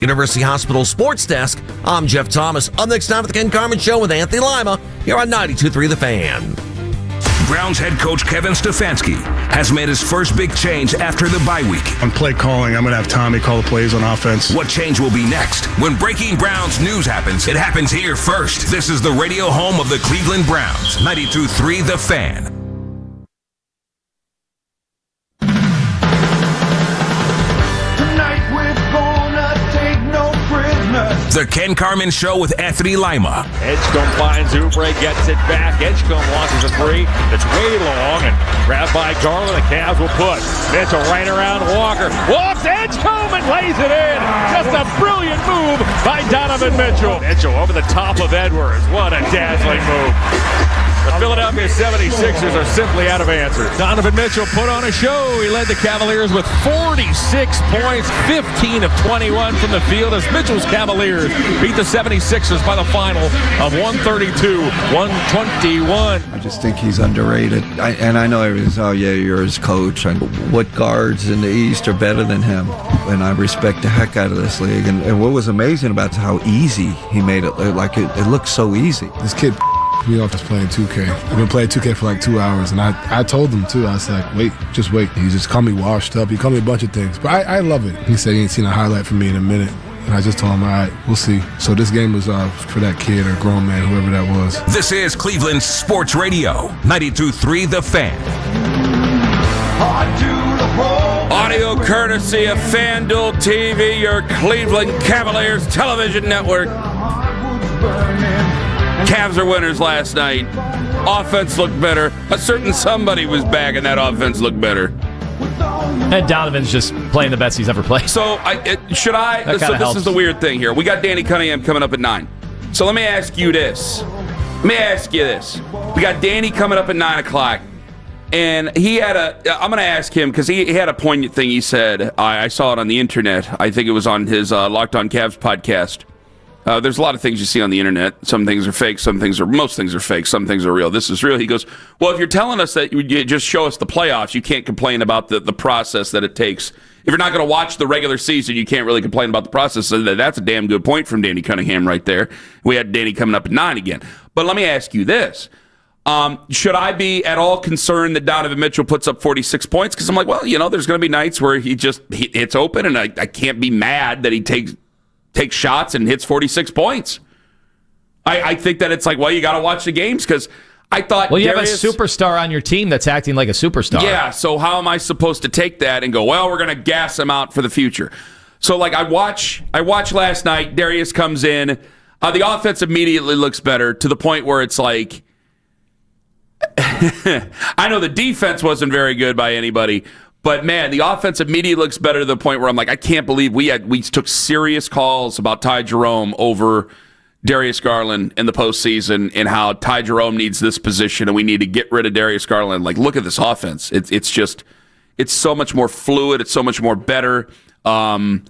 University Hospital Sports Desk. I'm Jeff Thomas. Up next time at the Ken Carman Show with Anthony Lima here on 92.3 The Fan. Browns head coach Kevin Stefanski has made his first big change after the bye week. On play calling, I'm going to have Tommy call the plays on offense. What change will be next? When breaking Browns news happens, it happens here first. This is the radio home of the Cleveland Browns. 92.3 The Fan. The Ken Carman Show with Anthony Lima. Edgecombe finds Oubre, gets it back. Edgecombe launches a three. It's way long and grabbed by Garland. The Cavs will push. Mitchell right around Walker. Walks Edgecombe and lays it in. Just a brilliant move by Donovan Mitchell. Mitchell over the top of Edwards. What a dazzling move. The Philadelphia 76ers are simply out of answers. Donovan Mitchell put on a show. He led the Cavaliers with 46 points, 15 of 21 from the field as Mitchell's Cavaliers beat the 76ers by the final of 132-121. I just think he's underrated. And I know everybody's, oh yeah, you're his coach. And what guards in the East are better than him? And I respect the heck out of this league. And what was amazing about how easy he made it, like it looked so easy. This kid me off just playing 2K. I've been playing 2K for like 2 hours, and I told him too. I was like, wait, just wait. He just called me washed up. He called me a bunch of things, but I love it. He said he ain't seen a highlight from me in a minute. And I just told him, all right, we'll see. So this game was for that kid or grown man, whoever that was. This is Cleveland Sports Radio, 92.3 The Fan. Audio courtesy of FanDuel TV, your Cleveland Cavaliers television network. Cavs are winners last night. Offense looked better. A certain somebody was back, and that offense looked better. And Donovan's just playing the best he's ever played. So, this is the weird thing here. We got Danny Cunningham coming up at 9. So let me ask you this. We got Danny coming up at 9 o'clock. And he had I'm going to ask him, because he had a poignant thing he said. I saw it on the internet. I think it was on his Locked On Cavs podcast. There's a lot of things you see on the internet. Some things are fake. Most things are fake. Some things are real. This is real. He goes, well, if you're telling us that you just show us the playoffs, you can't complain about the process that it takes. If you're not going to watch the regular season, you can't really complain about the process. So that's a damn good point from Danny Cunningham right there. We had Danny coming up at 9 again. But let me ask you this. Should I be at all concerned that Donovan Mitchell puts up 46 points? Because I'm like, well, there's going to be nights where it's open, and I can't be mad that he takes shots and hits 46 points. I think that it's like, well, you got to watch the games, because I thought you Darius, have a superstar on your team that's acting like a superstar. Yeah, so how am I supposed to take that and go, well, we're going to gas him out for the future? So, like, I watched last night, Darius comes in, the offense immediately looks better to the point where it's like, I know the defense wasn't very good by anybody, but, man, the offense immediately looks better to the point where I'm like, I can't believe we took serious calls about Ty Jerome over Darius Garland in the postseason, and how Ty Jerome needs this position and we need to get rid of Darius Garland. Like, look at this offense. It's so much more fluid. It's so much more better. I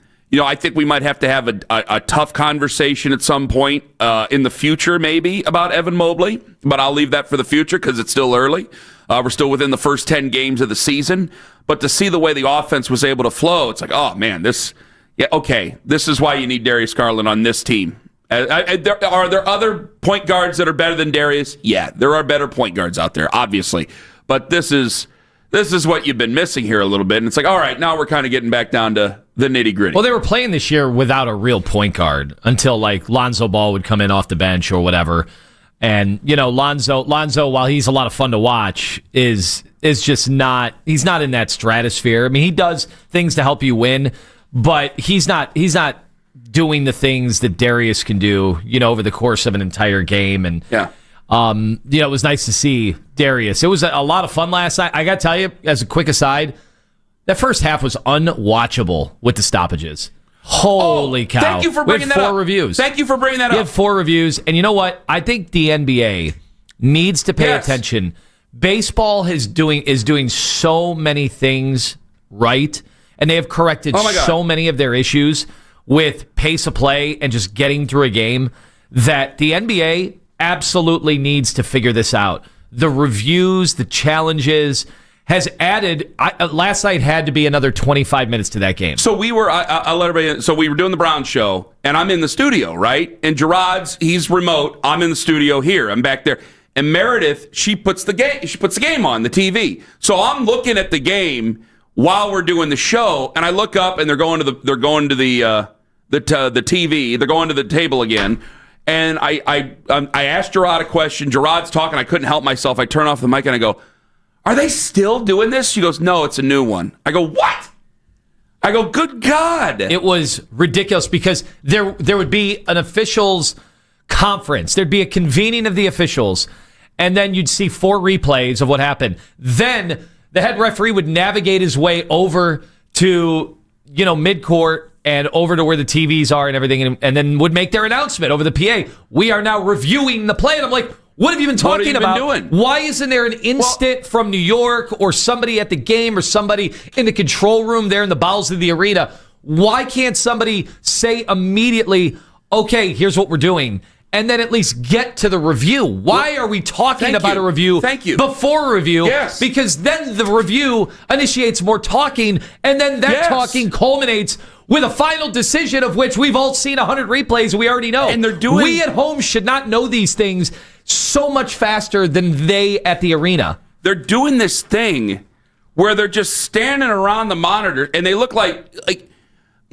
think we might have to have a tough conversation at some point in the future, maybe, about Evan Mobley, but I'll leave that for the future because it's still early. We're still within the first 10 games of the season. But to see the way the offense was able to flow, it's like, oh, man, this is why you need Darius Garland on this team. Are there other point guards that are better than Darius? Yeah, there are better point guards out there, obviously. But this is what you've been missing here a little bit. And it's like, all right, now we're kind of getting back down to the nitty-gritty. Well, they were playing this year without a real point guard until, like, Lonzo Ball would come in off the bench or whatever. And, Lonzo, while he's a lot of fun to watch, is just not, he's not in that stratosphere. I mean, he does things to help you win, but he's not doing the things that Darius can do, over the course of an entire game. And, yeah. It was nice to see Darius. It was a lot of fun last night. I got to tell you, as a quick aside, that first half was unwatchable with the stoppages. Holy cow. Thank you for bringing that up. 4 reviews. Thank you for bringing that up. We had 4 reviews. And you know what? I think the NBA needs to pay attention. Baseball is doing so many things right, and they have corrected so many of their issues with pace of play and just getting through a game, that the NBA absolutely needs to figure this out. The reviews, the challenges has added. Last night had to be another 25 minutes to that game. So we were. I'll let everybody. So we were doing the Browns show, and I'm in the studio, right? And Gerard's he's remote. I'm in the studio here. I'm back there. And Meredith, she puts the game on the TV. So I'm looking at the game while we're doing the show, and I look up, and they're going to the TV. They're going to the table again. And I asked Gerard a question. Gerard's talking. I couldn't help myself. I turn off the mic and I go, "Are they still doing this?" She goes, "No, it's a new one." I go, "What?" I go, "Good God." It was ridiculous because there would be an officials conference. There'd be a convening of the officials, and then you'd see 4 replays of what happened. Then the head referee would navigate his way over to, midcourt and over to where the TVs are and everything, and then would make their announcement over the PA. "We are now reviewing the play." And I'm like, what have you been talking about? Doing? Why isn't there an instant from New York or somebody at the game or somebody in the control room there in the bowels of the arena? Why can't somebody say immediately, "Okay, here's what we're doing," and then at least get to the review? Why are we talking about a review before a review? Yes. Because then the review initiates more talking, and then that talking culminates with a final decision of which we've all seen 100 replays. We already know. And we at home should not know these things so much faster than they at the arena. They're doing this thing where they're just standing around the monitor, and they look like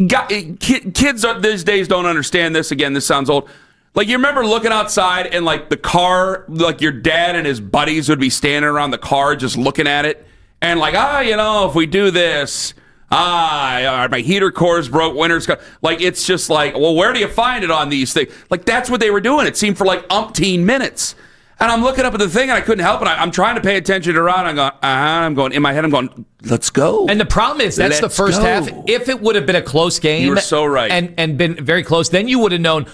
kids these days don't understand this. Again, this sounds old. Like, you remember looking outside and, like, the car, like, your dad and his buddies would be standing around the car just looking at it. And, like, if we do this, my heater cores broke, winter's got, like, it's just like, well, where do you find it on these things? Like, that's what they were doing. It seemed for, like, umpteen minutes. And I'm looking up at the thing, and I couldn't help it. I'm trying to pay attention to Ron. I'm going, in my head, I'm going, let's go. And the problem is, that's the first half. If it would have been a close game. You were so right. And been very close, then you would have known,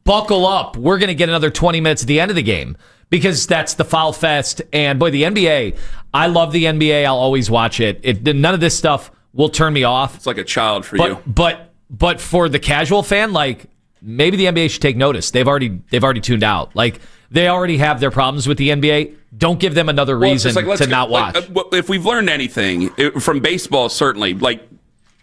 buckle up. We're going to get another 20 minutes at the end of the game because that's the foul fest. And boy, the NBA, I love the NBA. I'll always watch it. None of this stuff will turn me off. It's like a child for you. But for the casual fan, like, maybe the NBA should take notice. They've already tuned out. Like, they already have their problems with the NBA. Don't give them another reason to not watch. If we've learned anything from baseball, certainly, like,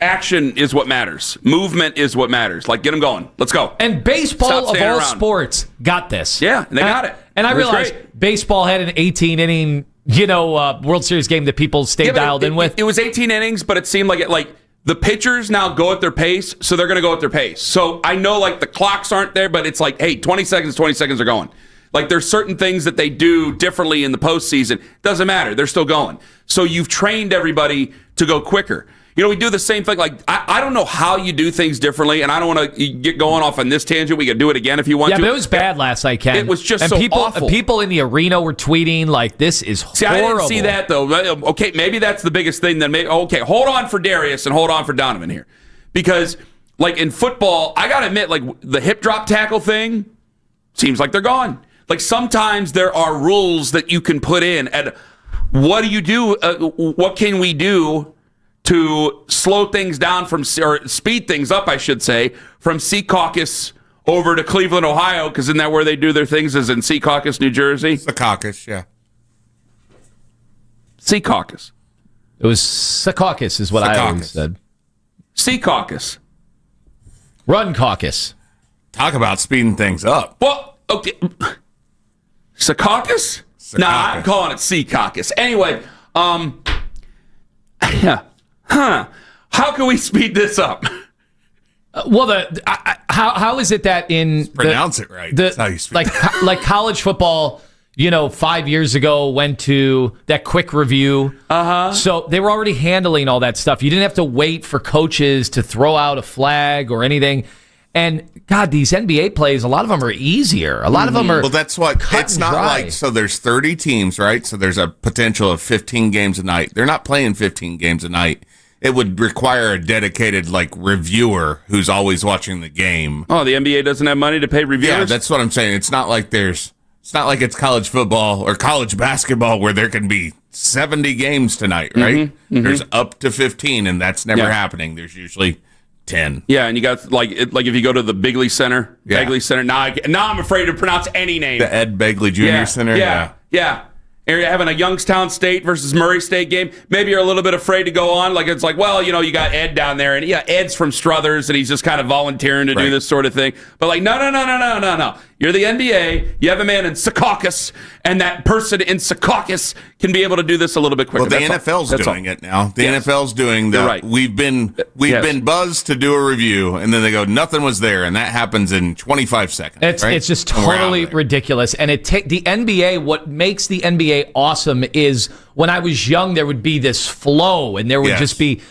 action is what matters. Movement is what matters. Like, get them going. Let's go. And baseball, of all sports, got this. Yeah, and they got it. And I realized baseball had an 18-inning, World Series game that people stayed dialed in with. It was 18 innings, but it seemed like the pitchers now go at their pace, so they're going to go at their pace. So I know, like, the clocks aren't there, but it's like, hey, 20 seconds are going. Like, there's certain things that they do differently in the postseason. Doesn't matter. They're still going. So you've trained everybody to go quicker. We do the same thing. Like, I don't know how you do things differently, and I don't want to get going off on this tangent. We could do it again if you want to. Yeah, but it was bad last night, Ken. It was just awful. People in the arena were tweeting, like, this is horrible. See, I didn't see that, though. Okay, maybe that's the biggest thing. Okay, hold on for Darius and hold on for Donovan here. Because, like, in football, I got to admit, like, the hip drop tackle thing seems like they're gone. Like, sometimes there are rules that you can put in. And what do you do? What can we do to slow things down or speed things up, I should say, from Secaucus over to Cleveland, Ohio? Because isn't that where they do their things, is in Secaucus, New Jersey? Secaucus, yeah. Secaucus. It was Secaucus is what I always said. Secaucus. Run caucus. Talk about speeding things up. Well, okay. Secaucus? Nah, I'm calling it Secaucus. Anyway, yeah. How can we speed this up? Well, how is it that in pronounce it right? That's how you speak. Like college football, 5 years ago went to that quick review. So they were already handling all that stuff. You didn't have to wait for coaches to throw out a flag or anything. And God, these NBA plays, a lot of them are easier. A lot of them are. Well, that's what it's not dry. Like. So there's 30 teams, right? So there's a potential of 15 games a night. They're not playing 15 games a night. It would require a dedicated reviewer who's always watching the game. Oh, the NBA doesn't have money to pay reviewers? Yeah, that's what I'm saying. It's not like it's college football or college basketball where there can be 70 games tonight, right? Mm-hmm. There's up to 15, and that's never happening. There's usually 10. Yeah, and you got like if you go to the Begley Center, Begley Center. Now I'm afraid to pronounce any name. The Ed Begley Jr. Center. Yeah. and you're having a Youngstown State versus Murray State game, maybe you're a little bit afraid to go on. Like, it's like, well, you got Ed down there, and Ed's from Struthers, and he's just kind of volunteering to do this sort of thing. But like, no. You're the NBA. You have a man in Secaucus, and that person in Secaucus can be able to do this a little bit quicker. Well, the NFL's doing it now. The NFL's doing that. Right. We've been buzzed to do a review, and then they go, nothing was there, and that happens in 25 seconds. It's just totally ridiculous. And the NBA, what makes the NBA awesome is when I was young, there would be this flow, and there would just be.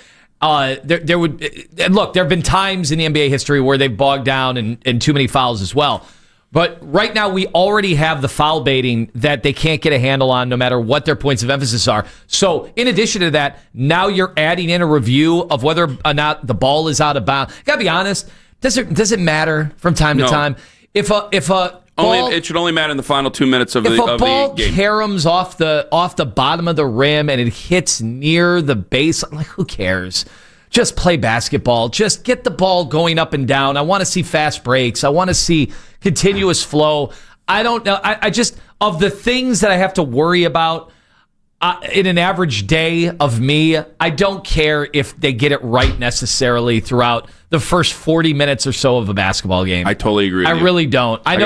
There have been times in the NBA history where they've bogged down and too many fouls as well. But right now, we already have the foul baiting that they can't get a handle on no matter what their points of emphasis are. So in addition to that, now you're adding in a review of whether or not the ball is out of bounds. Gotta be honest, does it matter from time to time? If a ball, it should only matter in the final 2 minutes of the game. If a ball caroms off the bottom of the rim and it hits near the base, like, who cares? Just play basketball. Just get the ball going up and down. I want to see fast breaks. I want to see continuous flow. I don't know. I just, of the things that I have to worry about in an average day of me, I don't care if they get it right necessarily throughout the first 40 minutes or so of a basketball game. I totally agree with you. I really don't. I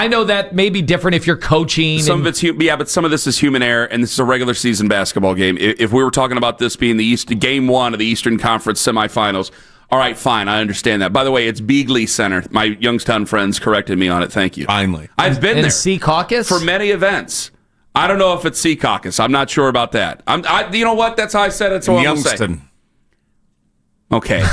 know that may be different if you're coaching. Some of it's but some of this is human error, and this is a regular season basketball game. If we were talking about this being game one of the Eastern Conference semifinals, all right, fine, I understand that. By the way, it's Beagley Center. My Youngstown friends corrected me on it. Thank you. Finally. I've been there. Sea Caucus? For many events. I don't know if it's Sea Caucus. I'm not sure about that. You know what? That's how I said it, so I'm going to say. Okay.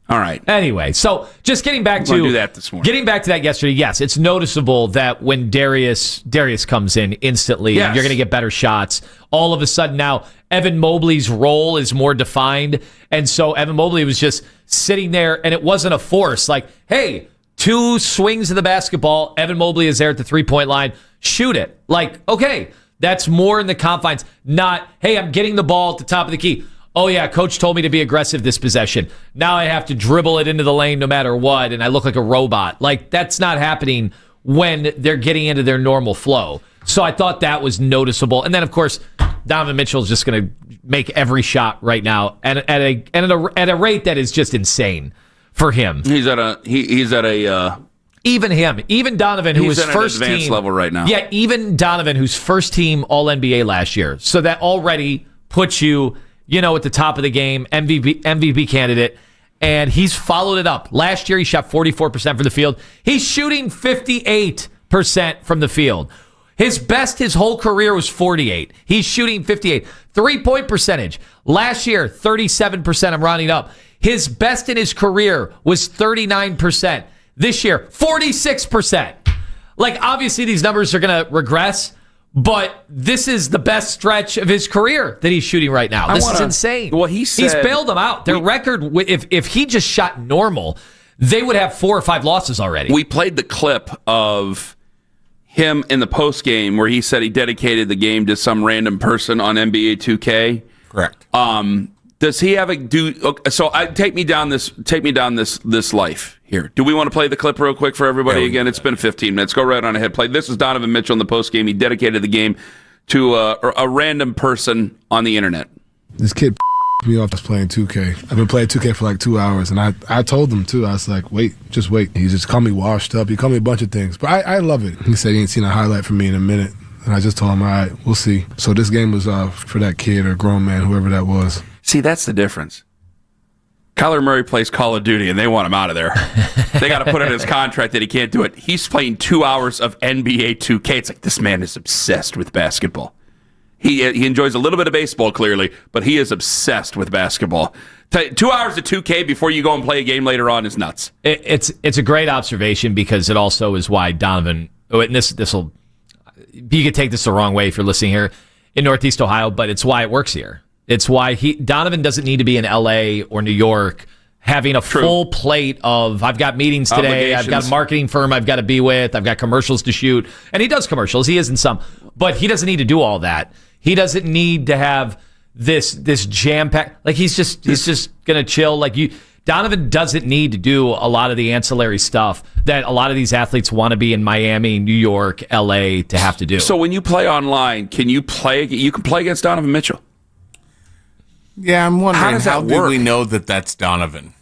All right. Anyway, so just getting back to do that this morning. Getting back to that yesterday, yes, it's noticeable that when Darius comes in instantly, you're going to get better shots. All of a sudden now, Evan Mobley's role is more defined, and so Evan Mobley was just sitting there, and it wasn't a force. Like, hey, 2 swings of the basketball, Evan Mobley is there at the 3-point line, shoot it. Like, okay, that's more in the confines. Not, hey, I'm getting the ball at the top of the key. Oh, yeah, coach told me to be aggressive this possession. Now I have to dribble it into the lane no matter what, and I look like a robot. Like, that's not happening when they're getting into their normal flow. So I thought that was noticeable. And then, of course, Donovan Mitchell is just going to make every shot right now at a rate that is just insane for him. He's at a even Donovan, who was first advanced team level right now. Yeah, even Donovan, who's first team All NBA last year. So that already puts you, at the top of the game, MVP candidate. And he's followed it up. Last year, he shot 44% from the field. He's shooting 58% from the field. His best his whole career was 48. He's shooting 58. 3-point percentage. Last year, 37%. I'm rounding up. His best in his career was 39%. This year, 46%. Like, obviously, these numbers are going to regress, but this is the best stretch of his career that he's shooting right now. This is insane. Well, he's bailed them out. Their record, if he just shot normal, they would have 4 or 5 losses already. We played the clip of him in the post game where he said he dedicated the game to some random person on NBA 2K. Correct. Does he have so take me down this life here. Do we want to play the clip real quick for everybody again? It's been 15 minutes. Go right on ahead. Play. This is Donovan Mitchell in the post game. He dedicated the game to a random person on the internet. This kid me off just playing 2K. I've been playing 2K for like 2 hours, and I told him too. I was like, just wait. He just called me washed up. He called me a bunch of things, but I love it. He said he ain't seen a highlight from me in a minute. And I just told him, all right, we'll see. So this game was for that kid or grown man, whoever that was. See, that's the difference. Kyler Murray plays Call of Duty, and they want him out of there. They got to put in his contract that he can't do it. He's playing 2 hours of NBA 2K. It's like, this man is obsessed with basketball. He enjoys a little bit of baseball, clearly, but he is obsessed with basketball. 2 hours of 2K before you go and play a game later on is nuts. It's a great observation because it also is why Donovan, and this will, you could take this the wrong way if you're listening here in Northeast Ohio, but it's why it works here. It's why Donovan doesn't need to be in LA or New York having a full plate of, I've got meetings today, I've got a marketing firm I've got to be with, I've got commercials to shoot. And he does commercials, he is in some, but he doesn't need to do all that. He doesn't need to have this jam pack. Like he's just gonna chill. Like Donovan doesn't need to do a lot of the ancillary stuff that a lot of these athletes want to be in Miami, New York, LA to have to do. So when you play online, can you play? You can play against Donovan Mitchell. Yeah, I'm wondering how do work? we know that that's Donovan?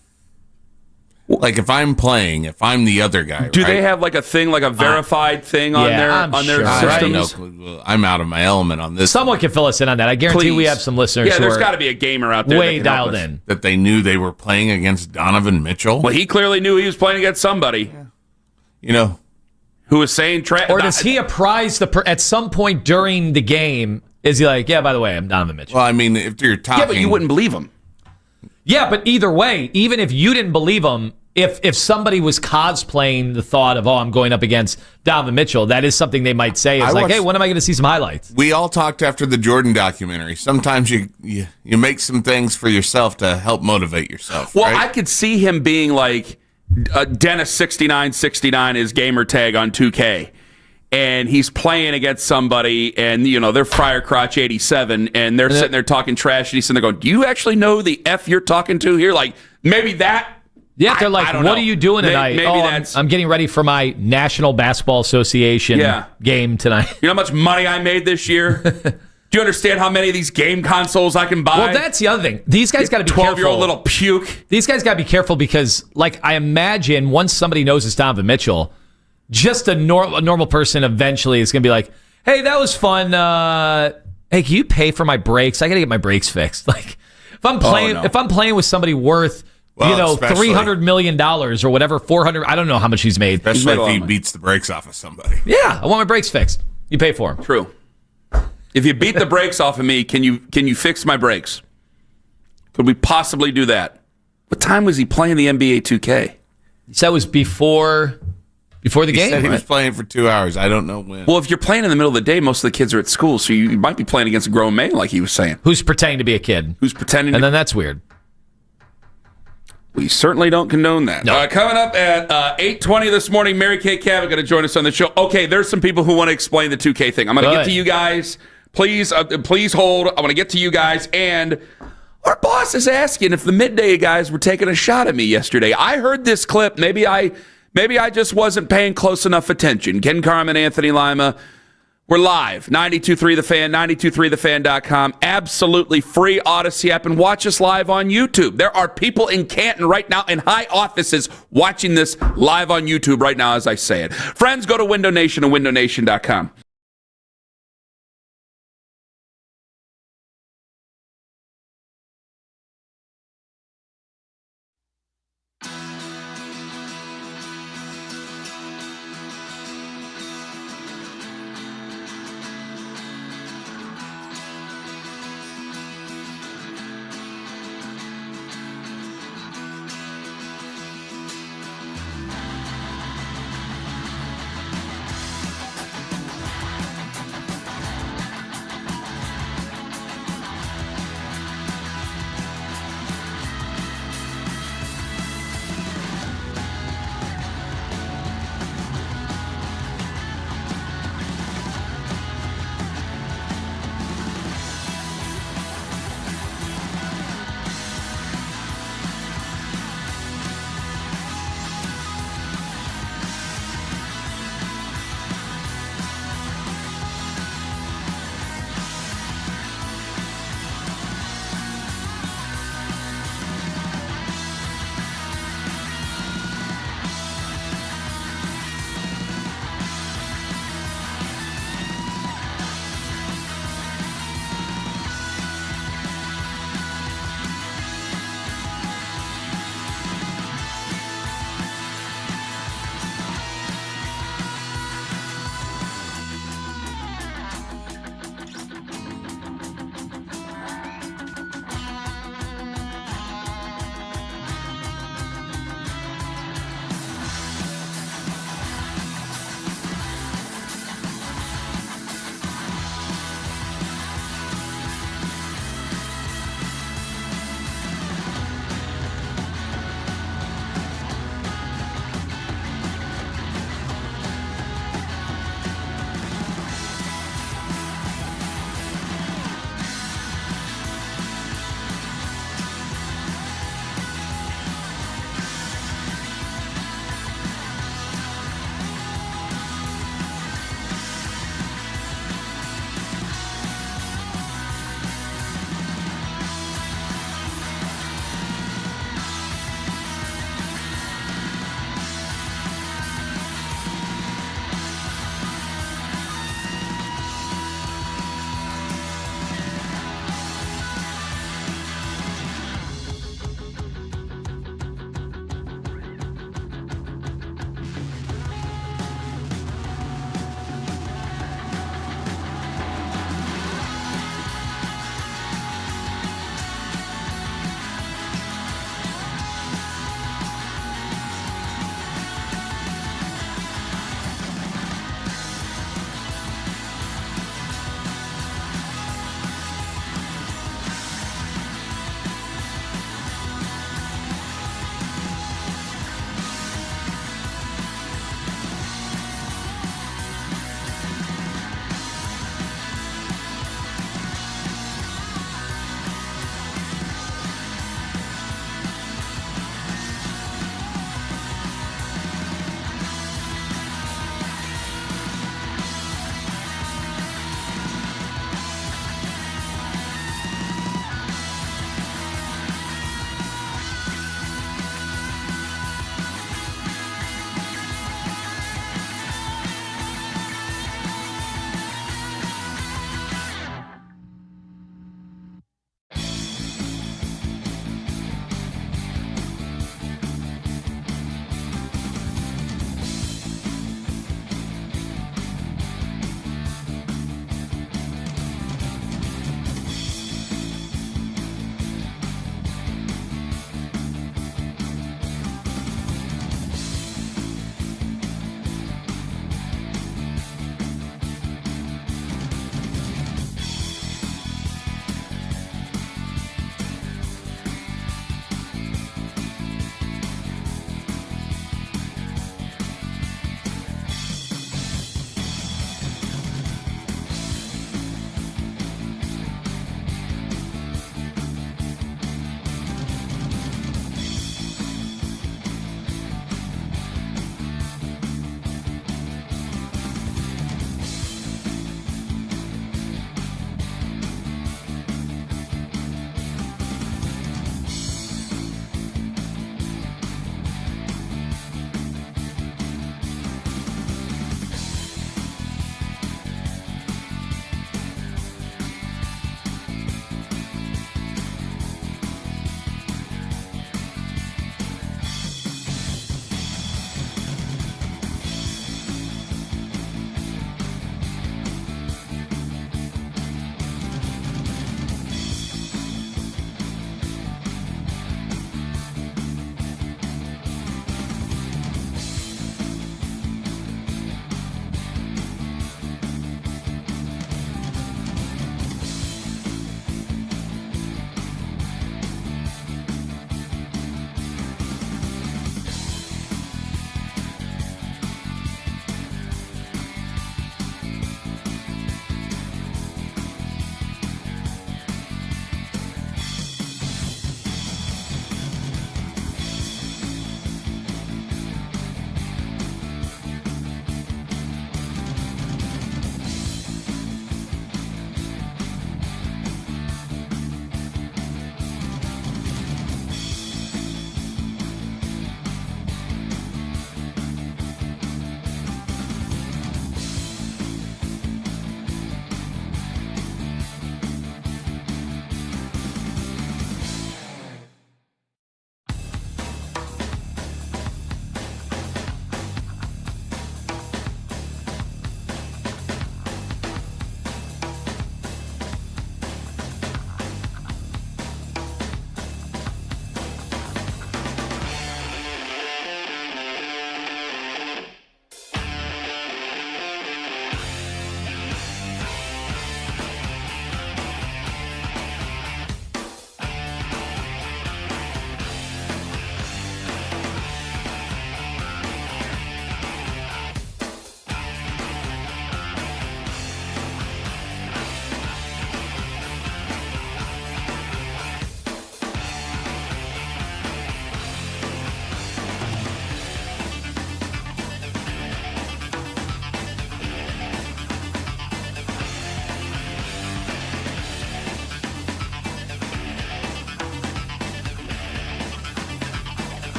Like if I'm playing, if I'm the other guy, do they have like a thing, like a verified thing on their systems? No, I'm out of my element on this. Someone can fill us in on that. I guarantee we have some listeners. Yeah, there's got to be a gamer out there way dialed in that they knew they were playing against Donovan Mitchell. Well, he clearly knew he was playing against somebody. Yeah. You know, who was saying, or does he apprise at some point during the game? Is he like, yeah, by the way, I'm Donovan Mitchell? Well, I mean, if you're talking, yeah, but you wouldn't believe him. Yeah, but either way, even if you didn't believe him, if somebody was cosplaying the thought of, I'm going up against Donovan Mitchell, that is something they might say is hey, when am I going to see some highlights? We all talked after the Jordan documentary. Sometimes you make some things for yourself to help motivate yourself. Well, right? I could see him being like Dennis 6969 is gamer tag on 2K. And he's playing against somebody, and they're Friar Crotch 87, and they're sitting there talking trash, and he's sitting there going, "Do you actually know the F you're talking to here?" Like maybe that. Yeah, they're like, "What are you doing tonight?" Maybe that's. I'm getting ready for my National Basketball Association game tonight. You know how much money I made this year? Do you understand how many of these game consoles I can buy? Well, that's the other thing. These guys got to be 12-year-old little puke. These guys got to be careful because, I imagine once somebody knows it's Donovan Mitchell, just a normal person eventually is going to be like, hey, that was fun. Hey, can you pay for my brakes? I got to get my brakes fixed. Like, if I'm playing with somebody worth, $300 million or whatever, 400, I don't know how much he's made. Especially if he beats the brakes off of somebody. Yeah, I want my brakes fixed. You pay for them. True. If you beat the brakes off of me, can you fix my brakes? Could we possibly do that? What time was he playing the NBA 2K? So that was before the game. He said he was playing for 2 hours. I don't know when. Well, if you're playing in the middle of the day, most of the kids are at school, so you might be playing against a grown man, like he was saying. Who's pretending to be a kid. And then that's weird. We certainly don't condone that. No. Coming up at 8:20 this morning, Mary Kay Cabot going to join us on the show. Okay, there's some people who want to explain the 2K thing. I'm going to get to you guys. Please hold. I want to get to you guys. And our boss is asking if the midday guys were taking a shot at me yesterday. I heard this clip. Maybe I just wasn't paying close enough attention. Ken Carman, Anthony Lima. We're live. 92.3 The Fan, 92.3thefan.com. Absolutely free Odyssey app. And watch us live on YouTube. There are people in Canton right now in high offices watching this live on YouTube right now as I say it. Friends, go to Window Nation and windownation.com.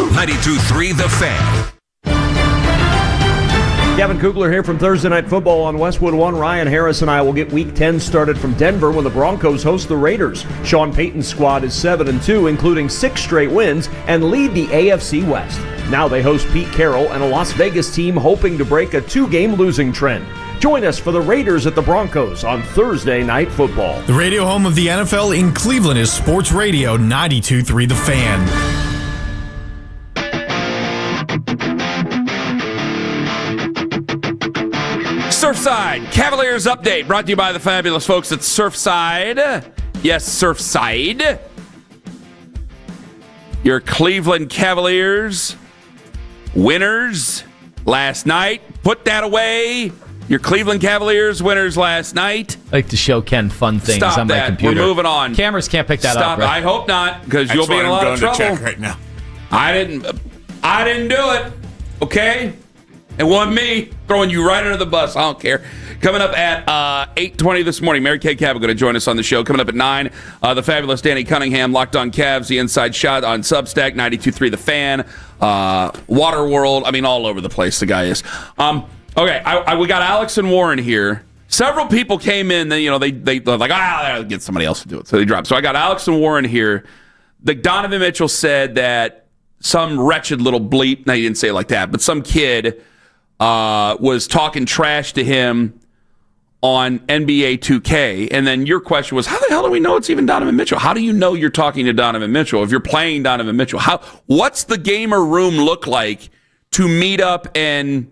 92.3 The Fan. Kevin Kugler here from Thursday Night Football on Westwood One. Ryan Harris and I will get Week 10 started from Denver when the Broncos host the Raiders. Sean Payton's squad is 7-2, including 6 straight wins, and lead the AFC West. Now they host Pete Carroll and a Las Vegas team hoping to break a 2-game losing trend. Join us for the Raiders at the Broncos on Thursday Night Football. The radio home of the NFL in Cleveland is Sports Radio 92.3 The Fan. Surfside Cavaliers update brought to you by the fabulous folks at Surfside. Yes, Surfside. Your Cleveland Cavaliers winners last night. Put that away. Your Cleveland Cavaliers winners last night. I like to show Ken fun things Stop on that. my computer. We're moving on. Cameras can't pick that Stop. up. Right? I hope not, because you'll be in a lot of trouble. Check right now. I didn't do it. Okay? It wasn't me throwing you right under the bus. I don't care. Coming up at 8:20 this morning, Mary Kay Cabot going to join us on the show. Coming up at 9, the fabulous Danny Cunningham, Locked on Cavs, the Inside Shot on Substack, 92.3 The Fan, Waterworld. I mean, all over the place the guy is. Okay, we got Alex and Warren here. Several people came in, they like, I'll get somebody else to do it. So they dropped. So I got Alex and Warren here. The Donovan Mitchell said that some wretched little bleep, no, he didn't say it like that, but some kid was talking trash to him on NBA 2K. And then your question was, how the hell do we know it's even Donovan Mitchell? How do you know you're talking to Donovan Mitchell if you're playing Donovan Mitchell? What's the gamer room look like to meet up and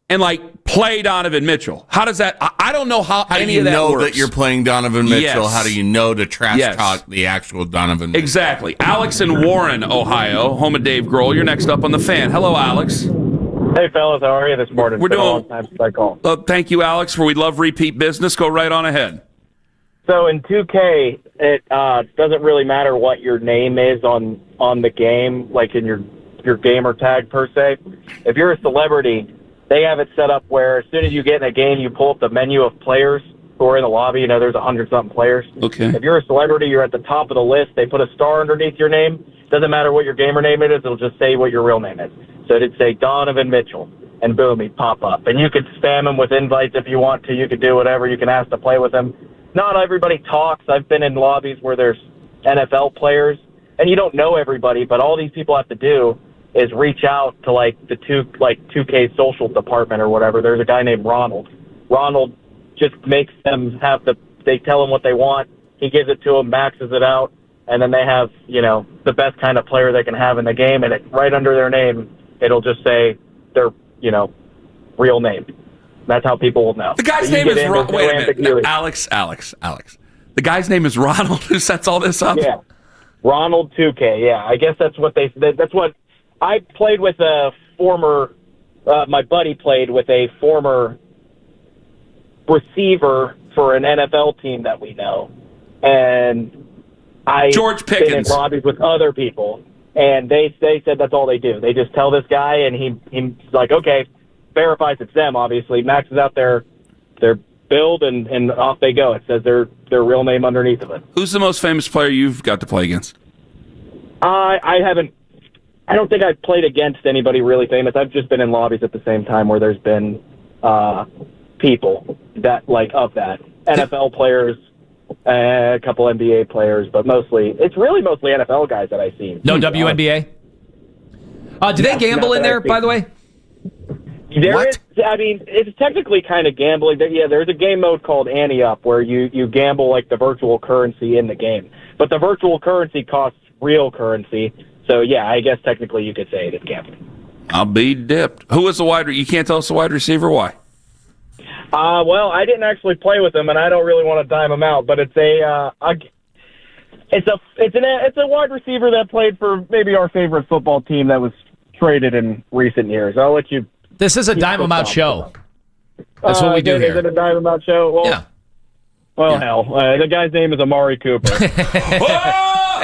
like play Donovan Mitchell? How does that? I don't know how any of that works. How do you know that you're playing Donovan Mitchell? Yes. How do you know to trash talk the actual Donovan Mitchell? Exactly. Alex in Warren, Ohio, home of Dave Grohl. You're next up on The Fan. Hello, Alex. Hey, fellas. How are you this morning? We're doing. Thank you, Alex. We love repeat business. Go right on ahead. So in 2K, it doesn't really matter what your name is on the game, like in your gamer tag per se. If you're a celebrity, they have it set up where as soon as you get in a game, you pull up the menu of players who are in the lobby. There's 100-something players. Okay. If you're a celebrity, you're at the top of the list. They put a star underneath your name. Doesn't matter what your gamer name is. It'll just say what your real name is. So it'd say Donovan Mitchell, and boom, he'd pop up. And you could spam him with invites if you want to. You could do whatever. You can ask to play with him. Not everybody talks. I've been in lobbies where there's NFL players, and you don't know everybody, but all these people have to do is reach out to the 2K social department or whatever. There's a guy named Ronald. Ronald just makes them they tell him what they want. He gives it to them, maxes it out, and then they have, the best kind of player they can have in the game, and right under their name, it'll just say their, real name. That's how people will know. The guy's name is wait a minute. No, Alex. The guy's name is Ronald who sets all this up? Yeah. Ronald 2K, yeah. I guess that's what I played with a former, my buddy played with a former receiver for an NFL team that we know. And George Pickens. Been in lobbies with other people, and they said that's all they do. They just tell this guy, and he's like, okay, verifies it's them, obviously, maxes out their build, and off they go. It says their real name underneath of it. Who's the most famous player you've got to play against? I don't think I've played against anybody really famous. I've just been in lobbies at the same time where there's been people that of that. NFL players, a couple NBA players, but it's really mostly NFL guys that I've seen. No WNBA? Do they gamble in there, by the way? It's technically kind of gambling. Yeah, there's a game mode called Ante Up where you gamble the virtual currency in the game. But the virtual currency costs real currency. So, yeah, I guess technically you could say it is gambling. I'll be dipped. Who is the wide receiver? You can't tell us the wide receiver? Why? Well, I didn't actually play with him, and I don't really want to dime him out. But it's a wide receiver that played for maybe our favorite football team that was traded in recent years. I'll let you. This is a dime him out show. That's what we do here. Is it a dime him out show? Well, yeah. Well, yeah. Hell, the guy's name is Amari Cooper.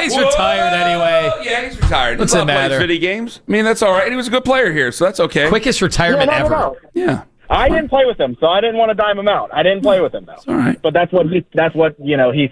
He's retired anyway. Yeah, he's retired. What's it matter? Plays video games. I mean, that's all right. He was a good player here, so that's okay. Quickest retirement ever. No. Yeah. I didn't play with him, so I didn't want to dime him out. I didn't play with him though. All right. But that's what he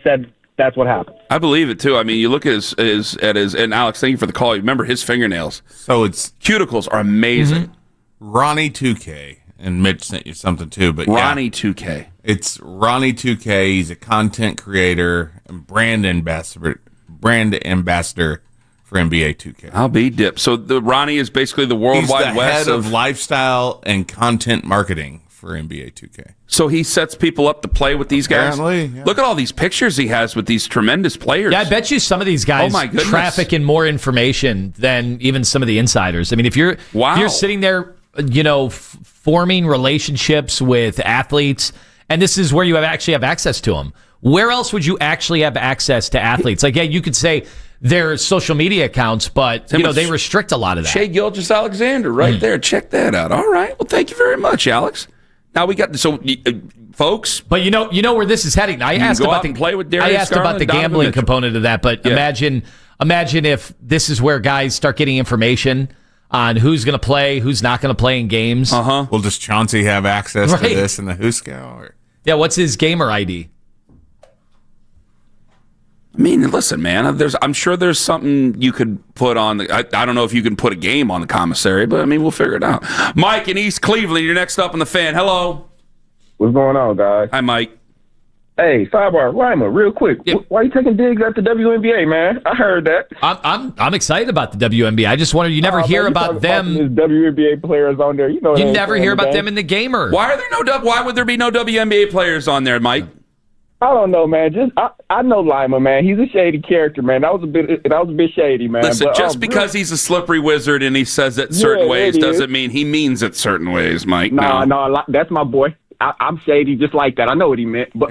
said That's what happened. I believe it too. I mean, you look at his and Alex, thank you for the call. You remember his fingernails? So it's cuticles are amazing. Ronnie 2K, and Mitch sent you something too. But Ronnie 2K. It's Ronnie 2K. He's a content creator and brand ambassador for NBA 2K. I'll be dipped. So the Ronnie is basically the worldwide He's the head of lifestyle and content marketing for NBA 2K. So he sets people up to play with these guys. Apparently, yeah. Look at all these pictures he has with these tremendous players. Yeah, I bet you some of these guys traffic in more information than even some of the insiders. I mean, if you're sitting there, forming relationships with athletes, and this is where you actually have access to them. Where else would you actually have access to athletes? Like, yeah, you could say their social media accounts, but they restrict a lot of that. Shai Gilgeous-Alexander right there. Check that out. All right. Well, thank you very much, Alex. Now we got folks. But you know where this is heading. I asked about the gambling component of that. But imagine if this is where guys start getting information on who's going to play, who's not going to play in games. Will does Chauncey have access to this in the Hooskow? Yeah. What's his gamer ID? I mean, listen, man. I'm sure there's something you could put on. I don't know if you can put a game on the commissary, but I mean, we'll figure it out. Mike in East Cleveland, you're next up on the Fan. Hello. What's going on, guys? Hi, Mike. Hey, sidebar, Lima, real quick. Why are you taking digs at the WNBA, man? I heard that. I'm excited about the WNBA. I just wondered. You never hear about them. There's WNBA players on there. You never hear about them in the gamer. Why would there be no WNBA players on there, Mike? I don't know, man. I know Lima, man. He's a shady character, man. That was a bit shady, man. Listen, just because he's a slippery wizard and he says it certain ways doesn't mean he means it certain ways, Mike. No, that's my boy. I'm shady just like that. I know what he meant. But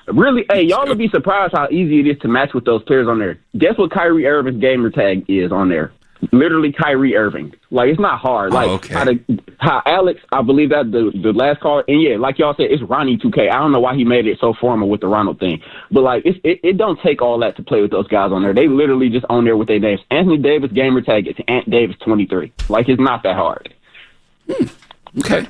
really, hey, y'all would be surprised how easy it is to match with those players on there. Guess what Kyrie Irving's gamer tag is on there? Literally Kyrie Irving. Like, it's not hard. Like, how Alex, I believe that the last call, and yeah, like y'all said, it's Ronnie 2K. I don't know why he made it so formal with the Ronald thing. But, like, it don't take all that to play with those guys on there. They literally just on there with their names. Anthony Davis gamer tag is Ant Davis 23. Like, it's not that hard. Okay.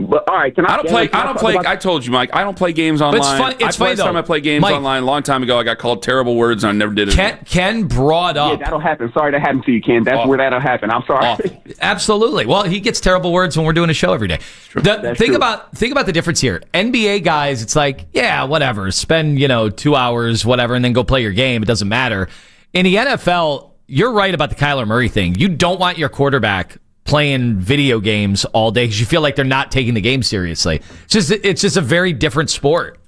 But all right, I told you, Mike, I don't play games online. It's funny though. Last time I played games online, a long time ago, I got called terrible words and I never did it. Ken brought up. Yeah, that'll happen. Sorry that happened to you, Ken. That's where that'll happen. I'm sorry. Absolutely. Well, he gets terrible words when we're doing a show every day. Think about the difference here. NBA guys, it's like, yeah, whatever. Spend 2 hours, whatever, and then go play your game. It doesn't matter. In the NFL, you're right about the Kyler Murray thing. You don't want your quarterback playing video games all day because you feel like they're not taking the game seriously. It's just a very different sport.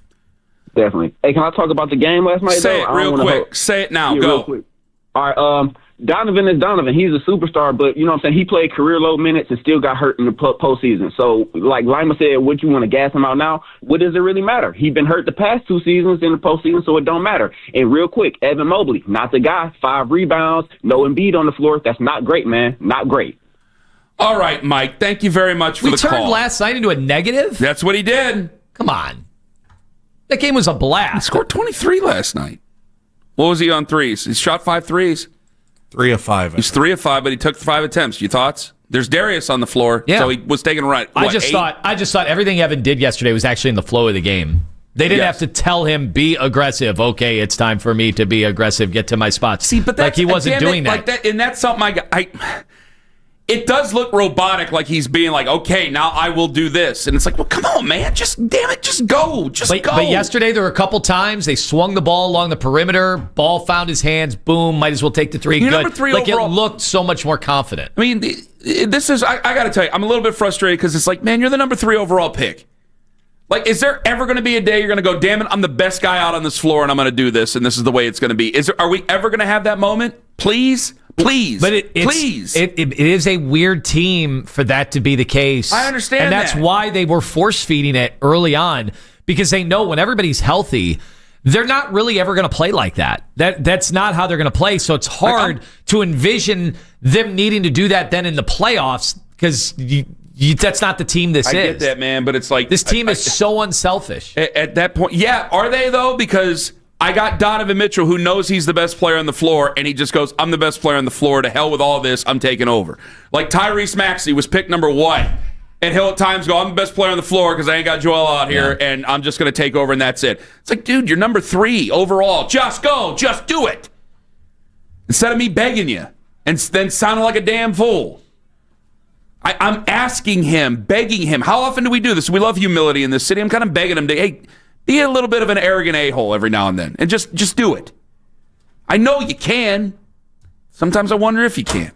Definitely. Hey, can I talk about the game last night? Say it real quick. Say it now. Go. Real quick. All right. Donovan is Donovan. He's a superstar, but you know what I'm saying? He played career low minutes and still got hurt in the postseason. So, like Lima said, would you want to gas him out now? What does it really matter? He's been hurt the past 2 seasons in the postseason, so it don't matter. And real quick, Evan Mobley, not the guy. 5 rebounds, no Embiid on the floor. That's not great, man. Not great. All right, Mike. Thank you very much for the call. We turned last night into a negative? That's what he did. Come on. That game was a blast. He scored 23 last night. What was he on threes? He shot 5 threes. 3 of 5. He's 3 of 5, but he took 5 attempts. Your thoughts? There's Darius on the floor, so he was taking right. I just thought everything Evan did yesterday was actually in the flow of the game. They didn't have to tell him, be aggressive. Okay, it's time for me to be aggressive. Get to my spot. See, but he wasn't doing that. Like that. And that's something it does look robotic, like he's being like, okay, now I will do this. And it's like, well, come on, man. Just go. Go. But yesterday there were a couple times they swung the ball along the perimeter. Ball found his hands. Boom. Might as well take the 3. You're good. Number 3 like overall. It looked so much more confident. I mean, this is, I got to tell you, I'm a little bit frustrated because it's like, man, you're the number 3 overall pick. Like, is there ever going to be a day you're going to go, damn it, I'm the best guy out on this floor and I'm going to do this and this is the way it's going to be? Are we ever going to have that moment? Please? But please. It is a weird team for that to be the case. I understand and that's why they were force-feeding it early on, because they know when everybody's healthy, they're not really ever going to play like that. That's not how they're going to play, so it's hard to envision them needing to do that then in the playoffs, because that's not the team this is. I get that, man, but it's like... This team is so unselfish. At that point, yeah, are they, though? Because... I got Donovan Mitchell, who knows he's the best player on the floor, and he just goes, I'm the best player on the floor. To hell with all this. I'm taking over. Like Tyrese Maxey was picked number 1, And he'll at times go, I'm the best player on the floor because I ain't got Joel out here, and I'm just going to take over, and that's it. It's like, dude, you're number 3 overall. Just go. Just do it. Instead of me begging you and then sounding like a damn fool. I'm asking him, begging him. How often do we do this? We love humility in this city. I'm kind of begging him to, hey, be a little bit of an arrogant a-hole every now and then, and just do it. I know you can. Sometimes I wonder if you can.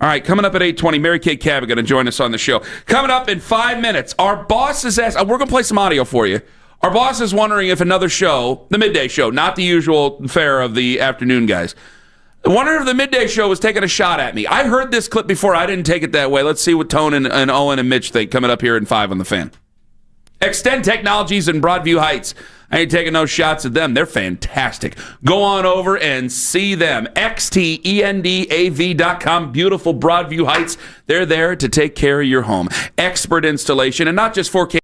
All right, coming up at 8:20, Mary Kay Cabot going to join us on the show. Coming up in 5 minutes, our boss is asked, we're going to play some audio for you. Our boss is wondering if another show, the midday show, not the usual fare of the afternoon guys, I wonder if the midday show was taking a shot at me. I heard this clip before. I didn't take it that way. Let's see what Tone and Owen and Mitch think coming up here in 5 on the Fan. Extend Technologies in Broadview Heights. I ain't taking no shots at them. They're fantastic. Go on over and see them. XTENDAV.com. Beautiful Broadview Heights. They're there to take care of your home. Expert installation, and not just 4K.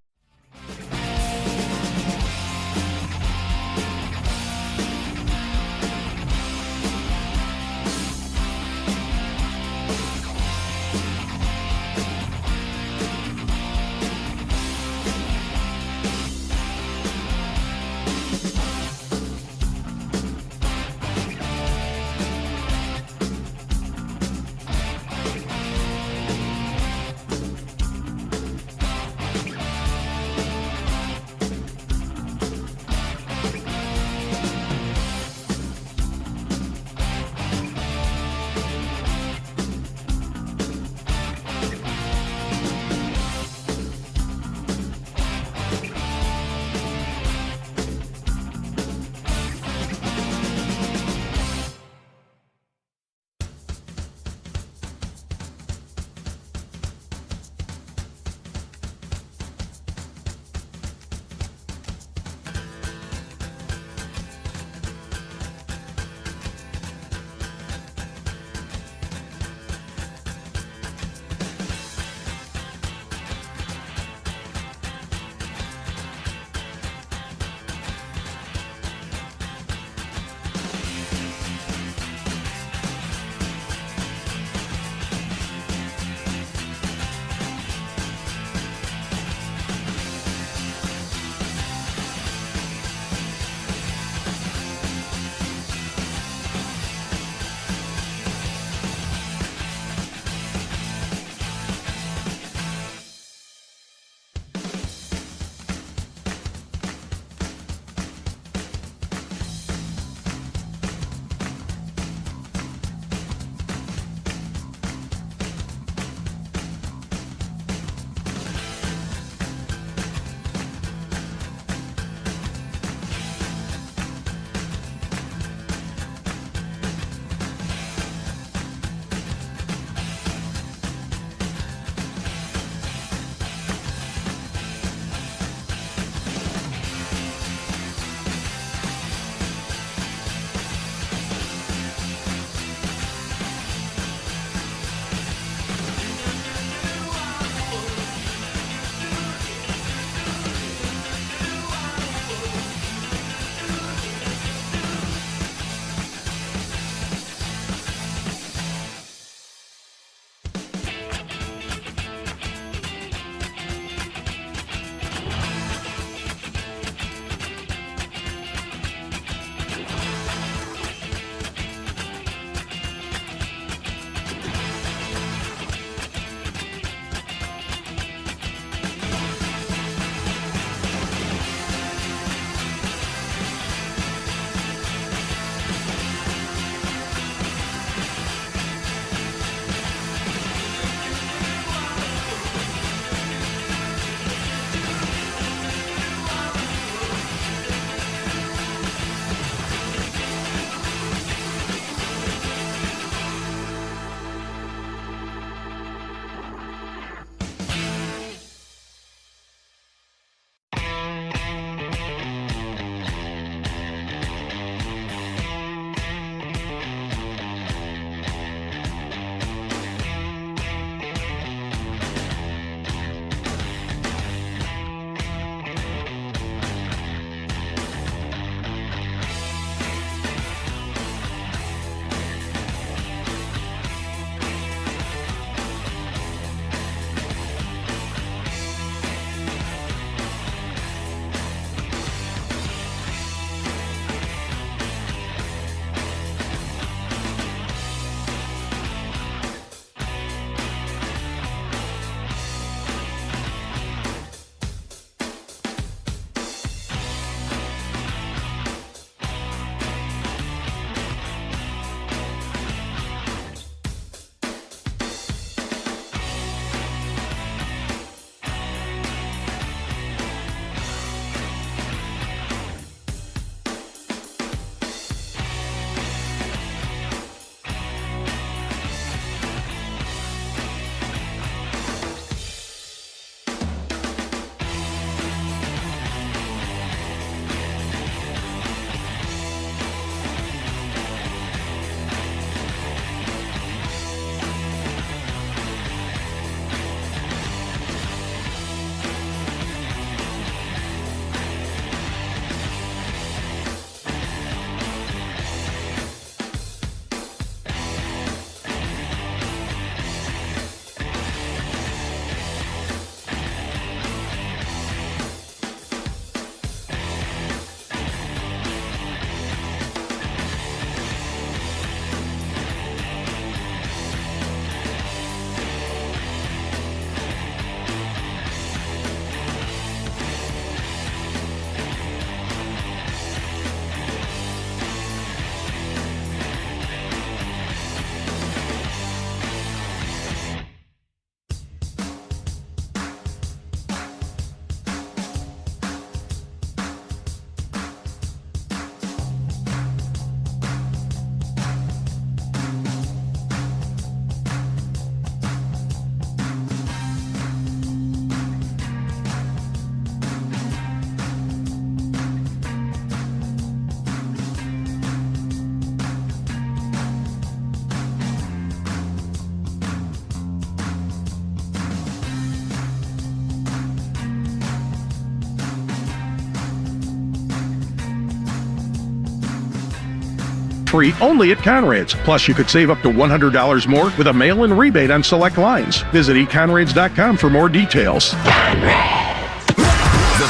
free only at Conrad's. Plus, you could save up to $100 more with a mail-in rebate on select lines. Visit econrads.com for more details. The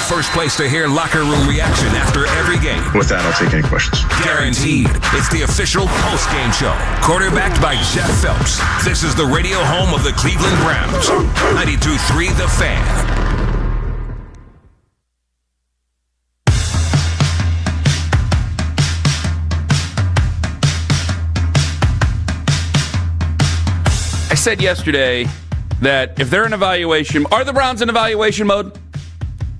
first place to hear locker room reaction after every game. With that, I'll take any questions. Guaranteed. It's the official post-game show. Quarterbacked by Jeff Phelps. This is the radio home of the Cleveland Browns. 92.3 The Fan. I said yesterday that if they're in evaluation, are the Browns in evaluation mode?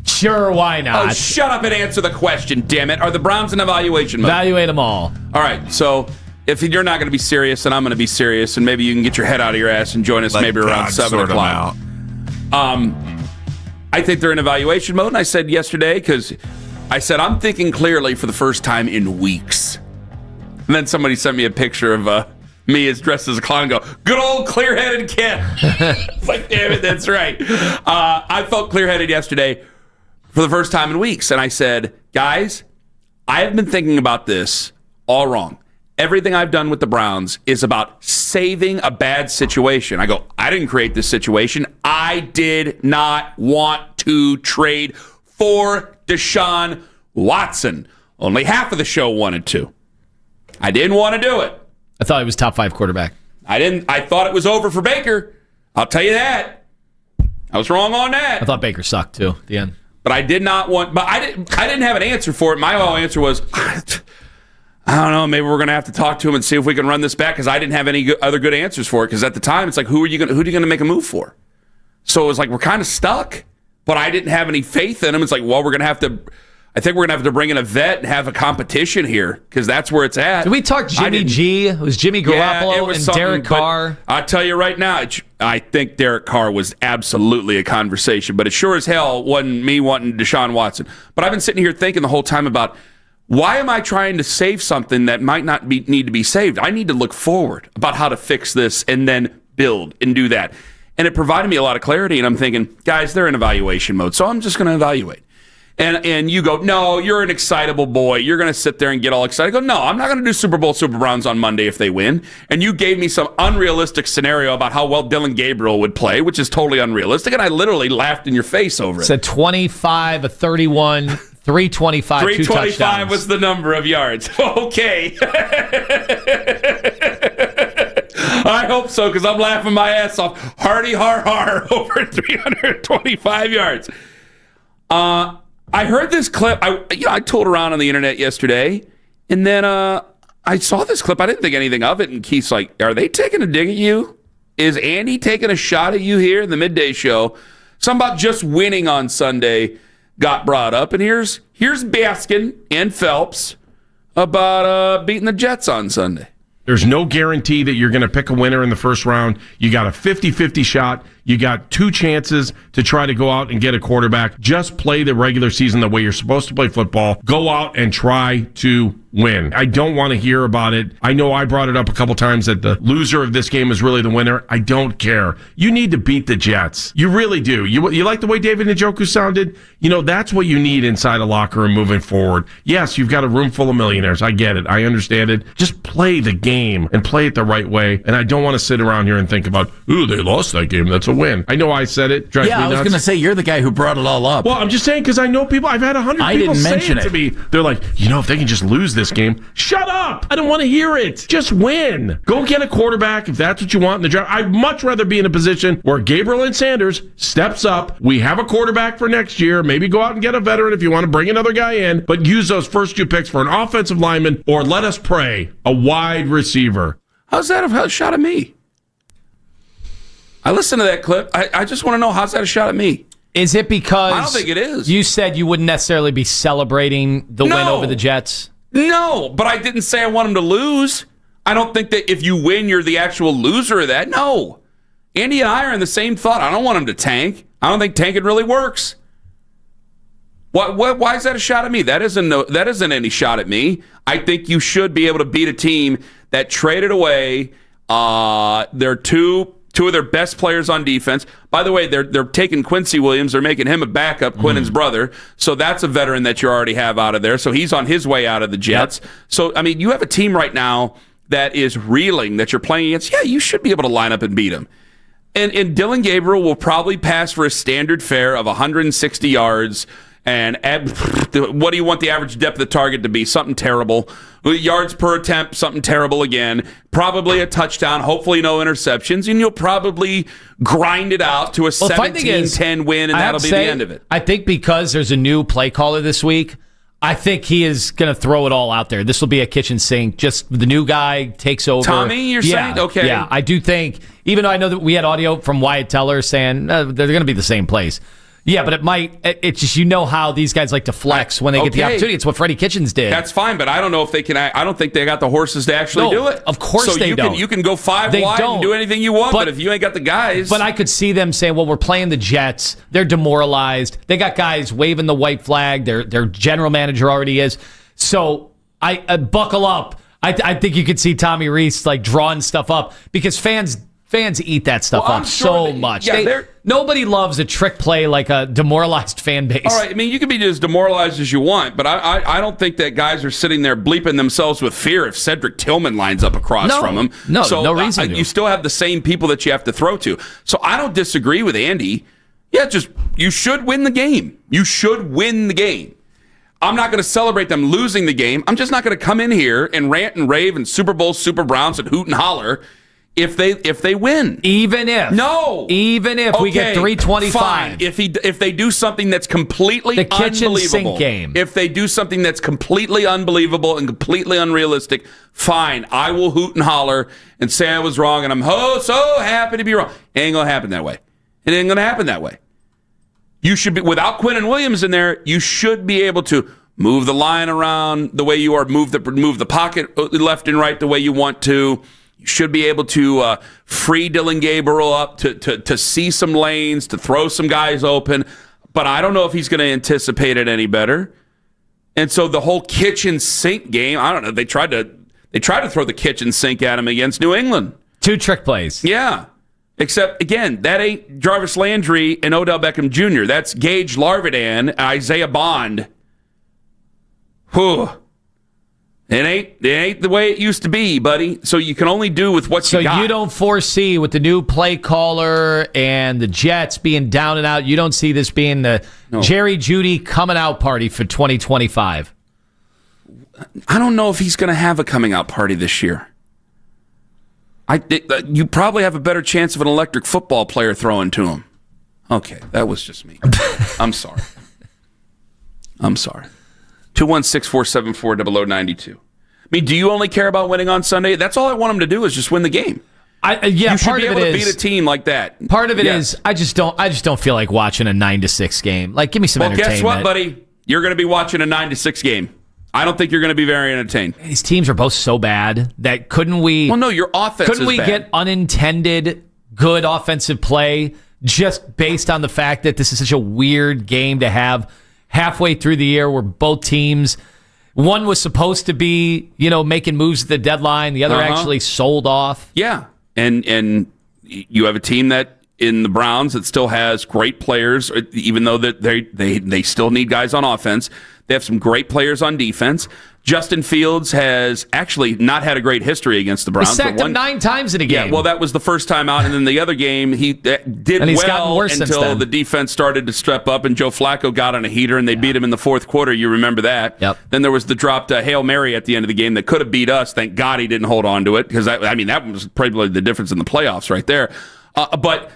Sure, why not? Oh, shut up and answer the question, damn it. Are the Browns in evaluation mode? Evaluate them all. All right, so if you're not going to be serious and I'm going to be serious, and maybe you can get your head out of your ass and join us maybe around 7 o'clock. I think they're in evaluation mode, and I said yesterday, because I said I'm thinking clearly for the first time in weeks. And then somebody sent me a picture of me as dressed as a clown and go, good old clear-headed kid. It's like, damn it, that's right. I felt clear-headed yesterday for the first time in weeks. And I said, guys, I have been thinking about this all wrong. Everything I've done with the Browns is about saving a bad situation. I go, I didn't create this situation. I did not want to trade for Deshaun Watson. Only half of the show wanted to. I didn't want to do it. I thought he was top 5 quarterback. I thought it was over for Baker. I'll tell you that. I was wrong on that. I thought Baker sucked too at the end. But I did not want. But I didn't have an answer for it. My whole answer was, I don't know. Maybe we're going to have to talk to him and see if we can run this back, because I didn't have any other good answers for it. Because at the time, it's like, who are you going to make a move for? So it was like we're kind of stuck. But I didn't have any faith in him. It's like, well, we're going to have to. I think we're going to have to bring in a vet and have a competition here, because that's where it's at. Did we talk Jimmy G? It was Jimmy Garoppolo and Derek Carr. I'll tell you right now, I think Derek Carr was absolutely a conversation, but it sure as hell wasn't me wanting Deshaun Watson. But I've been sitting here thinking the whole time about, why am I trying to save something that might not need to be saved? I need to look forward about how to fix this and then build and do that. And it provided me a lot of clarity, and I'm thinking, guys, they're in evaluation mode, so I'm just going to evaluate. And you go, no, you're an excitable boy. You're going to sit there and get all excited. I go, no, I'm not going to do Super Bowl Super Browns on Monday if they win. And you gave me some unrealistic scenario about how well Dylan Gabriel would play, which is totally unrealistic. And I literally laughed in your face over it. Said 25, a 31, 325, 325 was the number of yards. Okay. I hope so, because I'm laughing my ass off. Hardy har har over 325 yards. I heard this clip. I tooled around on the internet yesterday, and then I saw this clip. I didn't think anything of it, and Keith's like, are they taking a dig at you? Is Andy taking a shot at you here in the midday show? Something about just winning on Sunday got brought up, and here's Baskin and Phelps about beating the Jets on Sunday. There's no guarantee that you're going to pick a winner in the first round. You got a 50-50 shot. You got 2 chances to try to go out and get a quarterback. Just play the regular season the way you're supposed to play football. Go out and try to win. I don't want to hear about it. I know I brought it up a couple times that the loser of this game is really the winner. I don't care. You need to beat the Jets. You really do. You like the way David Njoku sounded? You know, that's what you need inside a locker room moving forward. Yes, you've got a room full of millionaires. I get it. I understand it. Just play the game and play it the right way. And I don't want to sit around here and think about, ooh, they lost that game. That's a win. I know I said it. Drives me nuts. I was going to say, you're the guy who brought it all up. Well, I'm just saying, because I know people. I've had 100 people say it to me. They're like, if they can just lose this game, shut up. I don't want to hear it. Just win. Go get a quarterback if that's what you want in the draft. I'd much rather be in a position where Gabriel and Sanders steps up. We have a quarterback for next year. Maybe go out and get a veteran if you want to bring another guy in, but use those first 2 picks for an offensive lineman, or let us pray, a wide receiver. How's that a shot at me? I listened to that clip. I just want to know, how's that a shot at me? Is it because I don't think it is. You said you wouldn't necessarily be celebrating the win over the Jets? No, but I didn't say I want them to lose. I don't think that if you win, you're the actual loser of that. No. Andy and I are in the same thought. I don't want them to tank. I don't think tanking really works. Why is that a shot at me? That isn't any shot at me. I think you should be able to beat a team that traded away their two two of their best players on defense. By the way, they're taking Quincy Williams. They're making him a backup, Quinnen's brother. So that's a veteran that you already have out of there. So he's on his way out of the Jets. Yep. So, I mean, you have a team right now that is reeling that you're playing against. Yeah, you should be able to line up and beat them. And Dylan Gabriel will probably pass for a standard fare of 160 yards. And what do you want the average depth of target to be? Something terrible. Yards per attempt, something terrible again. Probably a touchdown, hopefully no interceptions, and you'll probably grind it out to a 17-10 win, and that'll be the end of it. I think because there's a new play caller this week, I think he is going to throw it all out there. This will be a kitchen sink. Just the new guy takes over. Tommy, you're saying? Okay. Yeah, I do think, even though I know that we had audio from Wyatt Teller saying they're going to be the same place. Yeah, but it's just, you know how these guys like to flex when they get the opportunity. It's what Freddie Kitchens did. That's fine, but I don't know if they can. I don't think they got the horses to actually do it. Of course they don't. You can go five wide and do anything you want, but if you ain't got the guys. But I could see them saying, well, we're playing the Jets. They're demoralized. They got guys waving the white flag. Their general manager already is. So I buckle up. I think you could see Tommy Rees like drawing stuff up because fans eat that stuff up so much. Yeah, nobody loves a trick play like a demoralized fan base. All right, I mean, you can be as demoralized as you want, but I don't think that guys are sitting there bleeping themselves with fear if Cedric Tillman lines up across from them. No reason to. You still have the same people that you have to throw to. So I don't disagree with Andy. Yeah, you should win the game. You should win the game. I'm not going to celebrate them losing the game. I'm just not going to come in here and rant and rave and Super Bowl, Super Browns and hoot and holler if they win. Even if we get 325. Fine. If they do something that's completely the kitchen unbelievable. Sink game. If they do something that's completely unbelievable and completely unrealistic, fine. I will hoot and holler and say I was wrong and I'm so happy to be wrong. It ain't going to happen that way. It ain't going to happen that way. You should be, without Quinnen Williams in there, you should be able to move the line around the way you are, move the pocket left and right the way you want to. You should be able to free Dylan Gabriel up to see some lanes, to throw some guys open. But I don't know if he's going to anticipate it any better. And so the whole kitchen sink game, I don't know. They tried to throw the kitchen sink at him against New England. 2 trick plays. Yeah. Except, again, that ain't Jarvis Landry and Odell Beckham Jr. That's Gage Larvidan, Isaiah Bond. Whew. It ain't the way it used to be, buddy. So you can only do with what you got. So you don't foresee, with the new play caller and the Jets being down and out, you don't see this being the Jerry Jeudy coming out party for 2025? I don't know if he's going to have a coming out party this year. You probably have a better chance of an electric football player throwing to him. Okay, that was just me. I'm sorry. 216-474-0092. I mean, do you only care about winning on Sunday? That's all I want him to do is just win the game. You should be able to beat a team like that. Part of it is I just don't feel like watching a 9-6 game. Like, give me some entertainment. Guess what, buddy? You're going to be watching a 9-6 game. I don't think you're going to be very entertained. These teams are both so bad that couldn't we? Well, no, your offense. Couldn't we get unintended good offensive play just based on the fact that this is such a weird game to have halfway through the year where both teams, one was supposed to be, making moves at the deadline, the other actually sold off. Yeah, and you have a team that in the Browns that still has great players, even though that they still need guys on offense. They have some great players on defense. Justin Fields has actually not had a great history against the Browns. He sacked him 9 times in a game. Yeah, well, that was the first time out, and then the other game he did well until the defense started to step up, and Joe Flacco got on a heater, and they beat him in the fourth quarter. You remember that? Yep. Then there was the dropped Hail Mary at the end of the game that could have beat us. Thank God he didn't hold on to it, because that was probably the difference in the playoffs right there. But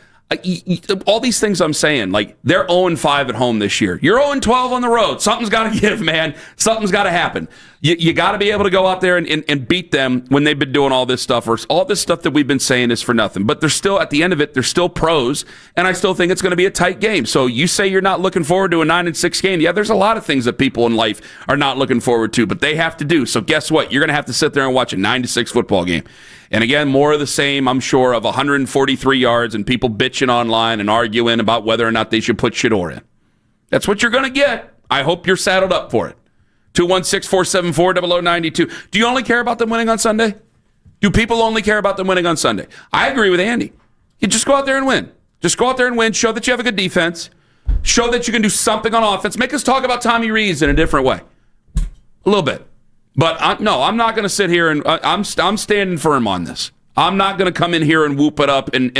all these things I'm saying, like, they're 0-5 at home this year. You're 0-12 on the road. Something's got to give, man. Something's got to happen. You got to be able to go out there and beat them when they've been doing all this stuff. Or all this stuff that we've been saying is for nothing. But they're still, at the end of it, they're still pros, and I still think it's going to be a tight game. So you say you're not looking forward to a 9-6 game. Yeah, there's a lot of things that people in life are not looking forward to, but they have to do. So guess what? You're going to have to sit there and watch a 9-6 football game. And again, more of the same, I'm sure, of 143 yards and people bitching online and arguing about whether or not they should put Shador in. That's what you're going to get. I hope you're saddled up for it. 216-474-0092. Do you only care about them winning on Sunday? Do people only care about them winning on Sunday? I agree with Andy. You just go out there and win. Just go out there and win. Show that you have a good defense. Show that you can do something on offense. Make us talk about Tommy Rees in a different way. A little bit. But I'm not going to sit here and I'm standing firm on this. I'm not going to come in here and whoop it up and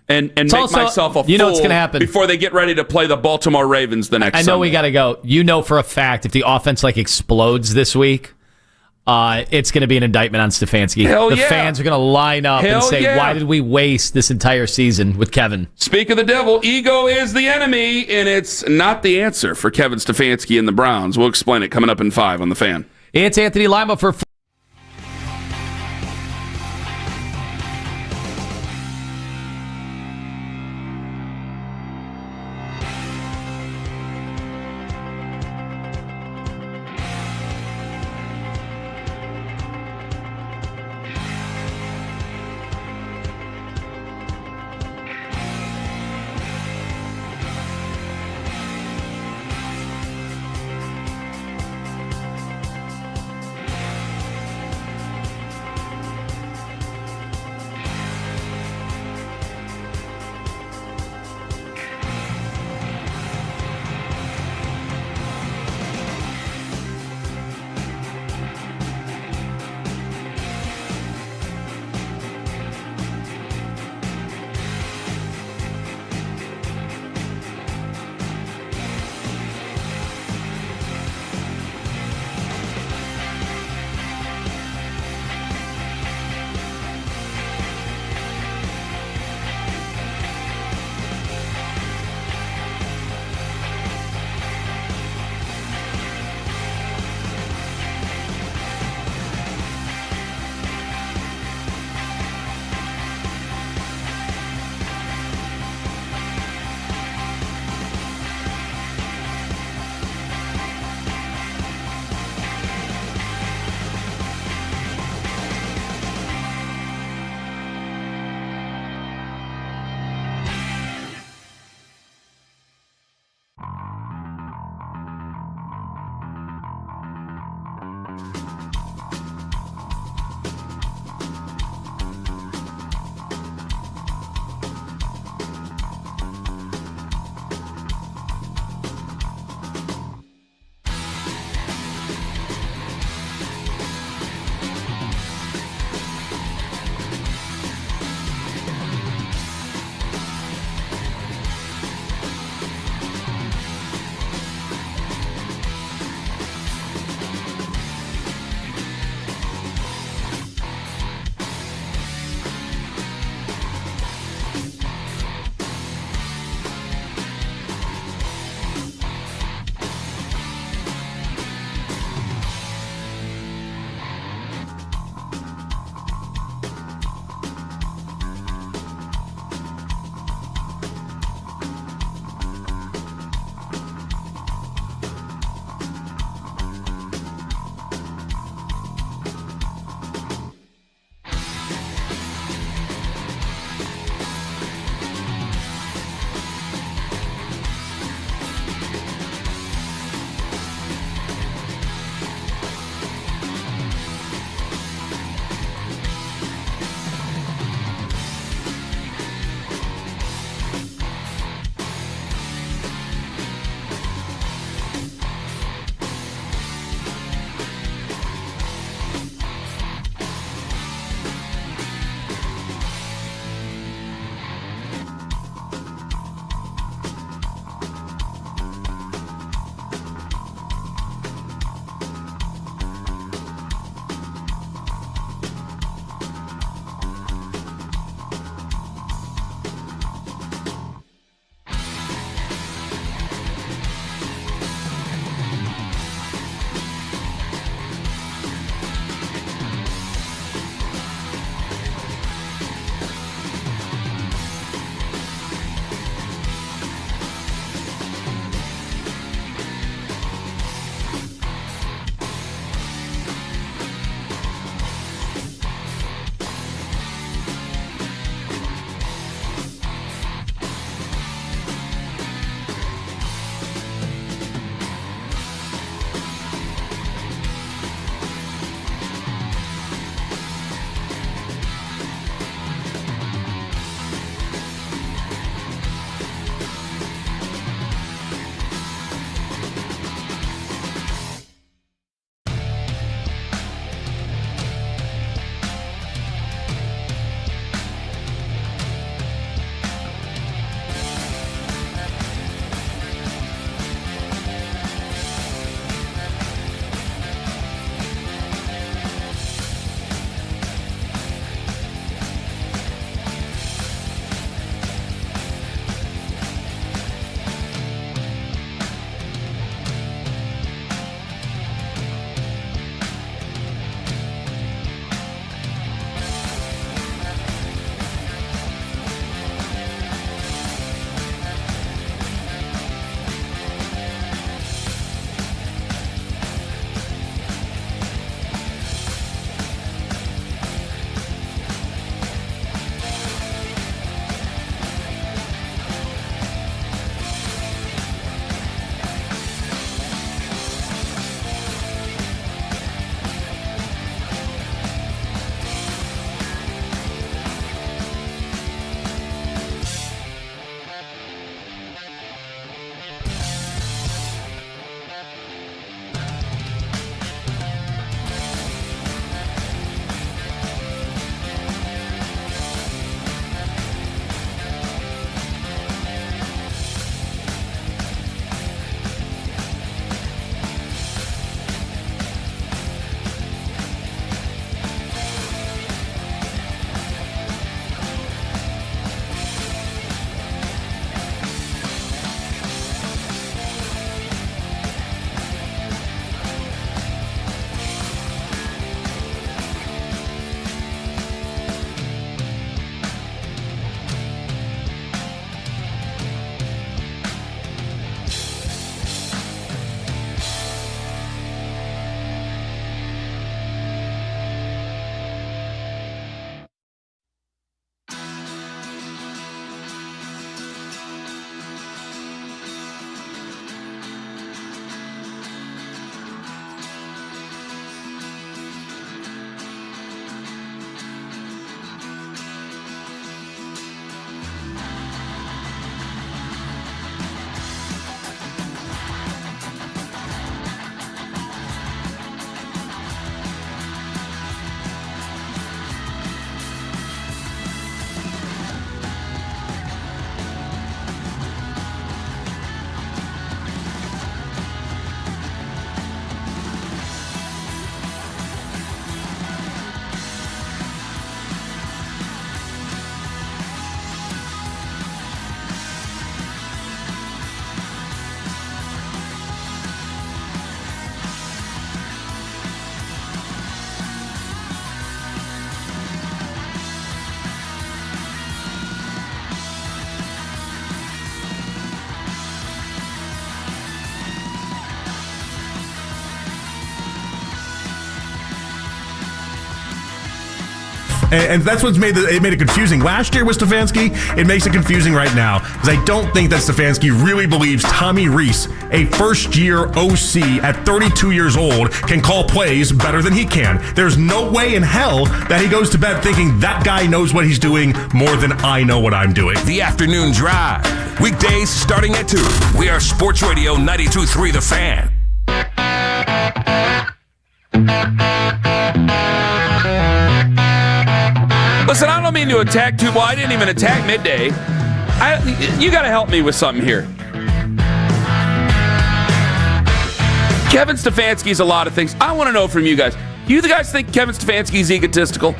make myself a fool what's gonna happen before they get ready to play the Baltimore Ravens the next I know Sunday. we got to go. You know for a fact if the offense explodes this week, it's going to be an indictment on Stefanski. The fans are going to line up and say, why did we waste this entire season with Kevin? Speak of the devil, ego is the enemy, and it's not the answer for Kevin Stefanski and the Browns. We'll explain it coming up in 5 on The Fan. It's Anthony Lima for... And that's what's made it confusing. Last year with Stefanski, it makes it confusing right now because I don't think that Stefanski really believes Tommy Rees, a first-year OC at 32 years old, can call plays better than he can. There's no way in hell that he goes to bed thinking that guy knows what he's doing more than I know what I'm doing. The Afternoon Drive. Weekdays starting at 2. We are Sports Radio 92.3 The Fan. Listen, I don't mean to attack too well. I didn't even attack midday. You got to help me with something here. Kevin Stefanski's a lot of things. I want to know from you guys. Do you guys think Kevin Stefanski's egotistical?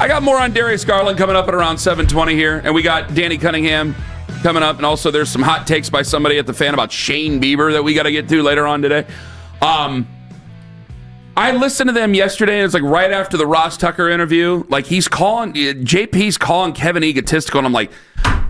I got more on Darius Garland coming up at around 7:20 here, and we got Danny Cunningham coming up, and also there's some hot takes by somebody at the Fan about Shane Bieber that we got to get to later on today. I listened to them yesterday, and it's like right after the Ross Tucker interview. Like JP's calling Kevin egotistical, and I'm like,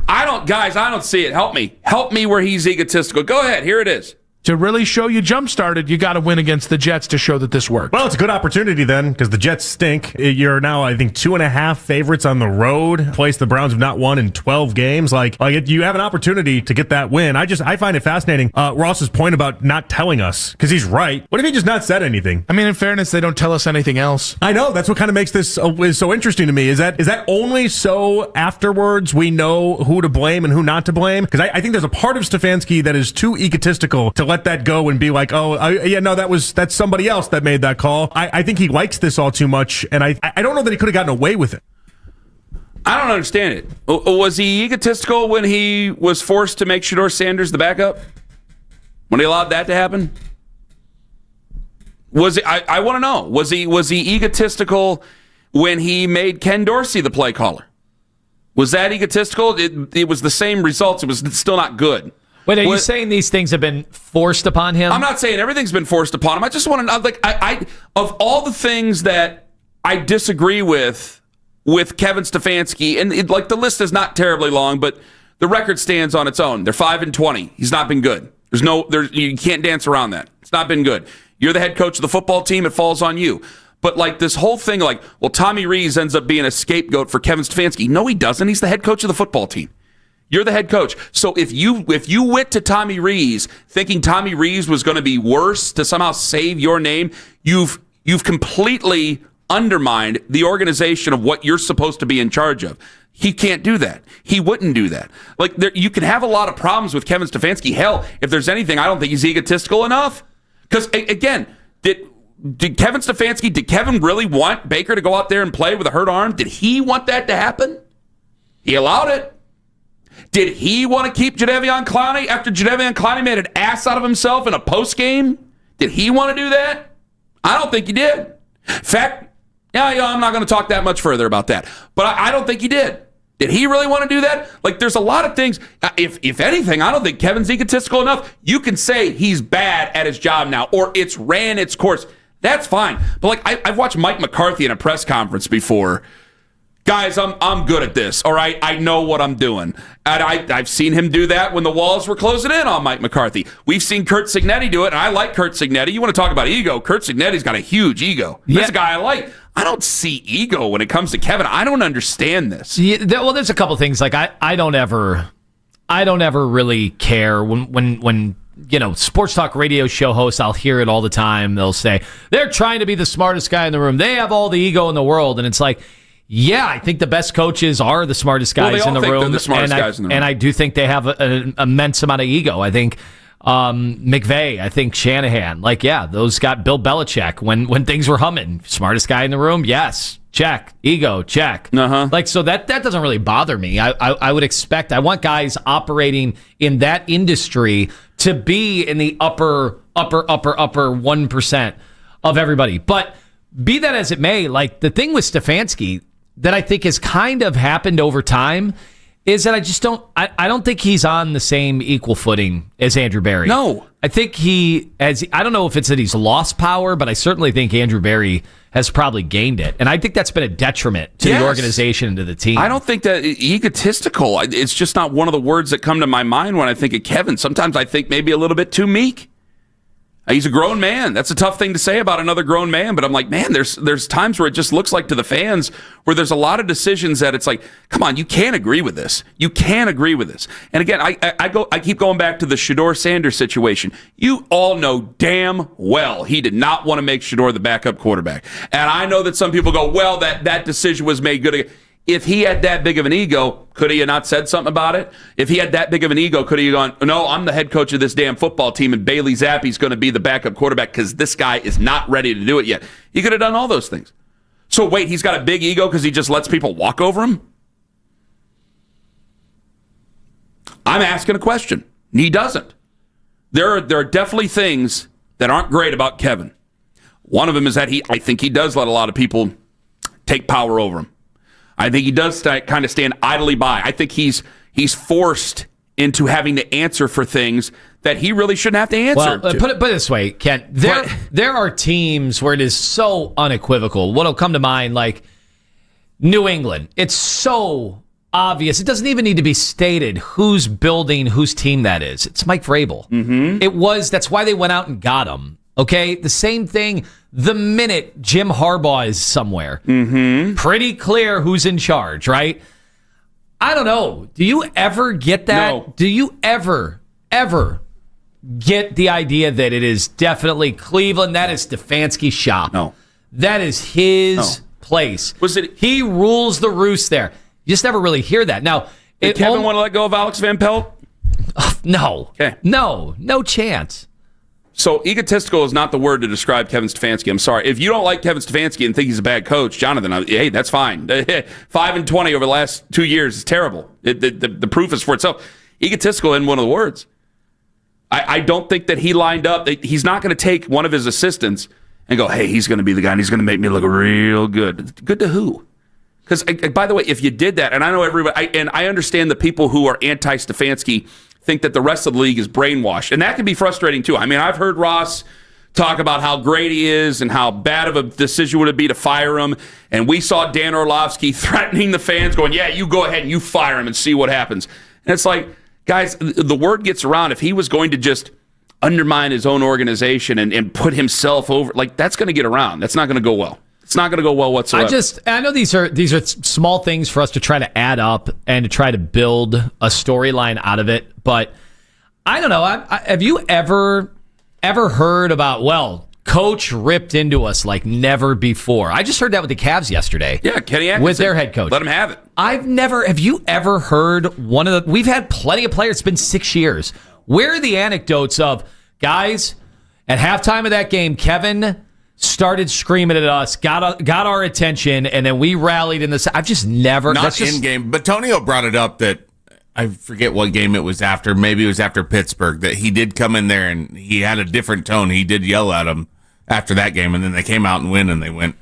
I don't see it. Help me where he's egotistical. Go ahead, here it is. To really show you jump-started, you got to win against the Jets to show that this worked. Well, it's a good opportunity then, because the Jets stink. You're now, I think, 2.5 favorites on the road. Place the Browns have not won in 12 games. You have an opportunity to get that win. I find it fascinating. Ross's point about not telling us, because he's right. What if he just not said anything? I mean, in fairness, they don't tell us anything else. I know. That's what kind of makes this is so interesting to me. Is that only so afterwards we know who to blame and who not to blame? Because I think there's a part of Stefanski that is too egotistical to let that go and be like, that's somebody else that made that call. I think he likes this all too much, and I don't know that he could have gotten away with it. I don't understand it. Was he egotistical when he was forced to make Shador Sanders the backup? When he allowed that to happen? I want to know. Was he egotistical when he made Ken Dorsey the play caller? Was that egotistical? It was the same results. It was still not good. Wait, are you saying these things have been forced upon him? I'm not saying everything's been forced upon him. I just want to know, of all the things that I disagree with Kevin Stefanski, and the list is not terribly long, but the record stands on its own. They're 5-20. He's not been good. You can't dance around that. It's not been good. You're the head coach of the football team. It falls on you. But this whole thing, Tommy Rees ends up being a scapegoat for Kevin Stefanski. No, he doesn't. He's the head coach of the football team. You're the head coach. So if you went to Tommy Rees thinking Tommy Rees was going to be worse to somehow save your name, you've completely undermined the organization of what you're supposed to be in charge of. He can't do that. He wouldn't do that. You can have a lot of problems with Kevin Stefanski. Hell, if there's anything, I don't think he's egotistical enough. Because again, did Kevin Stefanski, did Kevin really want Baker to go out there and play with a hurt arm? Did he want that to happen? He allowed it. Did he want to keep Jadeveon Clowney after Jadeveon Clowney made an ass out of himself in a postgame? Did he want to do that? I don't think he did. In fact, I'm not going to talk that much further about that. But I don't think he did. Did he really want to do that? There's a lot of things. If anything, I don't think Kevin's egotistical enough. You can say he's bad at his job now, or it's ran its course. That's fine. But I've watched Mike McCarthy in a press conference before. Guys, I'm good at this, all right? I know what I'm doing. And I've seen him do that when the walls were closing in on Mike McCarthy. We've seen Curt Cignetti do it, and I like Curt Cignetti. You want to talk about ego? Curt Cignetti's got a huge ego. Yeah. That's a guy I like. I don't see ego when it comes to Kevin. I don't understand this. Yeah, there's a couple things. I don't ever really care when sports talk radio show hosts, I'll hear it all the time. They'll say, they're trying to be the smartest guy in the room. They have all the ego in the world. And it's like, yeah, I think the best coaches are the smartest guys in the room. They're the smartest guys in the room. And I do think they have an immense amount of ego. I think McVay, I think Shanahan, those got Bill Belichick when things were humming. Smartest guy in the room, yes, check. Ego, check. So that doesn't really bother me. I would expect, I want guys operating in that industry to be in the upper 1% of everybody. But be that as it may, the thing with Stefanski that I think has kind of happened over time is that I don't think he's on the same equal footing as Andrew Berry. No. I think I don't know if it's that he's lost power, but I certainly think Andrew Berry has probably gained it. And I think that's been a detriment to the organization and to the team. I don't think that egotistical, it's just not one of the words that come to my mind when I think of Kevin. Sometimes I think maybe a little bit too meek. He's a grown man. That's a tough thing to say about another grown man, but I'm like, man, there's times where it just looks like to the fans where there's a lot of decisions that it's like, come on, you can't agree with this. You can't agree with this. And again, I keep going back to the Shador Sanders situation. You all know damn well he did not want to make Shador the backup quarterback. And I know that some people go, well, that decision was made good. If he had that big of an ego, could he have not said something about it? If he had that big of an ego, could he have gone, no, I'm the head coach of this damn football team, and Bailey Zappe's going to be the backup quarterback because this guy is not ready to do it yet. He could have done all those things. So wait, he's got a big ego because he just lets people walk over him? I'm asking a question. He doesn't. There are definitely things that aren't great about Kevin. One of them is that I think he does let a lot of people take power over him. I think he does kind of stand idly by. I think he's forced into having to answer for things that he really shouldn't have to answer. Well, put it this way, Kent. There are teams where it is so unequivocal. What'll come to mind, like New England. It's so obvious. It doesn't even need to be stated who's building whose team that is. It's Mike Vrabel. Mm-hmm. That's why they went out and got him. Okay, the same thing the minute Jim Harbaugh is somewhere. Mm-hmm. Pretty clear who's in charge, right? I don't know. Do you ever get that? No. Do you ever get the idea that it is definitely Cleveland? That is Stefanski's shop. No. That is his place. He rules the roost there. You just never really hear that. Now, did Kevin want to let go of Alex Van Pelt? No. Okay. No chance. So egotistical is not the word to describe Kevin Stefanski. I'm sorry. If you don't like Kevin Stefanski and think he's a bad coach, Jonathan, hey, that's fine. 5-20 over the last 2 years is terrible. The proof is for itself. Egotistical isn't one of the words. I don't think that he lined up. He's not going to take one of his assistants and go, hey, he's going to be the guy and he's going to make me look real good. Good to who? Because, by the way, if you did that, and I know everybody, and I understand the people who are anti-Stefanski think that the rest of the league is brainwashed. And that can be frustrating, too. I mean, I've heard Ross talk about how great he is and how bad of a decision would it be to fire him. And we saw Dan Orlovsky threatening the fans, going, yeah, you go ahead and you fire him and see what happens. And it's like, guys, the word gets around. If he was going to just undermine his own organization and put himself over, like, that's going to get around. That's not going to go well. It's not going to go well whatsoever. I know these are small things for us to try to add up and to try to build a storyline out of it, but I don't know. Have you ever heard about, well, coach ripped into us like never before? I just heard that with the Cavs yesterday. Yeah, Kenny Atkinson. With their head coach. Let him have it. Have you ever heard we've had plenty of players, it's been 6 years. Where are the anecdotes of, guys, at halftime of that game, Kevin started screaming at us, got our attention, and then we rallied in the. I've just never. Not in game, but Tonio brought it up that I forget what game it was after. Maybe it was after Pittsburgh that he did come in there and he had a different tone. He did yell at him after that game, and then they came out and win, and they went.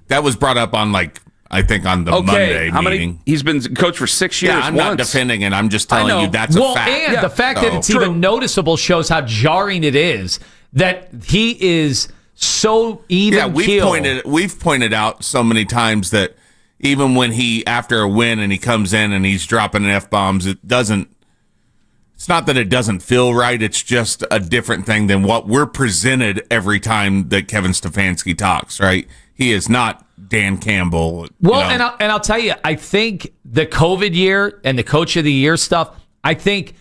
That was brought up on I think on the Monday meeting. He's been coach for 6 years. Yeah, I'm not defending it. I'm just telling you that's a fact. And the fact that it's even noticeable shows how jarring it is that he is so even keel. We've pointed out so many times that even when after a win and he comes in and he's dropping F-bombs, it's not that it doesn't feel right. It's just a different thing than what we're presented every time that Kevin Stefanski talks, right? He is not Dan Campbell. Well, and I'll tell you, I think the COVID year and the coach of the year stuff, I think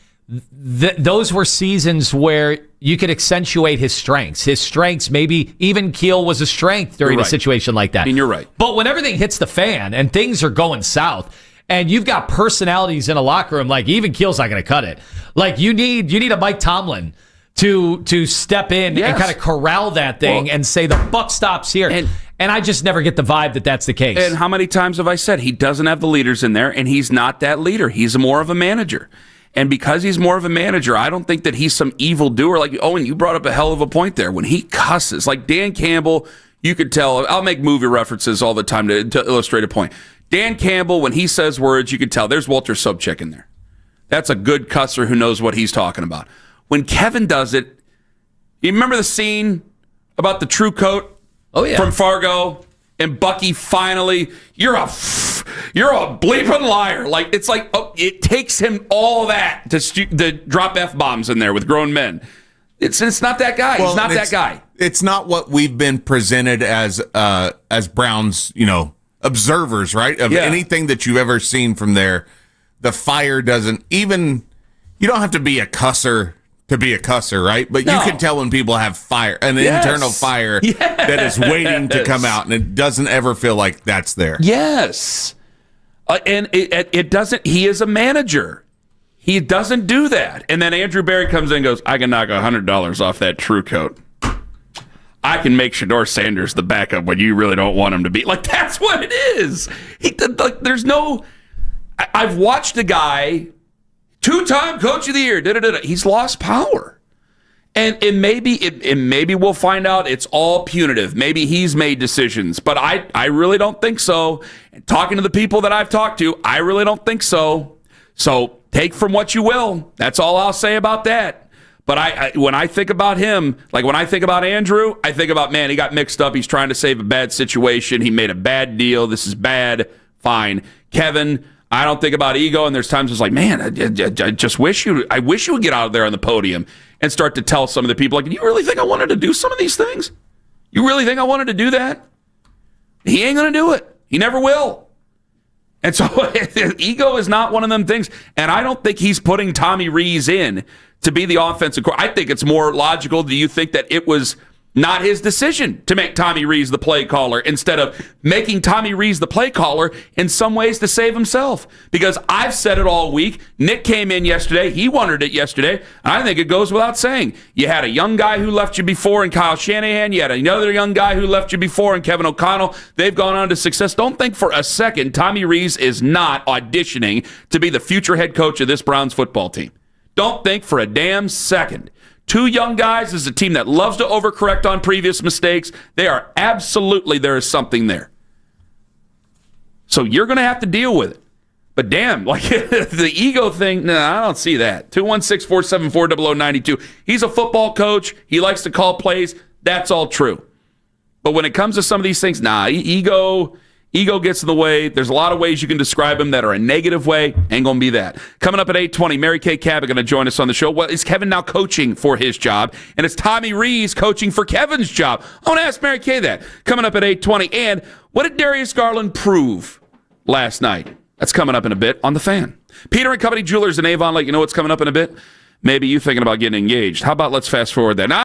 those were seasons where you could accentuate his strengths. His strengths, maybe even keel was a strength during a situation like that. I mean, you're right. But when everything hits the fan and things are going south, and you've got personalities in a locker room, like even keel's not going to cut it. Like you need a Mike Tomlin to step in and kind of corral that thing and say the buck stops here. And I just never get the vibe that that's the case. And how many times have I said he doesn't have the leaders in there, and he's not that leader. He's more of a manager. And because he's more of a manager, I don't think that he's some evil doer. Like, Owen, you brought up a hell of a point there. When he cusses, like Dan Campbell, you could tell. I'll make movie references all the time to illustrate a point. Dan Campbell, when he says words, you could tell there's Walter Sobchak in there. That's a good cusser who knows what he's talking about. When Kevin does it, you remember the scene about the True Coat from Fargo? And Bucky finally, you're a bleeping liar. Like it's like it takes him all that to drop F-bombs in there with grown men. It's not that guy. He's not that guy. It's not what we've been presented as Browns, observers, right? Of anything that you've ever seen from there. The fire doesn't even. You don't have to be a cusser to be a cusser, right? But you can tell when people have fire, an internal fire that is waiting to come out, and it doesn't ever feel like that's there. Yes. And it doesn't. He is a manager. He doesn't do that. And then Andrew Berry comes in and goes, I can knock $100 off that True Coat. I can make Shador Sanders the backup when you really don't want him to be. Like, that's what it is. There's no... I've watched a guy, 2-time Coach of the Year, he's lost power. And maybe we'll find out it's all punitive. Maybe he's made decisions. But I really don't think so. And talking to the people that I've talked to, I really don't think so. So take from what you will. That's all I'll say about that. But when I think about him, like when I think about Andrew, I think about, man, he got mixed up. He's trying to save a bad situation. He made a bad deal. This is bad. Fine. Kevin, I don't think about ego. And there's times it's like, man, I just wish you would get out of there on the podium and start to tell some of the people, like, do you really think I wanted to do some of these things? You really think I wanted to do that? He ain't going to do it. He never will. And so ego is not one of them things. And I don't think he's putting Tommy Rees in to be the offensive coordinator. I think it's more logical. Do you think that it was not his decision to make Tommy Rees the play caller instead of making Tommy Rees the play caller in some ways to save himself? Because I've said it all week. Nick came in yesterday. He wanted it yesterday. And I think it goes without saying. You had a young guy who left you before in Kyle Shanahan. You had another young guy who left you before in Kevin O'Connell. They've gone on to success. Don't think for a second Tommy Rees is not auditioning to be the future head coach of this Browns football team. Don't think for a damn second. Two young guys is a team that loves to overcorrect on previous mistakes. They are absolutely, there is something there. So you're going to have to deal with it. But damn, like the ego thing, no, I don't see that. 216-474-0092. He's a football coach. He likes to call plays. That's all true. But when it comes to some of these things, ego gets in the way. There's a lot of ways you can describe him that are a negative way. Ain't going to be that. Coming up at 8:20, Mary Kay Cabot going to join us on the show. Well, is Kevin now coaching for his job? And it's Tommy Rees coaching for Kevin's job. I want to ask Mary Kay that. Coming up at 8:20. And what did Darius Garland prove last night? That's coming up in a bit on The Fan. Peter and Company Jewelers in Avon Lake. You know what's coming up in a bit? Maybe you thinking about getting engaged. How about let's fast forward that. Now,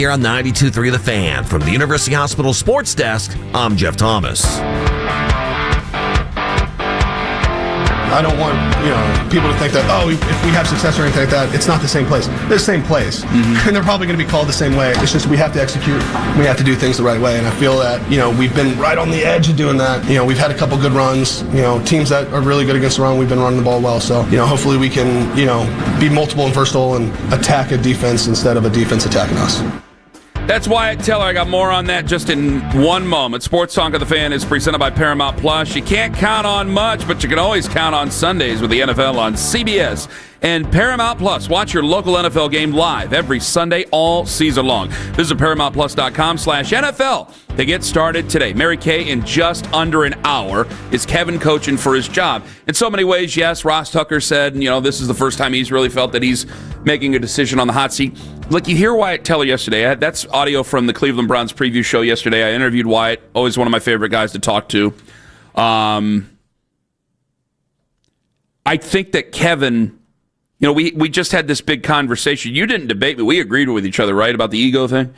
Here on 92.3 The Fan from the University Hospital Sports Desk, I'm Jeff Thomas. I don't want people to think that, if we have success or anything like that, it's not the same place. They're the same place. And they're probably going to be called the same way. It's just we have to execute. We have to do things the right way. And I feel that, we've been right on the edge of doing that. We've had a couple good runs. Teams that are really good against the run, we've been running the ball well. So, hopefully we can, be multiple and versatile and attack a defense instead of a defense attacking us. That's Wyatt Teller. I got more on that just in one moment. Sports Talk of the Fan is presented by Paramount Plus. You can't count on much, but you can always count on Sundays with the NFL on CBS and Paramount Plus. Watch your local NFL game live every Sunday all season long. Visit ParamountPlus.com/NFL to get started today. Mary Kay, in just under an hour, is Kevin coaching for his job. In so many ways, yes, Ross Tucker said, this is the first time he's really felt that he's making a decision on the hot seat. Look, you hear Wyatt Teller yesterday. That's audio from the Cleveland Browns preview show yesterday. I interviewed Wyatt, always one of my favorite guys to talk to. I think that Kevin, we just had this big conversation. You didn't debate me. We agreed with each other, right, about the ego thing?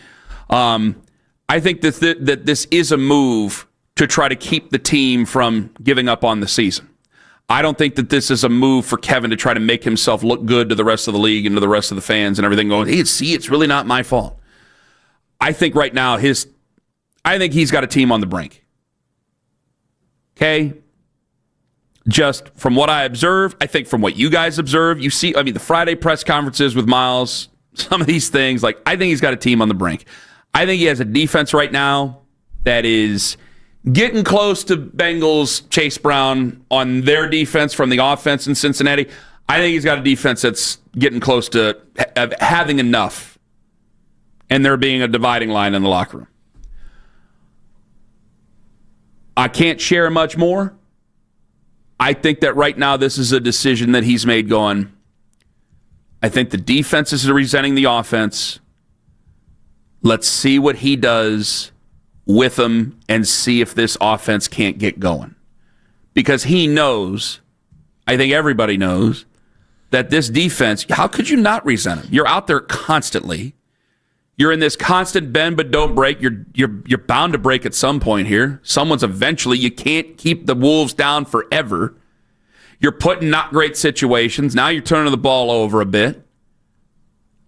I think that this is a move to try to keep the team from giving up on the season. I don't think that this is a move for Kevin to try to make himself look good to the rest of the league and to the rest of the fans and everything going, hey, it's really not my fault. I think right now I think he's got a team on the brink. Okay? Just from what I observe, I think from what you guys observe, you see, the Friday press conferences with Miles, some of these things, I think he's got a team on the brink. I think he has a defense right now that is getting close to Bengals, Chase Brown on their defense from the offense in Cincinnati. I think he's got a defense that's getting close to having enough and there being a dividing line in the locker room. I can't share much more. I think that right now this is a decision that he's made going, I think the defense is resenting the offense. Let's see what he does with them and see if this offense can't get going. Because he knows, I think everybody knows, that this defense, how could you not resent him? You're out there constantly. You're in this constant bend but don't break. You're bound to break at some point here. Someone's eventually, you can't keep the Wolves down forever. You're put in not great situations. Now you're turning the ball over a bit.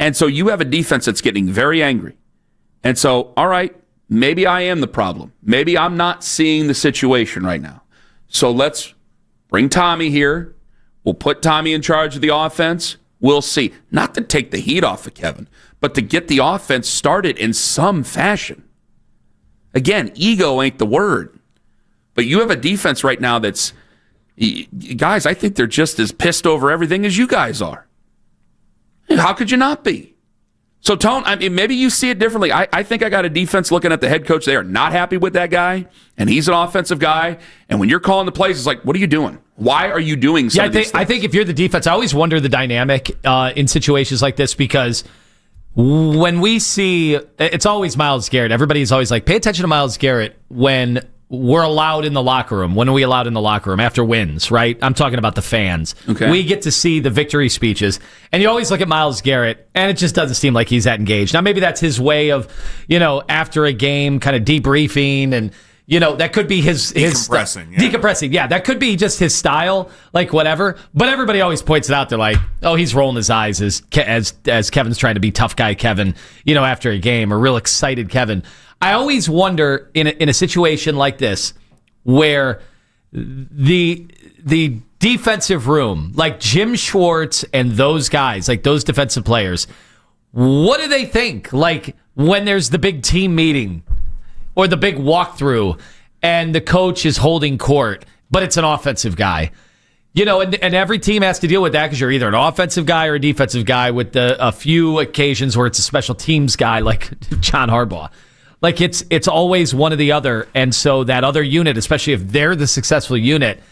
And so you have a defense that's getting very angry. And so, all right, maybe I am the problem. Maybe I'm not seeing the situation right now. So let's bring Tommy here. We'll put Tommy in charge of the offense. We'll see. Not to take the heat off of Kevin, but to get the offense started in some fashion. Again, ego ain't the word. But you have a defense right now that's, guys, I think they're just as pissed over everything as you guys are. How could you not be? So, Tone, maybe you see it differently. I think I got a defense looking at the head coach. They are not happy with that guy, and he's an offensive guy. And when you're calling the plays, it's like, what are you doing? Why are you doing some of these things? I think if you're the defense, I always wonder the dynamic in situations like this because when we see, it's always Myles Garrett. Everybody's always like, pay attention to Myles Garrett when we're allowed in the locker room. When are we allowed in the locker room? After wins, right? I'm talking about the fans. Okay. We get to see the victory speeches. And you always look at Myles Garrett, and it just doesn't seem like he's that engaged. Now, maybe that's his way of, after a game, kind of debriefing. And, that could be his decompressing. Decompressing, yeah. That could be just his style, like whatever. But everybody always points it out. They're like, oh, he's rolling his eyes as Kevin's trying to be tough guy Kevin, after a game, or real excited Kevin. I always wonder in a situation like this where the defensive room, like Jim Schwartz and those guys, like those defensive players, what do they think? Like when there's the big team meeting or the big walkthrough and the coach is holding court, but it's an offensive guy. And every team has to deal with that because you're either an offensive guy or a defensive guy with a few occasions where it's a special teams guy like John Harbaugh. Like it's always one or the other. And so that other unit, especially if they're the successful unit,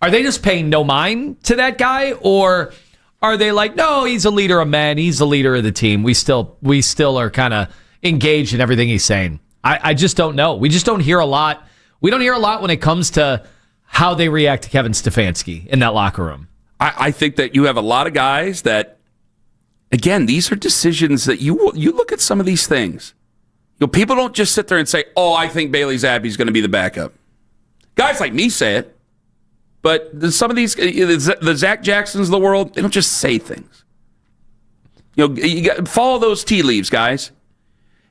are they just paying no mind to that guy? Or are they like, no, he's a leader of men. He's the leader of the team. We still are kind of engaged in everything he's saying. I just don't know. We just don't hear a lot. We don't hear a lot when it comes to how they react to Kevin Stefanski in that locker room. I think that you have a lot of guys that again, these are decisions that you look at some of these things. People don't just sit there and say, "Oh, I think Bailey Zappi's going to be the backup." Guys like me say it, but some of these, the Zach Jacksons of the world, they don't just say things. You got to follow those tea leaves, guys.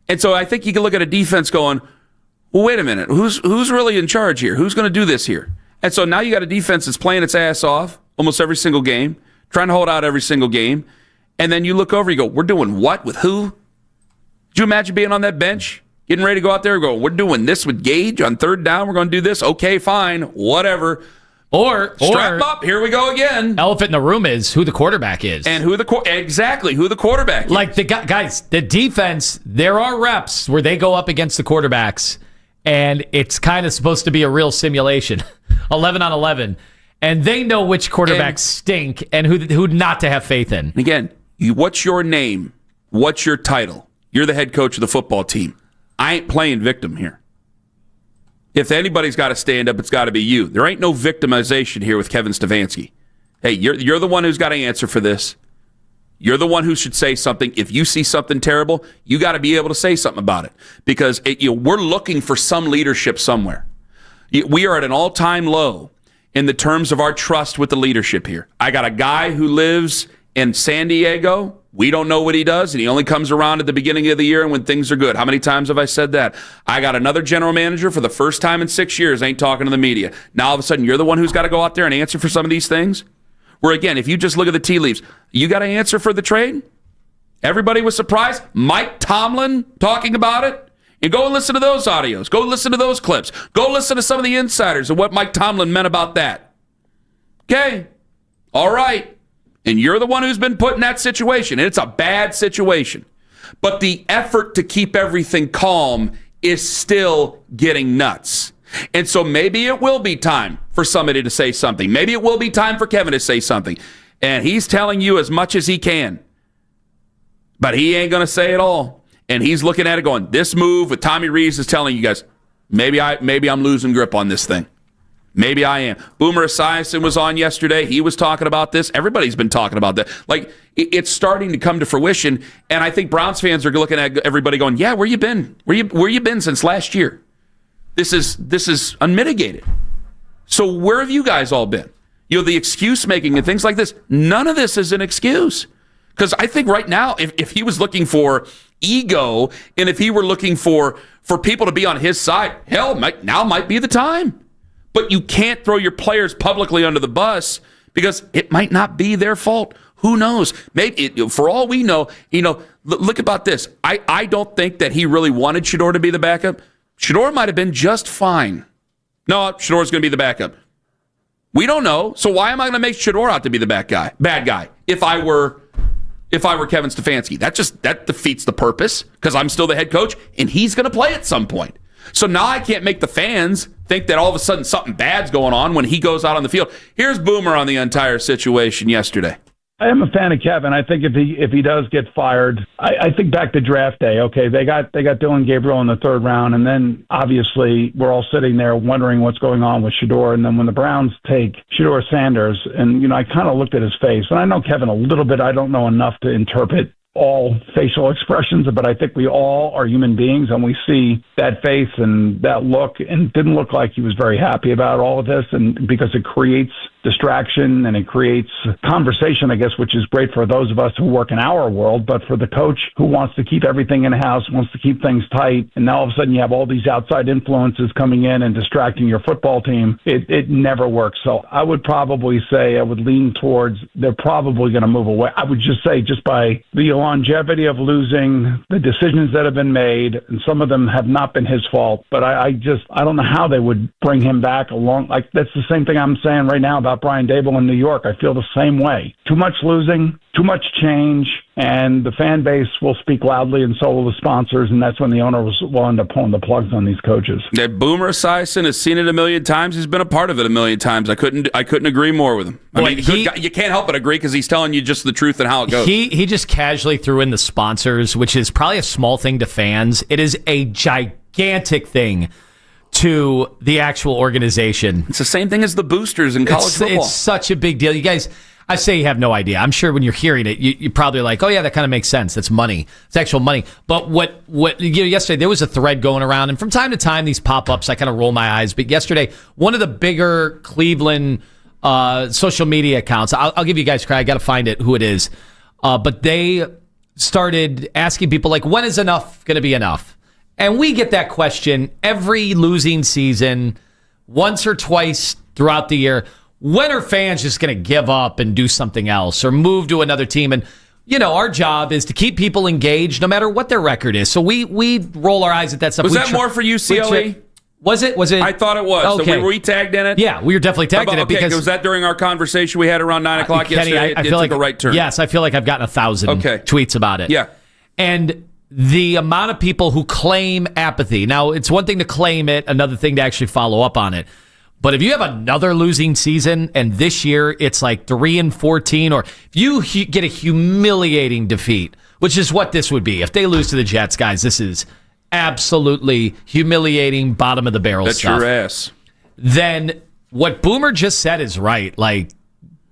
And so I think you can look at a defense going, "Well, wait a minute, who's really in charge here? Who's going to do this here?" And so now you got a defense that's playing its ass off almost every single game, trying to hold out every single game, and then you look over, you go, "We're doing what with who?" Could you imagine being on that bench, getting ready to go out there and go, "We're doing this with Gage on third down. We're going to do this. Okay, fine, whatever." Or strap up. Here we go again. Elephant in the room is who the quarterback is, and who the quarterback is. Like the guys, the defense. There are reps where they go up against the quarterbacks, and it's kind of supposed to be a real simulation, 11 on 11, and they know which quarterbacks stink and who not to have faith in. Again, what's your name? What's your title? You're the head coach of the football team. I ain't playing victim here. If anybody's got to stand up, it's got to be you. There ain't no victimization here with Kevin Stefanski. Hey, you're the one who's got to answer for this. You're the one who should say something. If you see something terrible, you got to be able to say something about it, because we're looking for some leadership somewhere. We are at an all-time low in the terms of our trust with the leadership here. I got a guy who lives in San Diego. We don't know what he does, and he only comes around at the beginning of the year and when things are good. How many times have I said that? I got another general manager for the first time in 6 years, ain't talking to the media. Now, all of a sudden, you're the one who's got to go out there and answer for some of these things? Where, again, if you just look at the tea leaves, you got to answer for the trade? Everybody was surprised. Mike Tomlin talking about it? And go and listen to those audios. Go listen to those clips. Go listen to some of the insiders and what Mike Tomlin meant about that. Okay. All right. And you're the one who's been put in that situation, and it's a bad situation. But the effort to keep everything calm is still getting nuts. And so maybe it will be time for somebody to say something. Maybe it will be time for Kevin to say something. And he's telling you as much as he can. But he ain't going to say it all. And he's looking at it going, this move with Tommy Rees is telling you guys, maybe I'm losing grip on this thing. Maybe I am. Boomer Esiason was on yesterday. He was talking about this. Everybody's been talking about that. Like, it's starting to come to fruition, and I think Browns fans are looking at everybody going, yeah, where you been? Where you been since last year? This is unmitigated. So where have you guys all been? The excuse making and things like this, none of this is an excuse. Because I think right now, if he was looking for ego and if he were looking for people to be on his side, hell, now might be the time. But you can't throw your players publicly under the bus because it might not be their fault. Who knows? Maybe for all we know, look about this. I don't think that he really wanted Shador to be the backup. Shador might have been just fine. No, Shador's going to be the backup. We don't know. So why am I going to make Shador out to be the bad guy? If I were Kevin Stefanski, that defeats the purpose because I'm still the head coach and he's going to play at some point. So now I can't make the fans think that all of a sudden something bad's going on when he goes out on the field. Here's Boomer on the entire situation yesterday. I am a fan of Kevin. I think if he does get fired, I think back to draft day. Okay, they got Dylan Gabriel in the third round, and then obviously we're all sitting there wondering what's going on with Shador. And then when the Browns take Shador Sanders, and I kind of looked at his face, and I know Kevin a little bit. I don't know enough to interpret all facial expressions, but I think we all are human beings, and we see that face and that look, and it didn't look like he was very happy about all of this, and because it creates distraction and it creates conversation, I guess, which is great for those of us who work in our world, but for the coach who wants to keep everything in-house, wants to keep things tight, and now all of a sudden you have all these outside influences coming in and distracting your football team, it never works. So I would probably say I would lean towards they're probably going to move away. I would just say just by the longevity of losing, the decisions that have been made, and some of them have not been his fault, but I don't know how they would bring him back along. Like, that's the same thing I'm saying right now about Brian Daboll in New York. I feel the same way. Too much losing, too much change, and the fan base will speak loudly, and so will the sponsors, and that's when the owner will end up pulling the plugs on these coaches. That Boomer Esiason has seen it a million times. He's been a part of it a million times. I couldn't agree more with him. You can't help but agree because he's telling you just the truth and how it goes. He just casually threw in the sponsors, which is probably a small thing to fans. It is a gigantic thing to the actual organization. It's the same thing as the boosters in college football. It's such a big deal. You guys, I say you have no idea. I'm sure when you're hearing it, you're probably like, oh, yeah, that kind of makes sense. That's money. It's actual money. But yesterday, there was a thread going around, and from time to time, these pop-ups, I kind of roll my eyes. But yesterday, one of the bigger Cleveland social media accounts, I'll give you guys credit. I got to find it, who it is. But they started asking people, like, when is enough going to be enough? And we get that question every losing season, once or twice throughout the year. When are fans just going to give up and do something else or move to another team? And, our job is to keep people engaged no matter what their record is. So we roll our eyes at that stuff. Was that more for UCLA? Was it? I thought it was. Okay. So were we tagged in it? Yeah, we were definitely tagged in it. Because was that during our conversation we had around 9 o'clock yesterday? I feel like a right turn. Yes, I feel like I've gotten 1,000 tweets about it. Yeah. And the amount of people who claim apathy. Now, it's one thing to claim it, another thing to actually follow up on it. But if you have another losing season, and this year it's like 3-14, or if you get a humiliating defeat, which is what this would be. If they lose to the Jets, guys, this is absolutely humiliating, bottom of the barrel stuff. That's your ass. Then what Boomer just said is right. Like,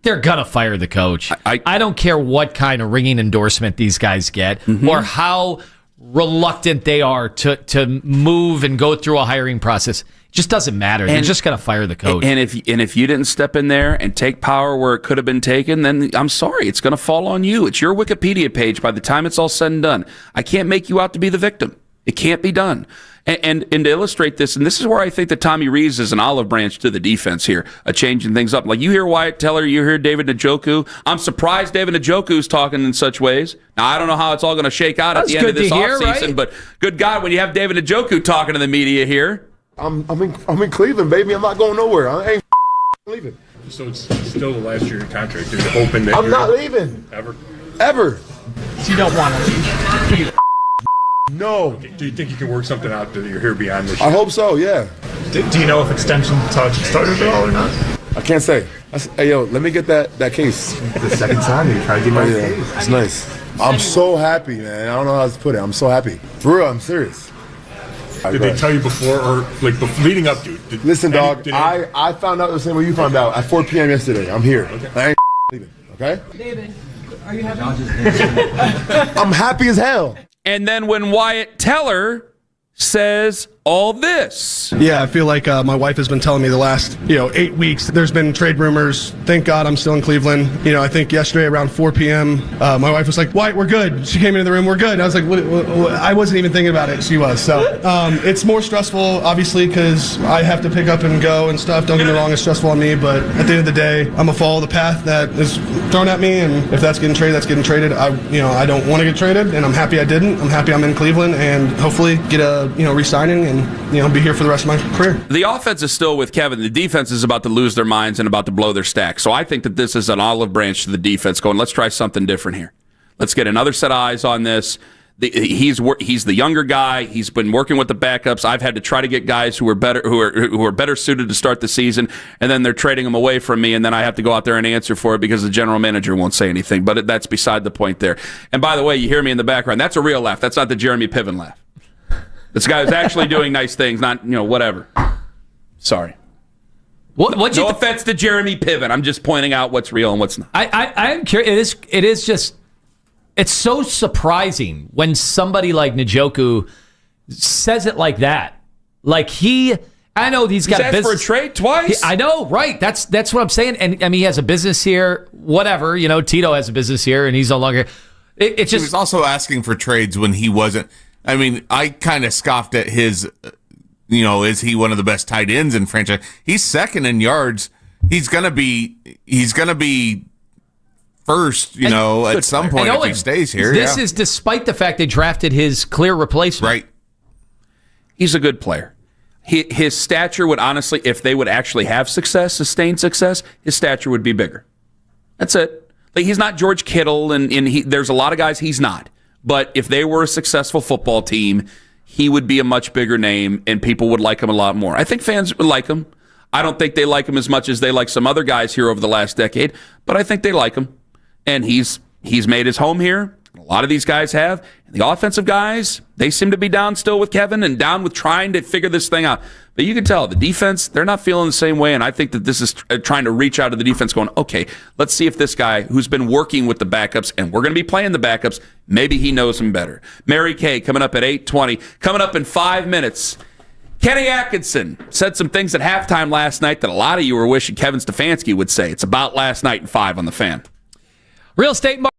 they're going to fire the coach. I don't care what kind of ringing endorsement these guys get or how reluctant they are to move and go through a hiring process. It just doesn't matter. They're just going to fire the coach. And if you didn't step in there and take power where it could have been taken, then I'm sorry. It's going to fall on you. It's your Wikipedia page by the time it's all said and done. I can't make you out to be the victim. It can't be done. And to illustrate this, and this is where I think that Tommy Rees is an olive branch to the defense here, changing things up. Like, you hear Wyatt Teller, you hear David Njoku. I'm surprised David Njoku's talking in such ways. Now, I don't know how it's all going to shake out at the end of this offseason, right? But good God, when you have David Njoku talking to the media here. I'm in Cleveland, baby. I'm not going nowhere. I ain't leaving. So it's still the last year of your contract. You're hoping that I'm not leaving. Ever. So you don't want to leave. No. Okay. Do you think you can work something out that you're here beyond this year? I hope so, yeah. Do you know if extension talks started at all or not? I can't say. Hey, yo, let me get that case. The second time you tried to get my case. It's nice. I'm so happy, man. I don't know how to put it. I'm so happy. For real, I'm serious. Did they tell you before or leading up to it? Listen, dog, I found out the same way you found out at 4 p.m. yesterday. I'm here. Okay. I ain't leaving, okay? David, are you happy? I'm happy as hell. And then when Wyatt Teller says all this. Yeah, I feel like my wife has been telling me the last, 8 weeks, there's been trade rumors. Thank God I'm still in Cleveland. I think yesterday around 4 p.m., my wife was like, Wyatt, we're good. She came into the room, we're good. And I was like, what? I wasn't even thinking about it. She was. So it's more stressful, obviously, because I have to pick up and go and stuff. Don't get me wrong, it's stressful on me. But at the end of the day, I'm going to follow the path that is thrown at me. And if that's getting traded, that's getting traded. I don't want to get traded, and I'm happy I didn't. I'm happy I'm in Cleveland and hopefully get a, re-signing and, be here for the rest of my career. The offense is still with Kevin. The defense is about to lose their minds and about to blow their stack. So I think that this is an olive branch to the defense going, let's try something different here. Let's get another set of eyes on this. He's the younger guy. He's been working with the backups. I've had to try to get guys who are better suited to start the season, and then they're trading them away from me, and then I have to go out there and answer for it because the general manager won't say anything. But that's beside the point there. And by the way, you hear me in the background. That's a real laugh. That's not the Jeremy Piven laugh. This guy is actually doing nice things, not, whatever. Sorry. No offense to Jeremy Piven. I'm just pointing out what's real and what's not. I'm curious. It is just, it's so surprising when somebody like Njoku says it like that. Like I know he's got a business. Asked for a trade twice? I know, right. That's what I'm saying. And I mean, he has a business here, whatever. Tito has a business here and he's no longer. It's just. He was also asking for trades when he wasn't. I mean, I kind of scoffed at his, is he one of the best tight ends in franchise? He's second in yards. He's gonna be first, at some point if he stays here. This is despite the fact they drafted his clear replacement. Right. He's a good player. His stature would honestly, if they would actually have success, sustained success, his stature would be bigger. That's it. Like, he's not George Kittle, and there's a lot of guys he's not. But if they were a successful football team, he would be a much bigger name, and people would like him a lot more. I think fans would like him. I don't think they like him as much as they like some other guys here over the last decade, but I think they like him. And he's made his home here. A lot of these guys have. And the offensive guys, they seem to be down still with Kevin and down with trying to figure this thing out. But you can tell the defense, they're not feeling the same way. And I think that this is trying to reach out to the defense going, okay, let's see if this guy who's been working with the backups, and we're going to be playing the backups, maybe he knows them better. Mary Kay coming up at 8:20. Coming up in 5 minutes. Kenny Atkinson said some things at halftime last night that a lot of you were wishing Kevin Stefanski would say. It's about last night in 5 on the Fan. Real estate market.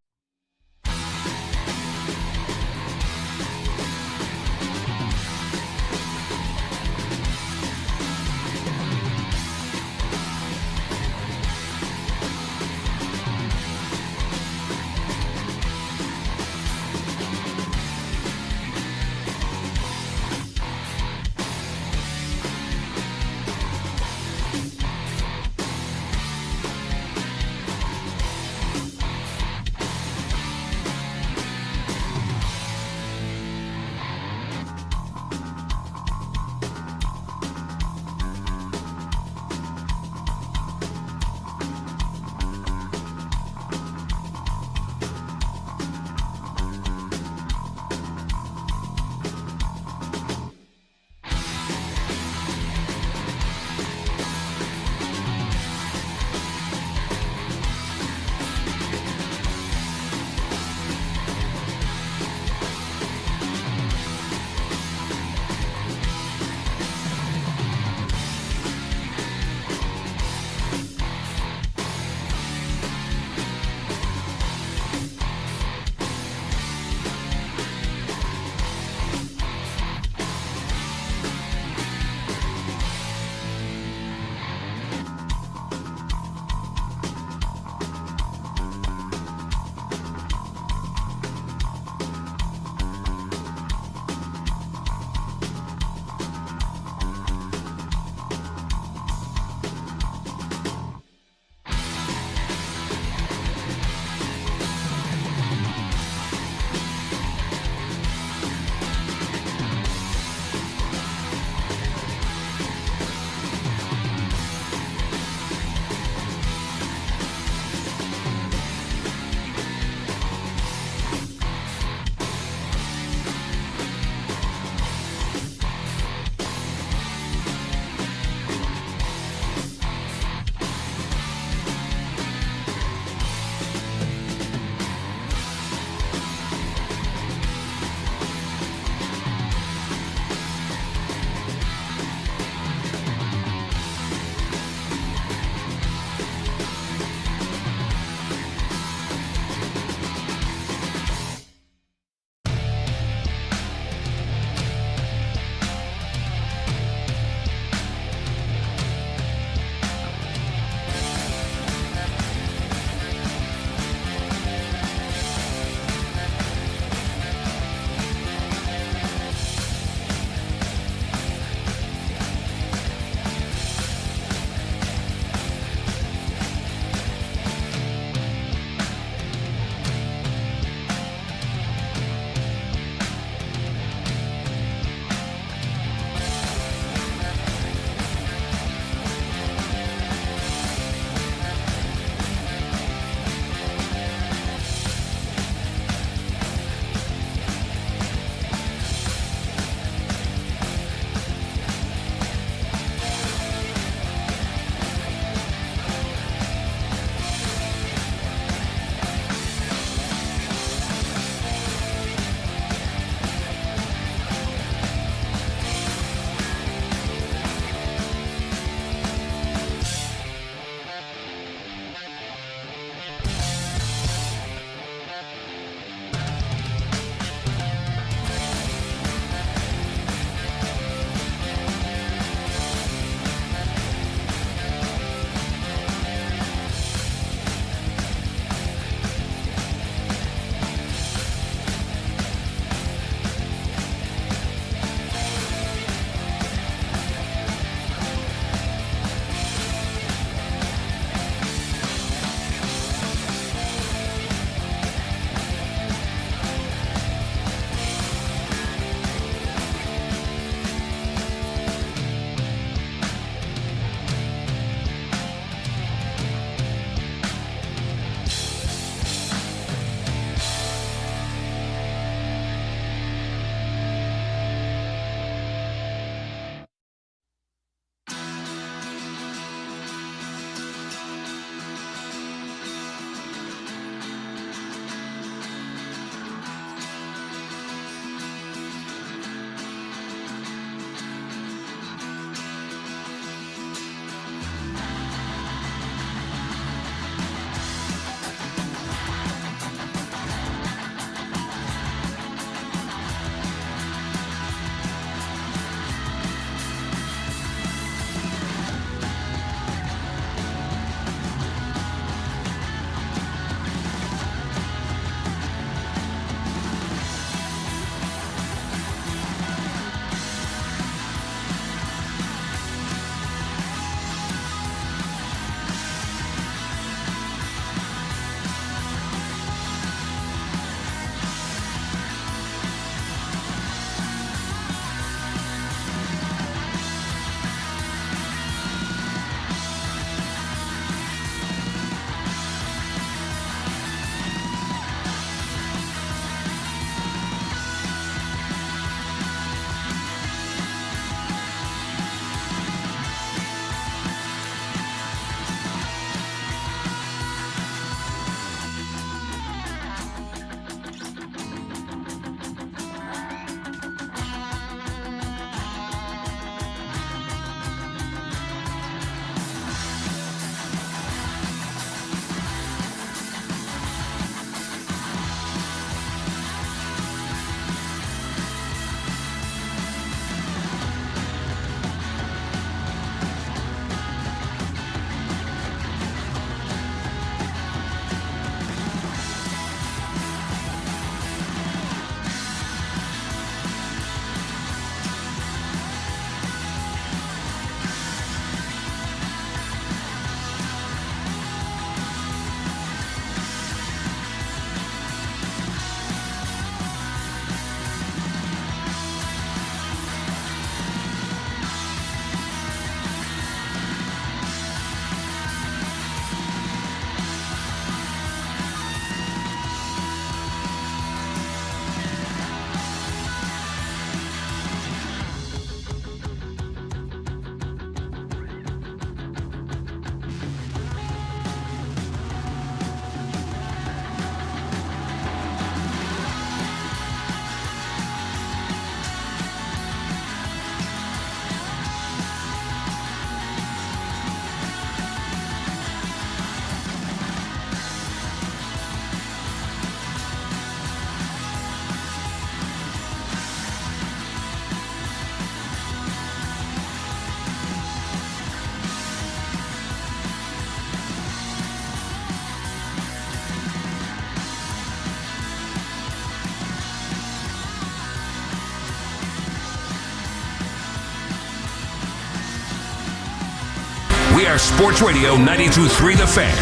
We are Sports Radio 92.3 The Fan.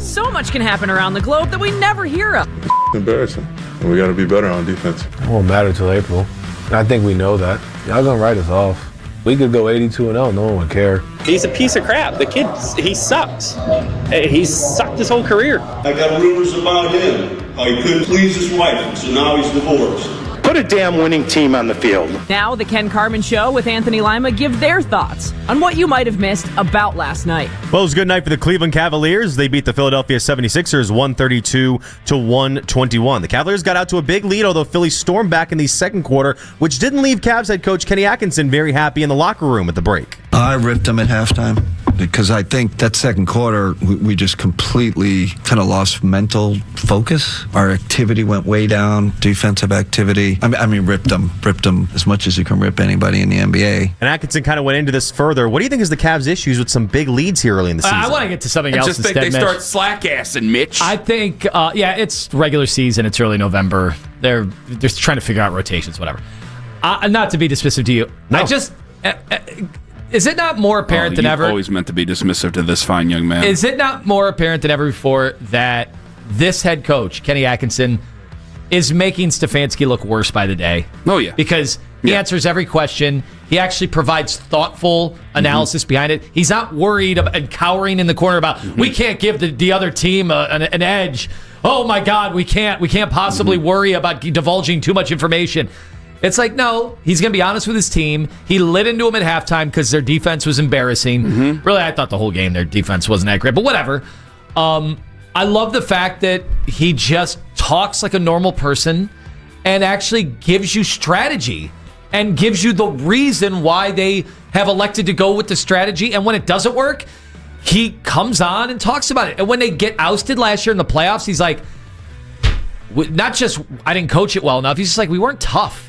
So much can happen around the globe that we never hear of. Embarrassing. And we got to be better on defense. It won't matter till April. And I think we know that. Y'all gonna write us off. We could go 82-0. No one would care. He's a piece of crap. The kid, he sucks. He's sucked his whole career. I got rumors about him. How he couldn't please his wife, so now he's divorced. Put a damn winning team on the field. Now, the Ken Carman Show with Anthony Lima give their thoughts on what you might have missed about last night. Well, it was a good night for the Cleveland Cavaliers. They beat the Philadelphia 76ers 132-121. The Cavaliers got out to a big lead, although Philly stormed back in the second quarter, which didn't leave Cavs head coach Kenny Atkinson very happy in the locker room at the break. I ripped them at halftime because I think that second quarter we just completely kind of lost mental focus. Our activity went way down, defensive activity. I mean, ripped them as much as you can rip anybody in the NBA. And Atkinson kind of went into this further. What do you think is the Cavs' issues with some big leads here early in the season? I want to get to something else just instead, think they Mitch. start slack-assing, Mitch. I think, it's regular season. It's early November. They're just trying to figure out rotations, whatever. Not to be dismissive to you. No. Is it not more apparent than ever? Always meant to be dismissive to this fine young man. Is it not more apparent than ever before that this head coach, Kenny Atkinson, is making Stefanski look worse by the day? Oh, yeah. Because he answers every question. He actually provides thoughtful analysis behind it. He's not worried and cowering in the corner about, we can't give the other team an edge. Oh, my God, we can't possibly worry about divulging too much information. It's like, no, he's going to be honest with his team. He lit into him at halftime because their defense was embarrassing. Really, I thought the whole game their defense wasn't that great, but whatever. I love the fact that he just talks like a normal person and actually gives you strategy and gives you the reason why they have elected to go with the strategy. And when it doesn't work, he comes on and talks about it. And when they get ousted last year in the playoffs, he's like, not just, I didn't coach it well enough. He's just like, we weren't tough.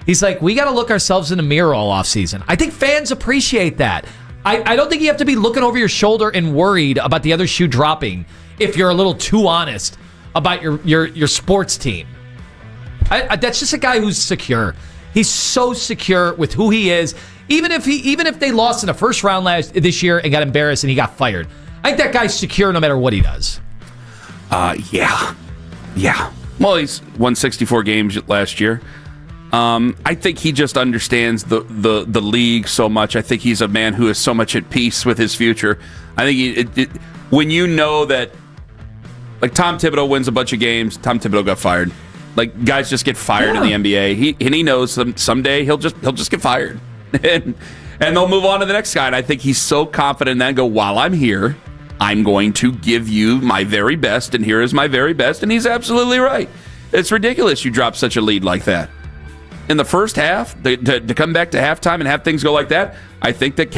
He's like, we got to look ourselves in the mirror all offseason. I think fans appreciate that. I don't think you have to be looking over your shoulder and worried about the other shoe dropping if you're a little too honest about your sports team. That's just a guy who's secure. He's so secure with who he is. Even if they lost in the first round this year and got embarrassed and he got fired, I think that guy's secure no matter what he does. Yeah. Well, he's won 64 games last year. I think he just understands the league so much. I think he's a man who is so much at peace with his future. I think when you know that, like, Tom Thibodeau wins a bunch of games, Tom Thibodeau got fired. Like, guys just get fired in the NBA. He knows someday he'll just get fired, and they'll move on to the next guy. And I think he's so confident in that. And go, while I'm here, I'm going to give you my very best, and here is my very best. And he's absolutely right. It's ridiculous you drop such a lead like that in the first half, to come back to halftime and have things go like that. I think that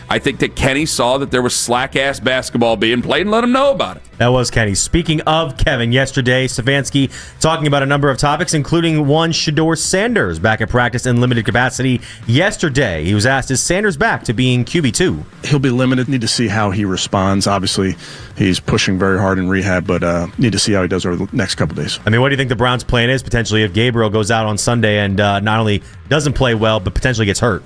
I think that Kenny saw that there was slack-ass basketball being played and let him know about it. That was Kenny. Speaking of Kevin, yesterday, Stefanski talking about a number of topics, including one Shador Sanders back at practice in limited capacity yesterday. He was asked, is Sanders back to being QB2? He'll be limited. Need to see how he responds. Obviously, he's pushing very hard in rehab, but need to see how he does over the next couple days. I mean, what do you think the Browns' plan is potentially if Gabriel goes out on Sunday and not only doesn't play well, but potentially gets hurt?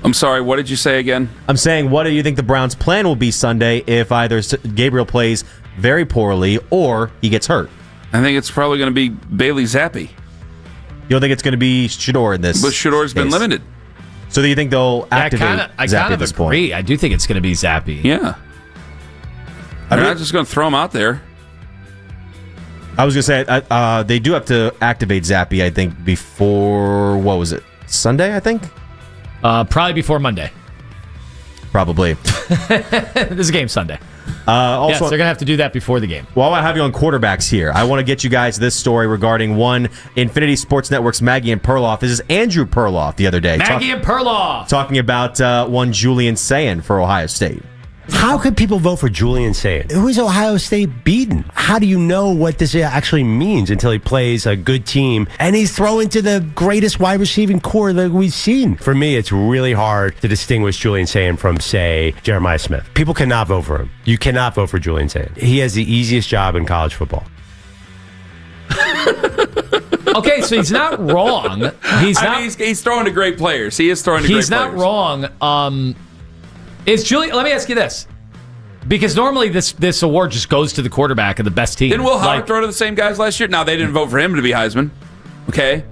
I'm sorry, what did you say again? I'm saying, what do you think the Browns' plan will be Sunday if either Gabriel plays very poorly or he gets hurt? I think it's probably going to be Bailey Zappi. You don't think it's going to be Shador in this? But Shador's been limited. So do you think they'll activate Zappi at this point? Agree. I do think it's going to be Zappi. Yeah. They're not just going to throw him out there. I was going to say, they do have to activate Zappi, I think, before, what was it, Sunday, I think? Probably before Monday. Probably. This is a game Sunday. Also, yes, they're going to have to do that before the game. While I have you on quarterbacks here, I want to get you guys this story regarding one Infinity Sports Network's Maggie and Perloff. This is Andrew Perloff the other day. Maggie and Perloff! Talking about one Julian Sayin for Ohio State. How could people vote for Julian Sayin? Who is Ohio State beaten? How do you know what this actually means until he plays a good team and he's thrown to the greatest wide receiving core that we've seen? For me, it's really hard to distinguish Julian Sayin from, say, Jeremiah Smith. People cannot vote for him. You cannot vote for Julian Sayin. He has the easiest job in college football. Okay, so he's not wrong. He's throwing to great players. He is throwing to great players. He's not wrong. Is Julian? Let me ask you this, because normally this award just goes to the quarterback of the best team. Didn't Will Howard throw to the same guys last year? Now they didn't vote for him to be Heisman. Okay,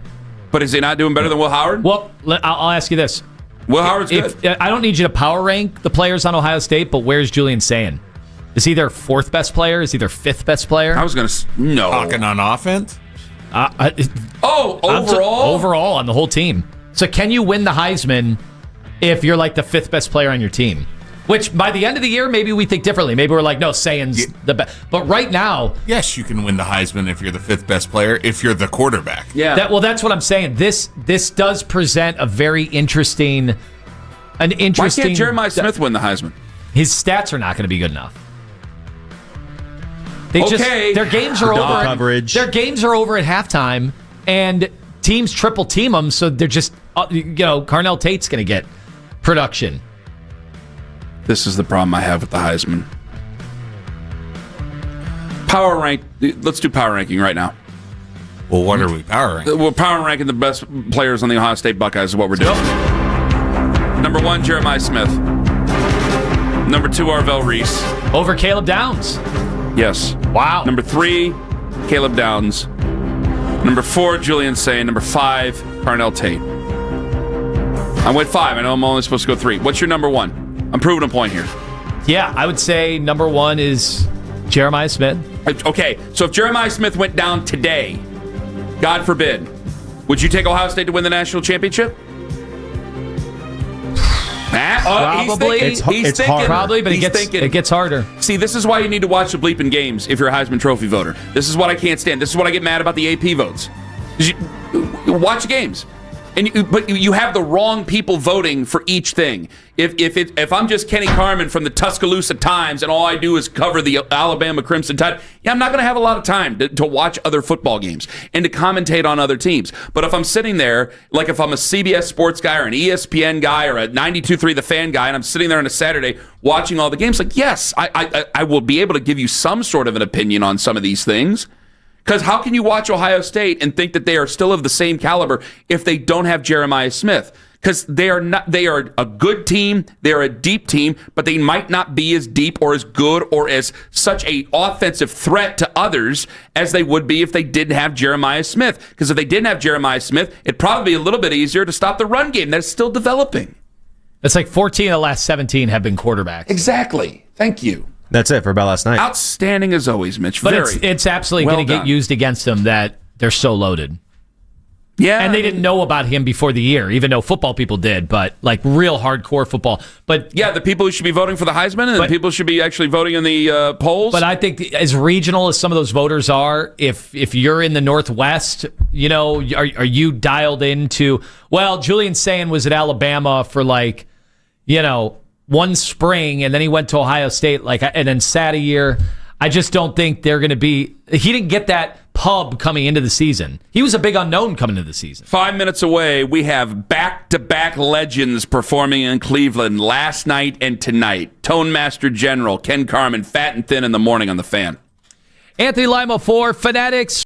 but is he not doing better than Will Howard? Well, I'll ask you this. Will Howard's good. I don't need you to power rank the players on Ohio State, but where's Julian Sand? Is he their fourth best player? Is he their fifth best player? I was going to no. Talking on offense? Overall? Overall on the whole team. So can you win the Heisman if you're like the fifth best player on your team? Which by the end of the year, maybe we think differently. Maybe we're like, no, Sayan's the best. But right now, yes, you can win the Heisman if you're the fifth best player, if you're the quarterback. Yeah. That's what I'm saying. This does present a very interesting. Why can't Jeremiah Smith win the Heisman? His stats are not going to be good enough. Their games are over. Coverage. Their games are over at halftime, and teams triple team them. So they're just, Carnell Tate's going to get production. This is the problem I have with the Heisman. Power rank. Let's do power ranking right now. Well, what are we power ranking? We're power ranking the best players on the Ohio State Buckeyes is what we're doing. Number 1, Jeremiah Smith. Number 2, Arvell Rees. Over Caleb Downs. Yes. Wow. Number 3, Caleb Downs. Number 4, Julian Sane. Number 5, Carnell Tate. I went 5. I know I'm only supposed to go 3. What's your number 1? I'm proving a point here. Yeah, I would say number 1 is Jeremiah Smith. Okay, so if Jeremiah Smith went down today, God forbid, would you take Ohio State to win the national championship? Probably. He's thinking. Probably, but it gets harder. See, this is why you need to watch the bleeping games if you're a Heisman Trophy voter. This is what I can't stand. This is what I get mad about the AP votes. Watch the games. But you have the wrong people voting for each thing. If I'm just Kenny Carman from the Tuscaloosa Times and all I do is cover the Alabama Crimson Tide, I'm not going to have a lot of time to watch other football games and to commentate on other teams. But if I'm sitting there, like if I'm a CBS Sports guy or an ESPN guy or a 92.3 The Fan guy, and I'm sitting there on a Saturday watching all the games, like, yes, I will be able to give you some sort of an opinion on some of these things. Because how can you watch Ohio State and think that they are still of the same caliber if they don't have Jeremiah Smith? Because they are a good team, they're a deep team, but they might not be as deep or as good or as such a offensive threat to others as they would be if they didn't have Jeremiah Smith. Because if they didn't have Jeremiah Smith, it'd probably be a little bit easier to stop the run game that's still developing. It's like 14 of the last 17 have been quarterbacks. Exactly. Thank you. That's it for about last night. Outstanding as always, Mitch. But it's absolutely going to get used against them that they're so loaded. Yeah. And they didn't know about him before the year, even though football people did, but like real hardcore football. But yeah, the people who should be voting for the Heisman and the people should be actually voting in the polls. But I think as regional as some of those voters are, if you're in the Northwest, are you dialed into, well, Julian Sand was at Alabama for one spring, and then he went to Ohio State, and then sat a year. I just don't think they're going to be. He didn't get that pub coming into the season. He was a big unknown coming into the season. 5 minutes away, we have back-to-back legends performing in Cleveland last night and tonight. Tone Master General Ken Carman, fat and thin in the morning on the Fan. Anthony Lima for Fanatics.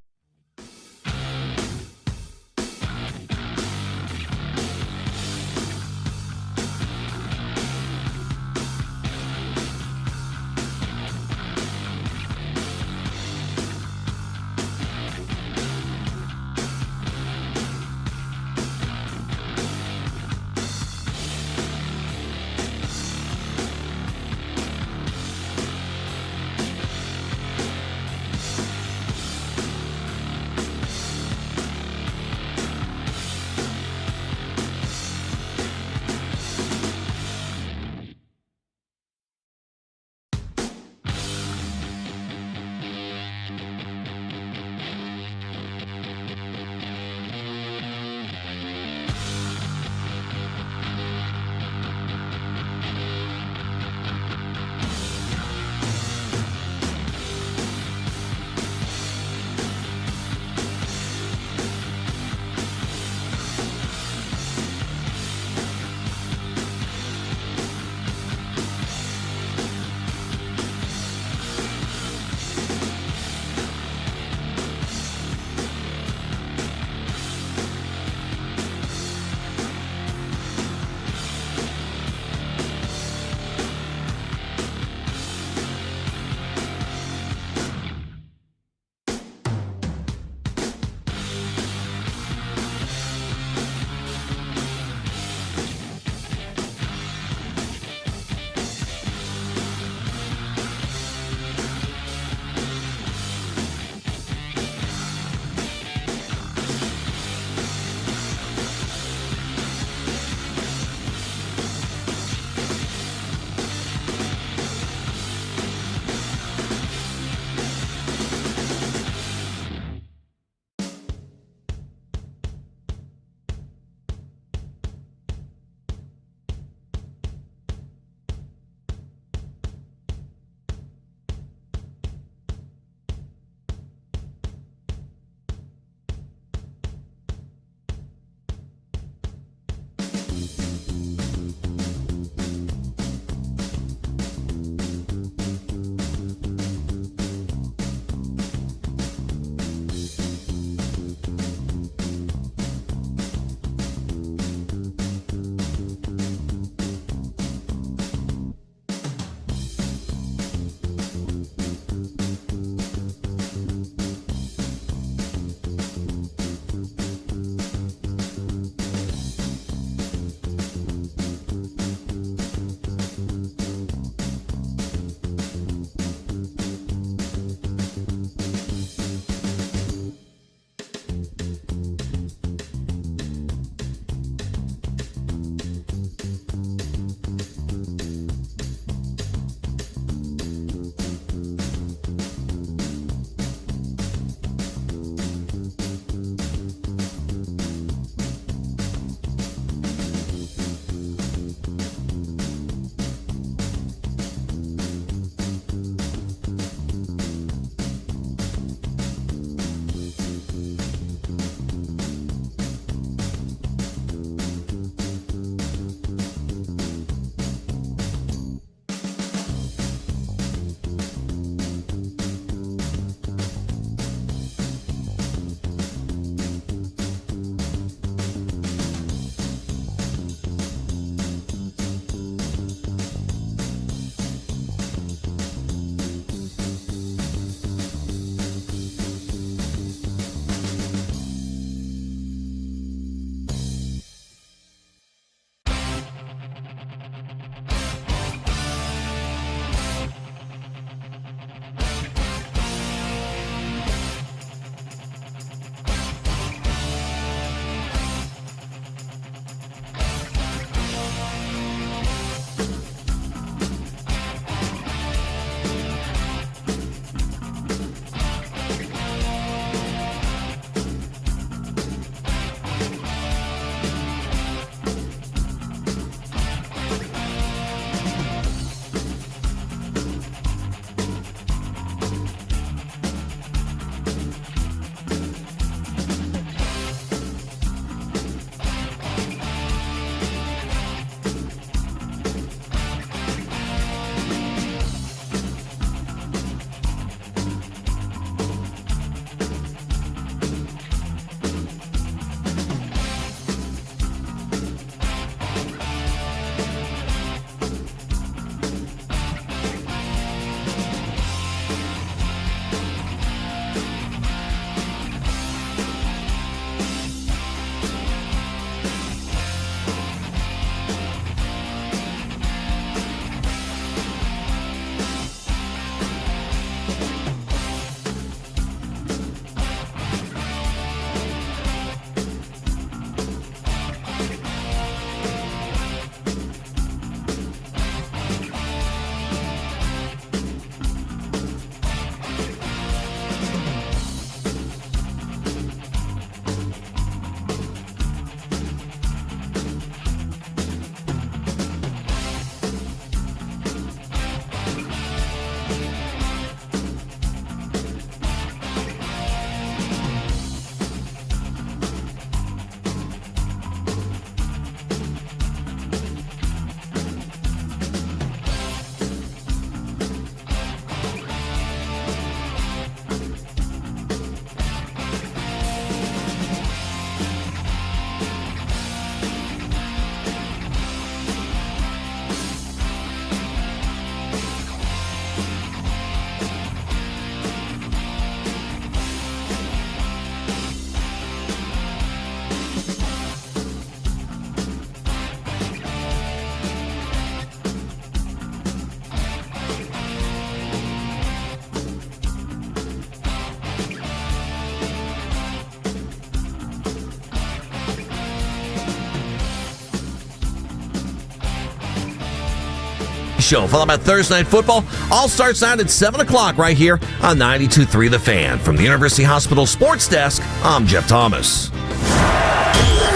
Show, followed by Thursday Night Football. All starts out at 7 o'clock right here on 92.3 The Fan. From the University Hospital Sports Desk, I'm Jeff Thomas.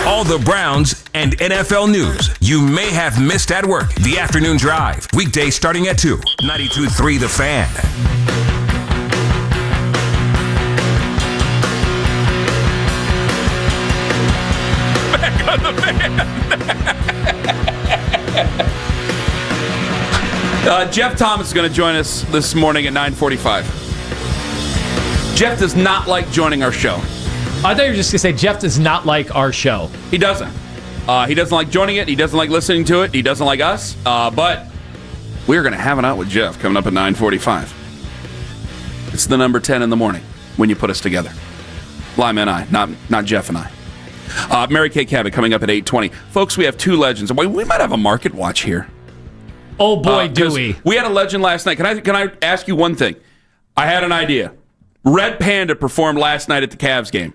All the Browns and NFL news you may have missed at work. The Afternoon Drive. Weekday starting at 2. 92.3 The Fan. Back on the Fan. Jeff Thomas is going to join us this morning at 9:45. Jeff does not like joining our show. I thought you were just going to say Jeff does not like our show. He doesn't. He doesn't like joining it. He doesn't like listening to it. He doesn't like us. But we're going to have it out with Jeff coming up at 9:45. It's the number 10 in the morning when you put us together. Lima and I, not Jeff and I. Mary Kay Cabot coming up at 8:20. Folks, we have two legends. We might have a market watch here. Oh, boy, do we. We had a legend last night. Can I ask you one thing? I had an idea. Red Panda performed last night at the Cavs game.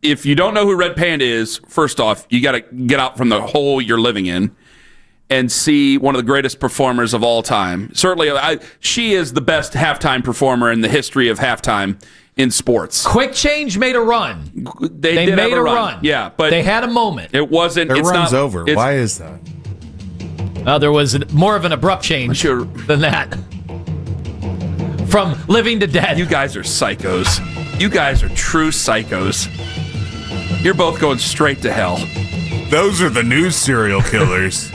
If you don't know who Red Panda is, first off, you got to get out from the hole you're living in and see one of the greatest performers of all time. Certainly, she is the best halftime performer in the history of halftime in sports. Quick Change made a run. They made a run. Yeah, but they had a moment. It wasn't. Their run's over. Why is that? There was more of an abrupt change than that. From living to dead. You guys are psychos. You guys are true psychos. You're both going straight to hell. Those are the new serial killers.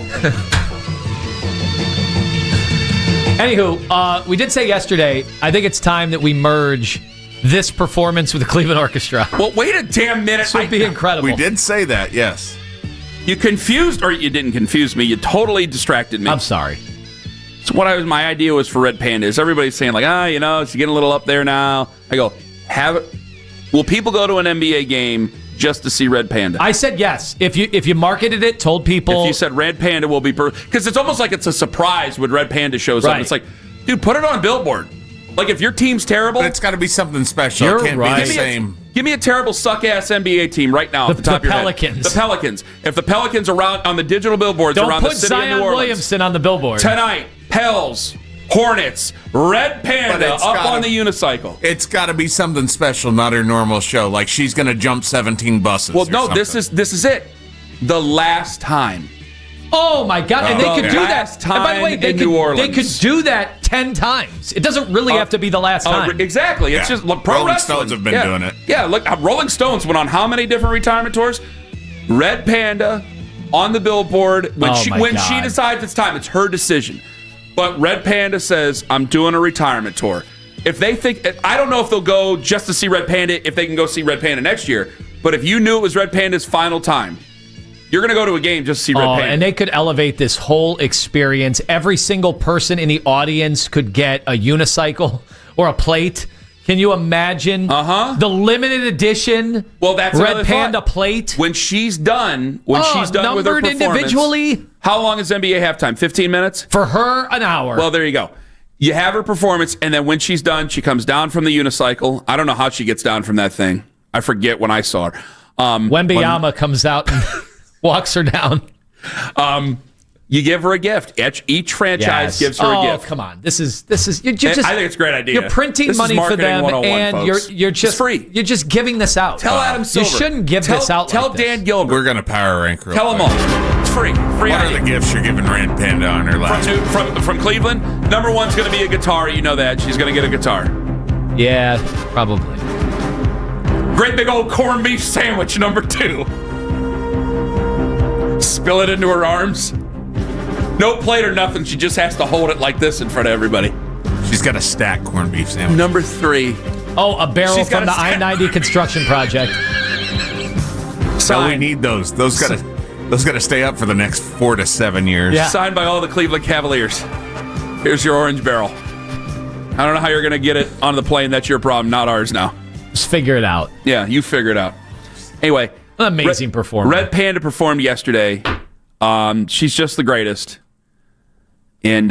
Anywho, we did say yesterday, I think it's time that we merge this performance with the Cleveland Orchestra. Well, wait a damn minute. This would be incredible. We did say that, yes. You confused, or you didn't confuse me. You totally distracted me. I'm sorry. So my idea was for Red Panda is everybody's saying like, it's getting a little up there now. I go, will people go to an NBA game just to see Red Panda? I said yes. If you marketed it, told people. If you said Red Panda will be, because it's almost like it's a surprise when Red Panda shows up. It's like, dude, put it on a billboard. Like if your team's terrible, but it's got to be something special. It can't be the same. Give me a terrible suck-ass NBA team right now off the top of your Pelicans. head. The Pelicans. If the Pelicans are on the digital billboards around the city of New Orleans. Don't put Zion Williamson on the billboard. Tonight, Pels, Hornets, Red Panda up on the unicycle. It's got to be something special, not her normal show. Like she's going to jump 17 buses. Well, no, this is it. The last time. Oh my God! And they could do that. Time and by the way, they could do that 10 times. It doesn't really have to be the last time. Exactly. It's just pro Rolling wrestling. Stones have been doing it. Yeah, look, Rolling Stones went on how many different retirement tours? Red Panda on the billboard when she decides it's time. It's her decision. But Red Panda says, "I'm doing a retirement tour." If they think, I don't know if they'll go just to see Red Panda. If they can go see Red Panda next year, but if you knew it was Red Panda's final time. You're going to go to a game just to see Red Panda. And they could elevate this whole experience. Every single person in the audience could get a unicycle or a plate. Can you imagine the limited edition Red Panda plate? When she's done, with her performance. Individually. How long is NBA halftime? 15 minutes? For her, an hour. Well, there you go. You have her performance, and then when she's done, she comes down from the unicycle. I don't know how she gets down from that thing. I forget when I saw her. Wembanyama comes out and... walks her down. You give her a gift. Each franchise gives her a gift. Oh, come on. This is I think it's a great idea. You're printing money for them, and you're just free. You're just giving this out. Tell Adam Silver. You shouldn't give this out. Tell Dan Gilbert. We're gonna power rank her. Tell them all. It's free. Free. What are the gifts you're giving Red Panda on her last? From Cleveland. Number one's gonna be a guitar. You know that. She's gonna get a guitar. Yeah, probably. Great big old corned beef sandwich. Number 2. Spill it into her arms. No plate or nothing. She just has to hold it like this in front of everybody. She's got a stack corned beef sandwich. Number 3. Oh, a barrel from the I-90 construction project. So we need those. Those gotta stay up for the next 4 to 7 years. Yeah. Signed by all the Cleveland Cavaliers. Here's your orange barrel. I don't know how you're gonna get it on the plane. That's your problem, not ours now. Just figure it out. Yeah, you figure it out. Anyway. An amazing performance. Red Panda performed yesterday. She's just the greatest. And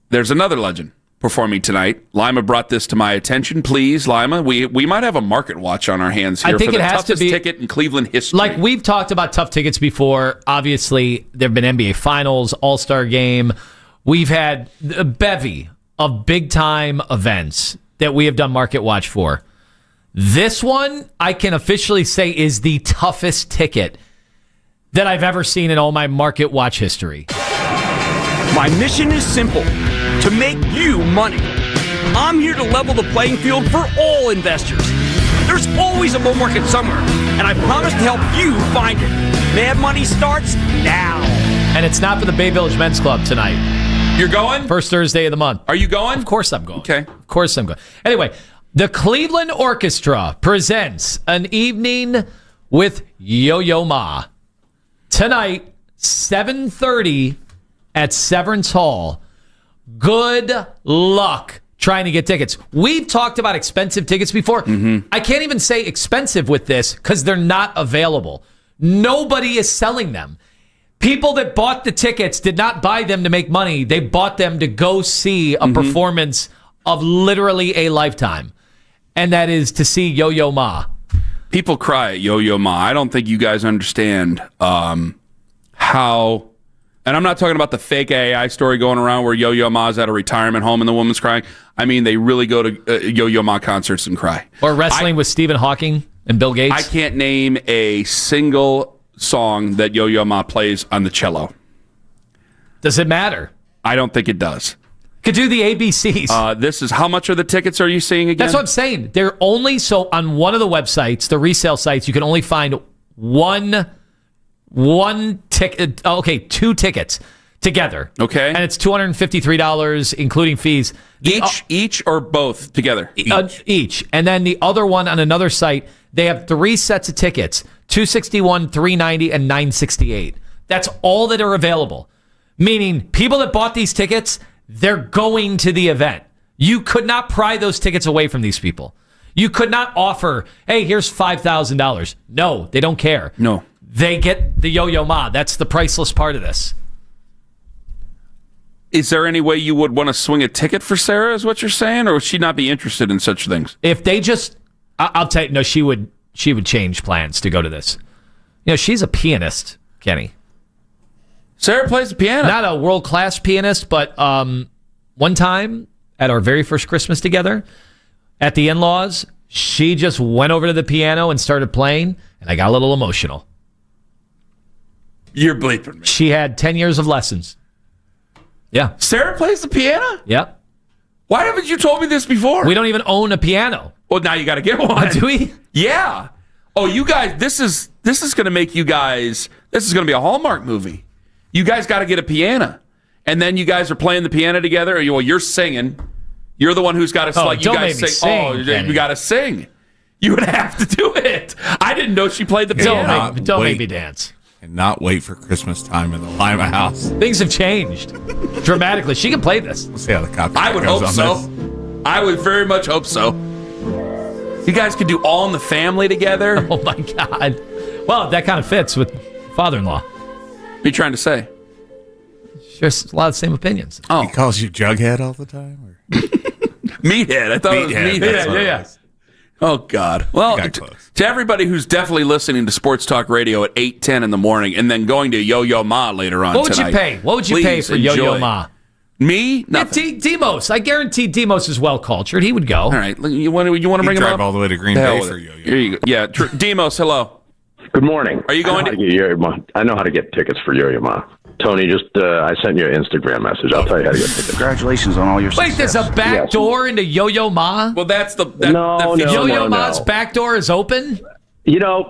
there's another legend performing tonight. Lima brought this to my attention. Please, Lima, we might have a market watch on our hands here. I think for the it has toughest to be ticket in Cleveland history. Like we've talked about tough tickets before. Obviously, there have been NBA Finals, All-Star Game. We've had a bevy of big-time events that we have done Market Watch for. This one, I can officially say, is the toughest ticket that I've ever seen in all my Market Watch history. My mission is simple, to make you money. I'm here to level the playing field for all investors. There's always a bull market somewhere, and I promise to help you find it. Mad Money starts now. And it's not for the Bay Village Men's Club tonight. You're going? First Thursday of the month. Are you going? Of course I'm going. Okay. Of course I'm going. Anyway, the Cleveland Orchestra presents an evening with Yo-Yo Ma. Tonight, 7:30 at Severance Hall. Good luck trying to get tickets. We've talked about expensive tickets before. Mm-hmm. I can't even say expensive with this because they're not available. Nobody is selling them. People that bought the tickets did not buy them to make money. They bought them to go see a performance of literally a lifetime. And that is to see Yo-Yo Ma. People cry at Yo-Yo Ma. I don't think you guys understand how... And I'm not talking about the fake AI story going around where Yo-Yo Ma's at a retirement home and the woman's crying. I mean, they really go to Yo-Yo Ma concerts and cry. Or wrestling with Stephen Hawking and Bill Gates. I can't name a single song that Yo-Yo Ma plays on the cello. Does it matter? I don't think it does. Could do the ABCs. This is, how much are the tickets are you seeing again? That's what I'm saying. They're only, so on one of the websites, the resale sites, you can only find one ticket. Okay, 2 tickets together. Okay. And it's $253, including fees. Each or both together? Each. And then the other one on another site, they have 3 sets of tickets, $261, $390, and $968. That's all that are available. Meaning, people that bought these tickets, they're going to the event. You could not pry those tickets away from these people. You could not offer, hey, here's $5,000. No, they don't care. No. They get the Yo-Yo Ma. That's the priceless part of this. Is there any way you would want to swing a ticket for Sarah, is what you're saying? Or would she not be interested in such things? If they just, I'll tell you, no, she would change plans to go to this. You know, she's a pianist, Kenny. Sarah plays the piano. Not a world-class pianist, but one time at our very first Christmas together at the in-laws, she just went over to the piano and started playing, and I got a little emotional. You're bleeping me. She had 10 years of lessons. Yeah. Sarah plays the piano? Yep. Why haven't you told me this before? We don't even own a piano. Well, now you got to get one. Do we? Yeah. Oh, you guys, this is going to make you guys, this is going to be a Hallmark movie. You guys got to get a piano. And then you guys are playing the piano together. Well, you're singing. You're the one who's got to you guys sing. You got to sing. You would have to do it. I didn't know she played the piano. Don't make me dance. And not wait for Christmas time in the Lima house. Things have changed dramatically. She can play this. We'll see how the copy I would goes hope on so. this. I would very much hope so. You guys could do All in the Family together. Oh, my God. Well, that kind of fits with father-in-law. What are you trying to say? There's a lot of the same opinions. Oh. He calls you Jughead all the time? Or? Meathead. I thought it was Meathead. Yeah. Oh, God. Well, to everybody who's definitely listening to Sports Talk Radio at 8:10 in the morning and then going to Yo-Yo Ma later on What would tonight, you pay? What would you pay for Yo-Yo Ma? Me? Nothing. Demos. I guarantee Demos is well-cultured. He would go. All right. You want to bring him up? Drive all the way to Green Bay for Yo-Yo. Here you go. Yeah. Demos, hello. Good morning. Are you going I know how to get tickets for Yo-Yo Ma. Tony, I sent you an Instagram message. I'll tell you how to get tickets. Congratulations on all your success. Wait, there's a back door into Yo-Yo Ma? Well, that's the... Yo-Yo Ma's back door is open? You know,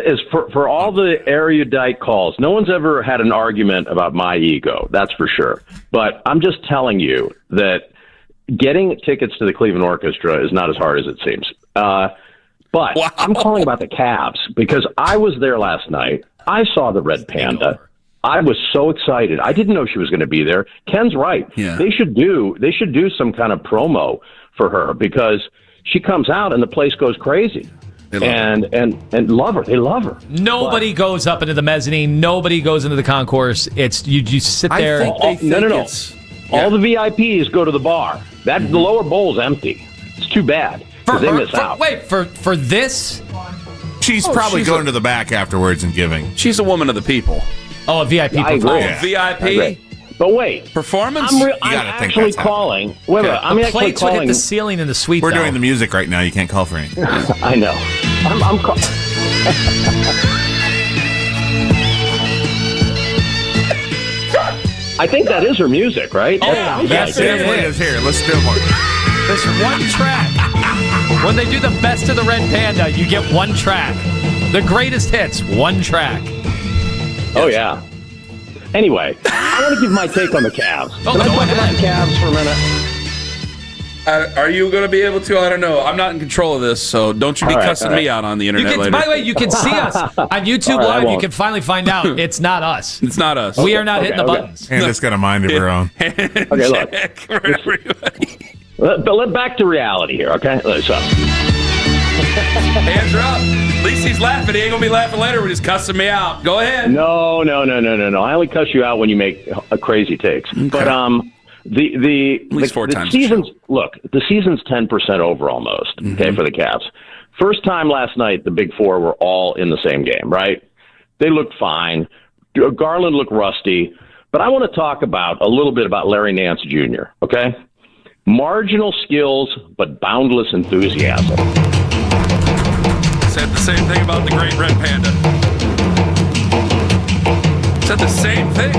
as for all the erudite calls, no one's ever had an argument about my ego. That's for sure. But I'm just telling you that getting tickets to the Cleveland Orchestra is not as hard as it seems. But wow. I'm calling about the Cavs because I was there last night. I saw the Red Panda. I was so excited. I didn't know she was going to be there. Ken's right. Yeah. They should do some kind of promo for her because she comes out and the place goes crazy. And love her. They love her. Nobody goes up into the mezzanine. Nobody goes into the concourse. It's you sit there. No. All the VIPs go to the bar. The lower bowl's empty. It's too bad. They miss out. Wait, for this? She's probably going to the back afterwards and giving. She's a woman of the people. Oh, a VIP. I agree. VIP? But wait, performance. I'm actually calling. Wait, I'm the actually plates would calling. hit the ceiling in the suite. We're though. doing the music right now. You can't call for anything. I know. I'm calling. I think that is her music, right? Oh, yes, it is. Here, let's do it more. There's one track. When they do the best of the Red Panda, you get one track. The greatest hits, one track. Oh, yeah. Anyway, I want to give my take on the Cavs. Can I talk about the Cavs for a minute? Are you going to be able to? I don't know. I'm not in control of this, so don't you be cussing me out on the internet later. By the way, you can see us on YouTube Live. You can finally find out it's not us. It's not us. We are not hitting the buttons. Panda's got a mind of her own. Okay, look. For everybody. But back to reality here, okay? So. Hands are up. At least he's laughing. He ain't going to be laughing later when he's cussing me out. Go ahead. No. I only cuss you out when you make crazy takes. Okay. But the season's look, the season's 10% over almost, okay, for the Cavs. First time last night the Big Four were all in the same game, right? They looked fine. Garland looked rusty. But I want to talk a little bit about Larry Nance Jr., okay? Marginal skills, but boundless enthusiasm. Said the same thing about the great Red Panda. Said the same thing.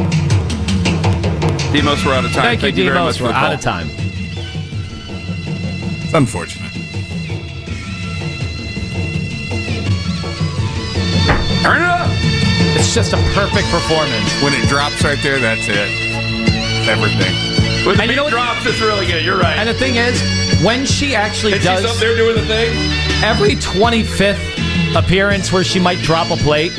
Demos, we're out of time. Thank you, Demos. We're out of time. It's unfortunate. Turn it up. It's just a perfect performance. When it drops right there, that's it. Everything. When the beat drops, it's really good. You're right. And the thing is, when she actually does... She's up there doing the thing. Every 25th appearance where she might drop a plate,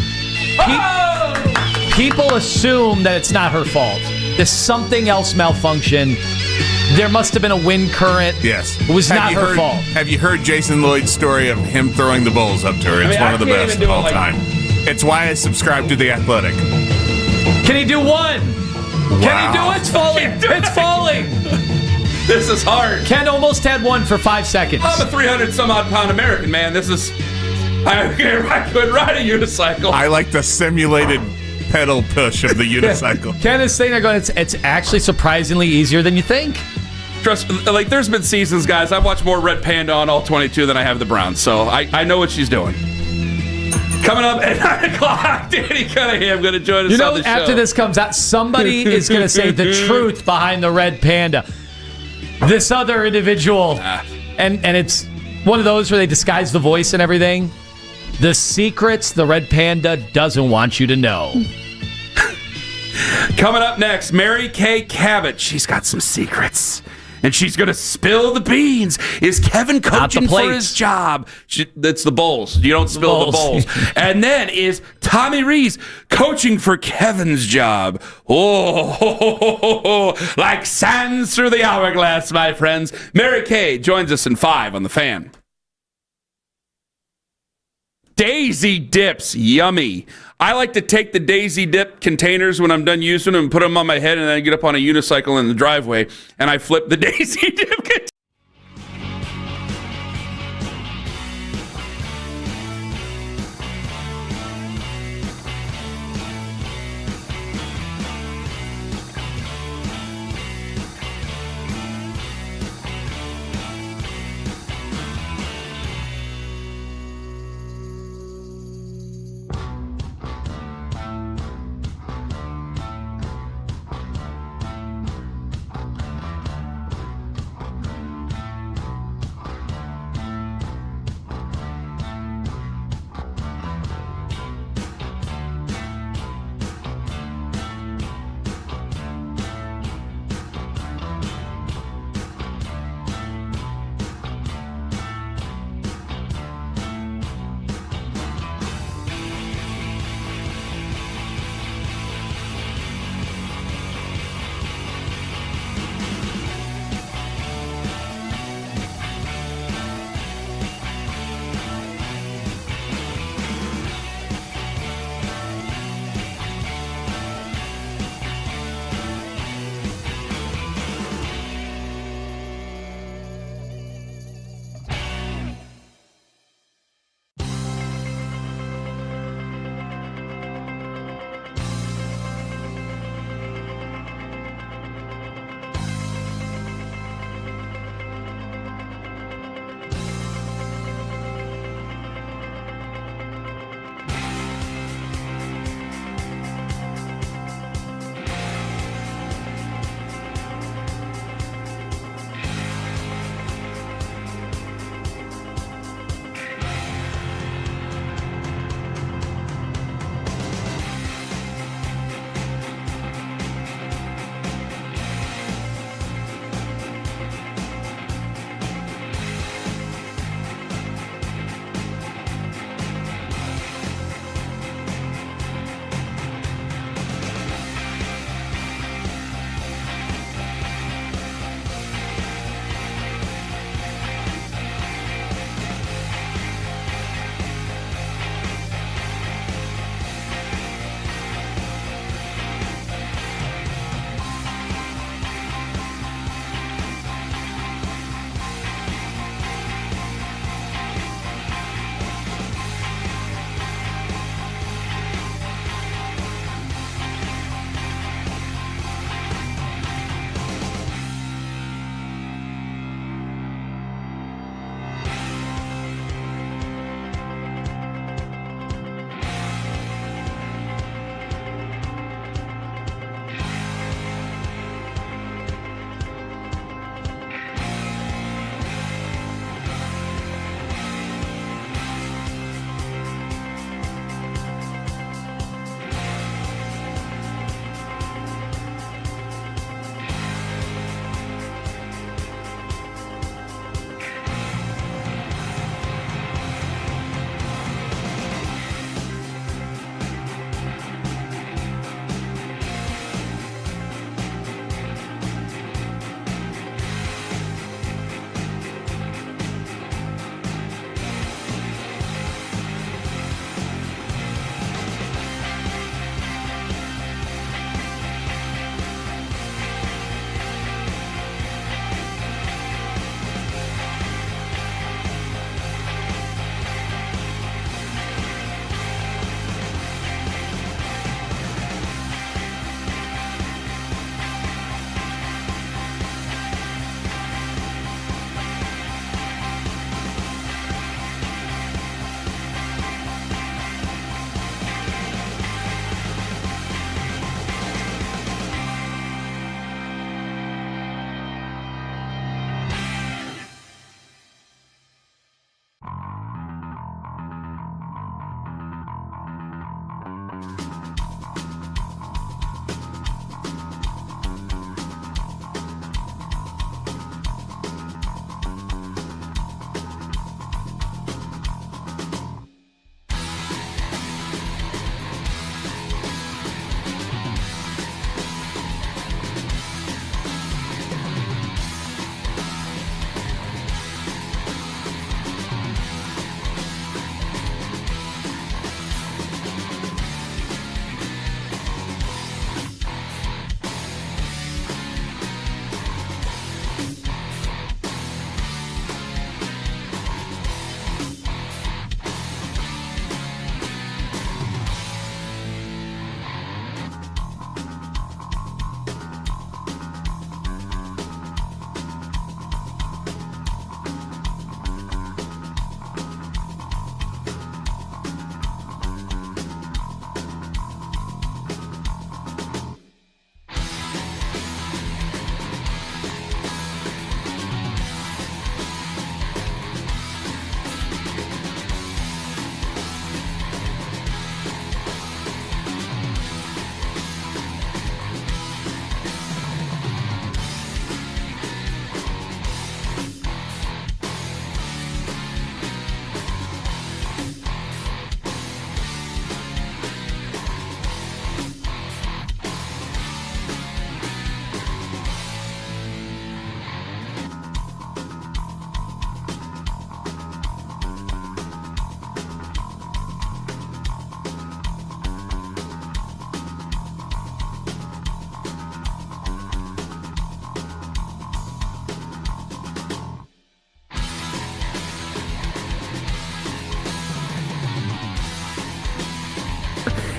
people assume that it's not her fault. There's something else malfunction. There must have been a wind current. Yes. It was not her fault. Have you heard Jason Lloyd's story of him throwing the bowls up to her? It's one of the best of all time. It's why I subscribe to The Athletic. Can he do one? Wow. Can he do it? It's falling. It's falling. This is hard. Ken almost had one for 5 seconds. I'm a 300-some-odd-pound American, man. This is... I could ride a unicycle. I like the simulated pedal push of the unicycle. Ken is saying they're going, it's actually surprisingly easier than you think. Trust me, like, there's been seasons, guys, I've watched more Red Panda on all 22 than I have the Browns, so I know what she's doing. Coming up at 9 o'clock, Danny Cunningham going to join us on the show. After this comes out, somebody is going to say the truth behind the Red Panda. This other individual, and it's one of those where they disguise the voice and everything. The secrets the Red Panda doesn't want you to know. Coming up next, Mary Kay Cabot. She's got some secrets. And she's going to spill the beans. Is Kevin coaching for his job? That's the bowls. You don't spill the bowls. And then is Tommy Rees coaching for Kevin's job? Oh, like sands through the hourglass, my friends. Mary Kay joins us in 5 on The Fan. Daisy dips, yummy. I like to take the Daisy dip containers when I'm done using them and put them on my head, and then I get up on a unicycle in the driveway and I flip the Daisy dip container.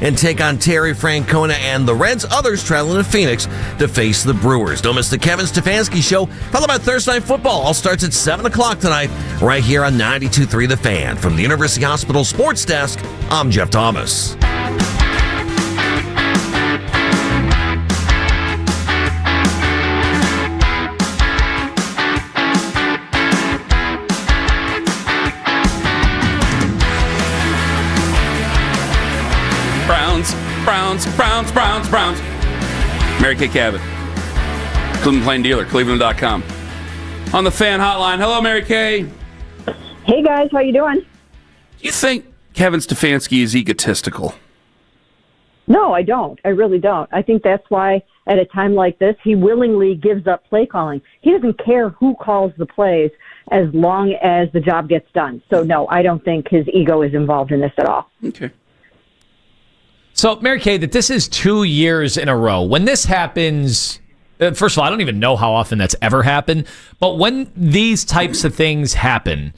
and take on Terry Francona and the Reds. Others traveling to Phoenix to face the Brewers. Don't miss the Kevin Stefanski Show, followed by Thursday Night Football. All starts at 7 o'clock tonight, right here on 92.3 The Fan. From the University Hospital Sports Desk, I'm Jeff Thomas. Browns. Mary Kay Cabot, Cleveland Plain Dealer, Cleveland.com. On the Fan Hotline. Hello, Mary Kay. Hey, guys. How you doing? Do you think Kevin Stefanski is egotistical? No, I don't. I really don't. I think that's why at a time like this, he willingly gives up play calling. He doesn't care who calls the plays as long as the job gets done. So, no, I don't think his ego is involved in this at all. Okay. So, Mary Kay, that this is 2 years in a row. When this happens, first of all, I don't even know how often that's ever happened, but when these types of things happen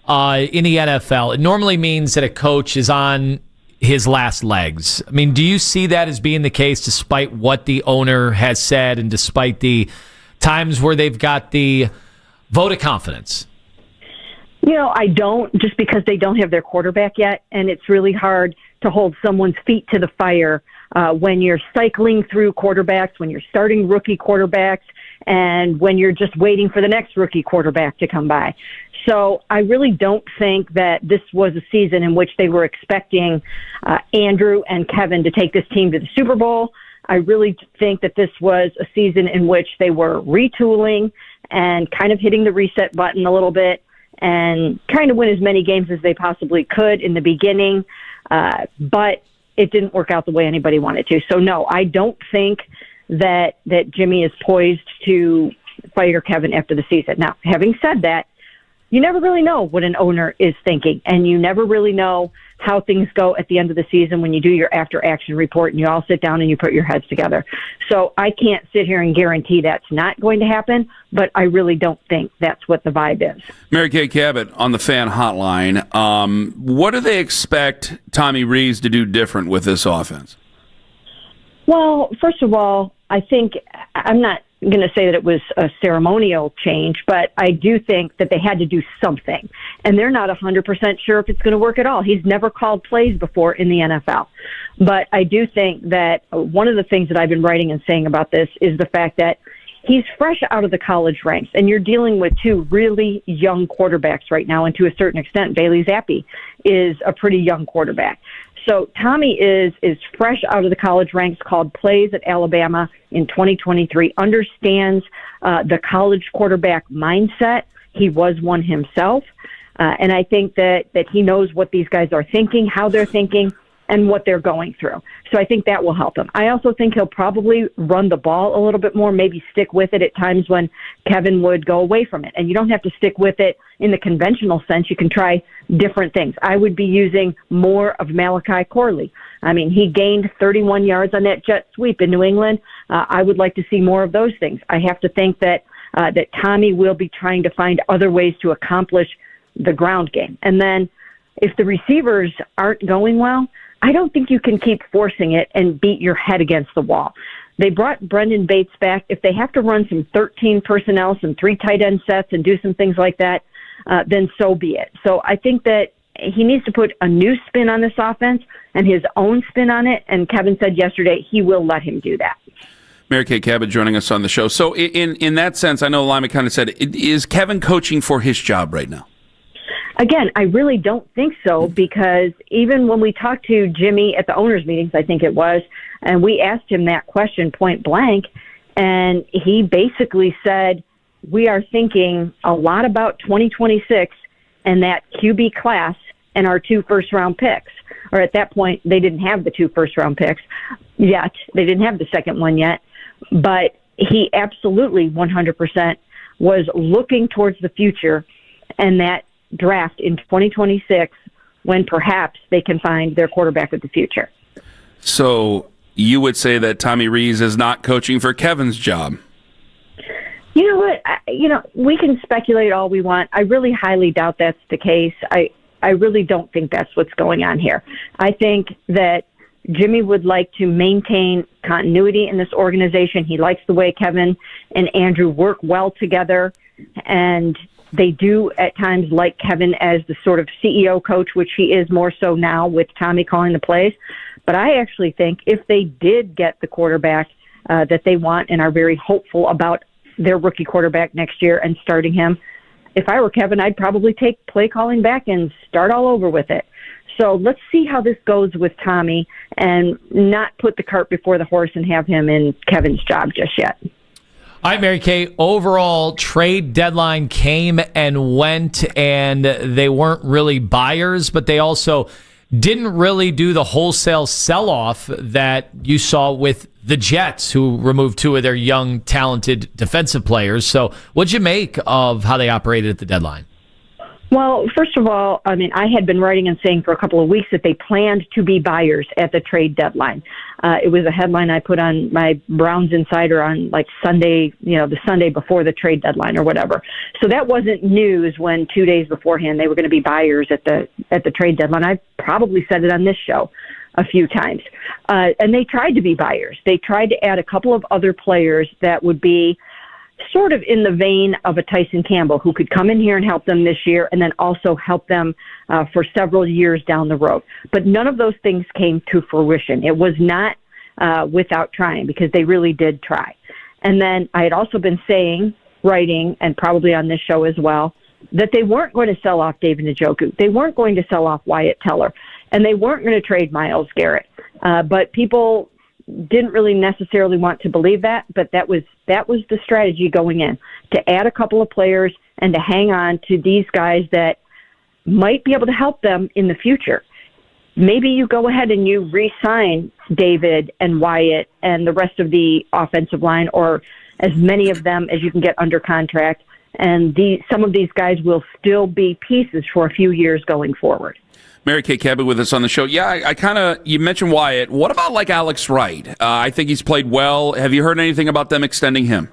in the NFL, it normally means that a coach is on his last legs. I mean, do you see that as being the case despite what the owner has said and despite the times where they've got the vote of confidence? You know, I don't, just because they don't have their quarterback yet, and it's really hard to hold someone's feet to the fire when you're cycling through quarterbacks, when you're starting rookie quarterbacks, and when you're just waiting for the next rookie quarterback to come by. So I really don't think that this was a season in which they were expecting Andrew and Kevin to take this team to the Super Bowl. I really think that this was a season in which they were retooling and kind of hitting the reset button a little bit and trying to win as many games as they possibly could in the beginning. But it didn't work out the way anybody wanted to. So, no, I don't think that Jimmy is poised to fire Kevin after the season. Now, having said that, you never really know what an owner is thinking, and you never really know how things go at the end of the season when you do your after-action report and you all sit down and you put your heads together. So I can't sit here and guarantee that's not going to happen, but I really don't think that's what the vibe is. Mary Kay Cabot on the Fan Hotline. What do they expect Tommy Rees to do different with this offense? Well, first of all, I think I'm not going to say that it was a ceremonial change, but I do think that they had to do something. And they're not 100% sure if it's going to work at all. He's never called plays before in the NFL. But I do think that one of the things that I've been writing and saying about this is the fact that he's fresh out of the college ranks, and you're dealing with two really young quarterbacks right now, and to a certain extent, Bailey Zappi is a pretty young quarterback. So Tommy is fresh out of the college ranks, called plays at Alabama in 2023, understands the college quarterback mindset. He was one himself. And I think that he knows what these guys are thinking, how they're thinking, and what they're going through. So I think that will help him. I also think he'll probably run the ball a little bit more, maybe stick with it at times when Kevin would go away from it. And you don't have to stick with it in the conventional sense. You can try different things. I would be using more of Malachi Corley. I mean, he gained 31 yards on that jet sweep in New England. I would like to see more of those things. I have to think that Tommy will be trying to find other ways to accomplish the ground game. And then if the receivers aren't going well, I don't think you can keep forcing it and beat your head against the wall. They brought Brendan Bates back. If they have to run some 13 personnel, some 3 tight end sets and do some things like that, then so be it. So I think that he needs to put a new spin on this offense and his own spin on it. And Kevin said yesterday he will let him do that. Mary Kay Cabot joining us on the show. So in that sense, I know Lima kind of said, is Kevin coaching for his job right now? Again, I really don't think so, because even when we talked to Jimmy at the owners' meetings, I think it was, and we asked him that question point blank, and he basically said, we are thinking a lot about 2026 and that QB class and our 2 first-round picks. Or at that point, they didn't have the 2 first-round picks yet. They didn't have the second one yet. But he absolutely 100% was looking towards the future and that draft in 2026 when perhaps they can find their quarterback of the future. So you would say that Tommy Rees is not coaching for Kevin's job? You know what? We can speculate all we want. I really highly doubt that's the case. I really don't think that's what's going on here. I think that Jimmy would like to maintain continuity in this organization. He likes the way Kevin and Andrew work well together, and they do at times like Kevin as the sort of CEO coach, which he is more so now with Tommy calling the plays. But I actually think if they did get the quarterback that they want and are very hopeful about their rookie quarterback next year and starting him, if I were Kevin, I'd probably take play calling back and start all over with it. So let's see how this goes with Tommy and not put the cart before the horse and have him in Kevin's job just yet. All right, Mary Kay, overall trade deadline came and went, and they weren't really buyers, but they also didn't really do the wholesale sell-off that you saw with the Jets, who removed two of their young, talented defensive players. So what'd you make of how they operated at the deadline? Well, first of all, I mean, I had been writing and saying for a couple of weeks that they planned to be buyers at the trade deadline. It was a headline I put on my Browns Insider on like Sunday, the Sunday before the trade deadline or whatever. So that wasn't news when 2 days beforehand they were going to be buyers at the trade deadline. I probably said it on this show a few times. And they tried to be buyers. They tried to add a couple of other players that would be sort of in the vein of a Tyson Campbell, who could come in here and help them this year and then also help them for several years down the road. But none of those things came to fruition. It was not without trying, because they really did try. And then I had also been saying, writing, and probably on this show as well, that they weren't going to sell off David Njoku. They weren't going to sell off Wyatt Teller. And they weren't going to trade Myles Garrett. But people didn't really necessarily want to believe that, but that was the strategy going in, to add a couple of players and to hang on to these guys that might be able to help them in the future. Maybe you go ahead and you re-sign David and Wyatt and the rest of the offensive line, or as many of them as you can get under contract, and some of these guys will still be pieces for a few years going forward. Mary Kay Cabot with us on the show. Yeah, you mentioned Wyatt. What about like Alex Wright? I think he's played well. Have you heard anything about them extending him?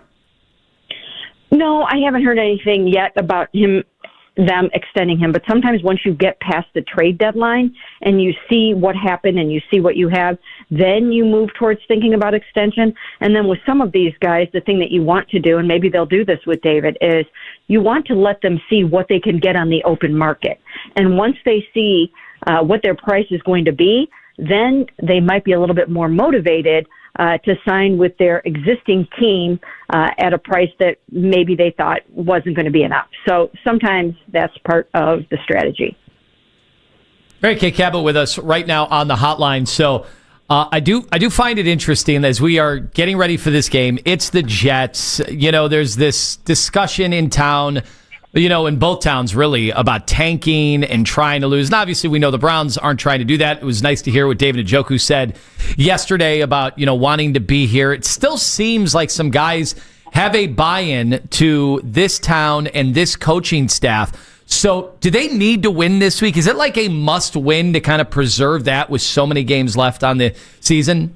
No, I haven't heard anything yet about them extending him. But sometimes once you get past the trade deadline and you see what happened and you see what you have, then you move towards thinking about extension. And then with some of these guys, the thing that you want to do, and maybe they'll do this with David, is you want to let them see what they can get on the open market. And once they see what their price is going to be, then they might be a little bit more motivated to sign with their existing team at a price that maybe they thought wasn't going to be enough. So sometimes that's part of the strategy. Mary Kay Cabot with us right now on the hotline. So I do find it interesting as we are getting ready for this game. It's the Jets. There's this discussion in town, in both towns really, about tanking and trying to lose. And obviously we know the Browns aren't trying to do that. It was nice to hear what David Njoku said yesterday about, wanting to be here. It still seems like some guys have a buy-in to this town and this coaching staff. So do they need to win this week? Is it like a must-win to kind of preserve that with so many games left on the season?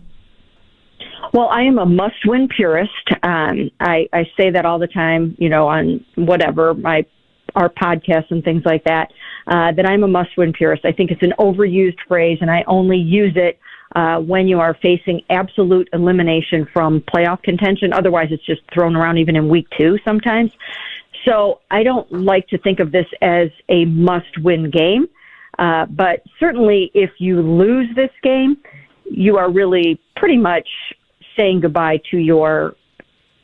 Well, I am a must-win purist. I say that all the time, on whatever, our podcasts and things like that, that I'm a must-win purist. I think it's an overused phrase, and I only use it when you are facing absolute elimination from playoff contention. Otherwise, it's just thrown around even in week 2 sometimes. So I don't like to think of this as a must-win game. But certainly if you lose this game, you are really pretty much saying goodbye to your,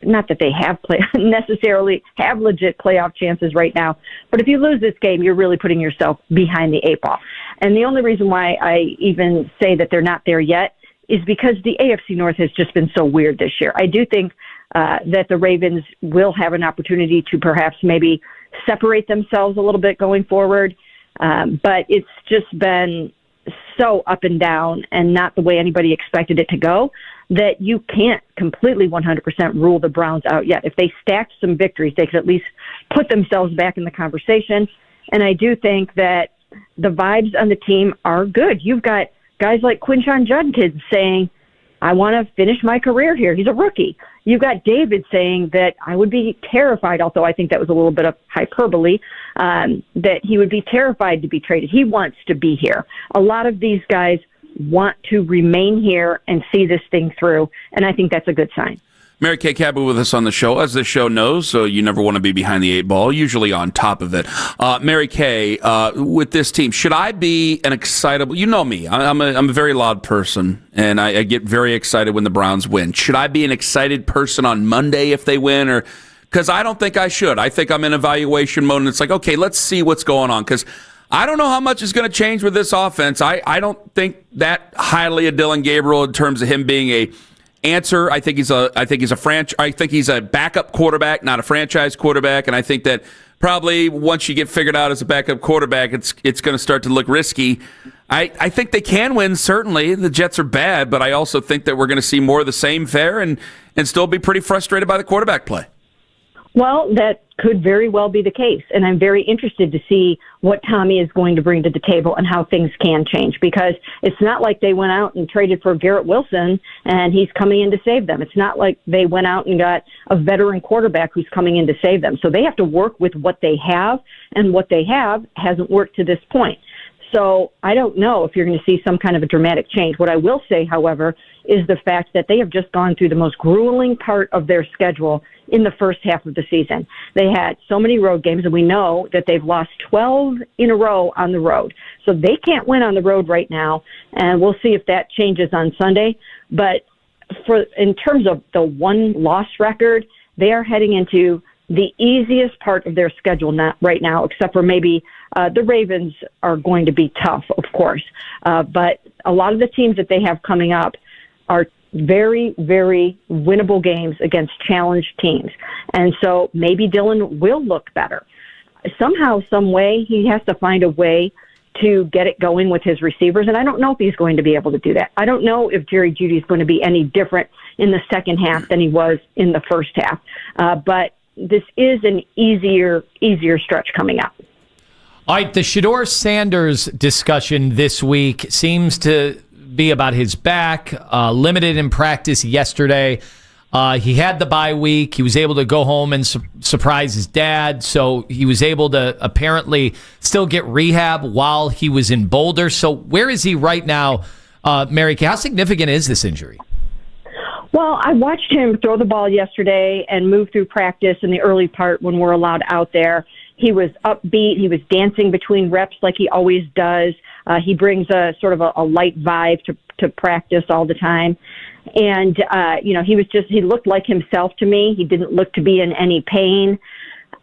not that they have necessarily have legit playoff chances right now, but if you lose this game, you're really putting yourself behind the 8 ball. And the only reason why I even say that they're not there yet is because the AFC North has just been so weird this year. I do think that the Ravens will have an opportunity to perhaps maybe separate themselves a little bit going forward. But it's just been so up and down and not the way anybody expected it to go that you can't completely 100% rule the Browns out yet. If they stacked some victories, they could at least put themselves back in the conversation. And I do think that the vibes on the team are good. You've got guys like Quinshon Judkins saying, I want to finish my career here. He's a rookie. You've got David saying that I would be terrified, although I think that was a little bit of hyperbole, that he would be terrified to be traded. He wants to be here. A lot of these guys want to remain here and see this thing through, and I think that's a good sign. Mary Kay Cabot with us on the show. As the show knows, so you never want to be behind the eight ball, usually on top of it. Mary Kay, with this team, should I be an excitable... You know me. I'm a very loud person, and I get very excited when the Browns win. Should I be an excited person on Monday if they win? Or because I don't think I should. I think I'm in evaluation mode, and it's like, okay, let's see what's going on. Because I don't know how much is going to change with this offense. I don't think that highly of Dylan Gabriel in terms of him being a answer. I think he's a backup quarterback, not a franchise quarterback, and I think that probably once you get figured out as a backup quarterback, it's going to start to look risky. I think they can win, certainly. The Jets are bad, but I also think that we're going to see more of the same fare and still be pretty frustrated by the quarterback play. Well, that could very well be the case, and I'm very interested to see what Tommy is going to bring to the table and how things can change, because it's not like they went out and traded for Garrett Wilson and he's coming in to save them. It's not like they went out and got a veteran quarterback who's coming in to save them. So they have to work with what they have, and what they have hasn't worked to this point. So I don't know if you're going to see some kind of a dramatic change. What I will say, however, is the fact that they have just gone through the most grueling part of their schedule in the first half of the season. They had so many road games, and we know that they've lost 12 in a row on the road. So they can't win on the road right now, and we'll see if that changes on Sunday. But in terms of the one-loss record, they are heading into the easiest part of their schedule right now, except for maybe the Ravens are going to be tough, of course. But a lot of the teams that they have coming up are very, very winnable games against challenged teams. And so maybe Dylan will look better. Somehow, some way, he has to find a way to get it going with his receivers, and I don't know if he's going to be able to do that. I don't know if Jerry Jeudy is going to be any different in the second half than he was in the first half. But this is an easier stretch coming up. All right, the Shador Sanders discussion this week seems to be about his back, limited in practice yesterday. He had the bye week. He was able to go home and surprise his dad, so he was able to apparently still get rehab while he was in Boulder. So where is he right now, Mary Kay? How significant is this injury? Well, I watched him throw the ball yesterday and move through practice in the early part when we're allowed out there. He was upbeat. He was dancing between reps like he always does. He brings a sort of a light vibe to practice all the time. And, he looked like himself to me. He didn't look to be in any pain.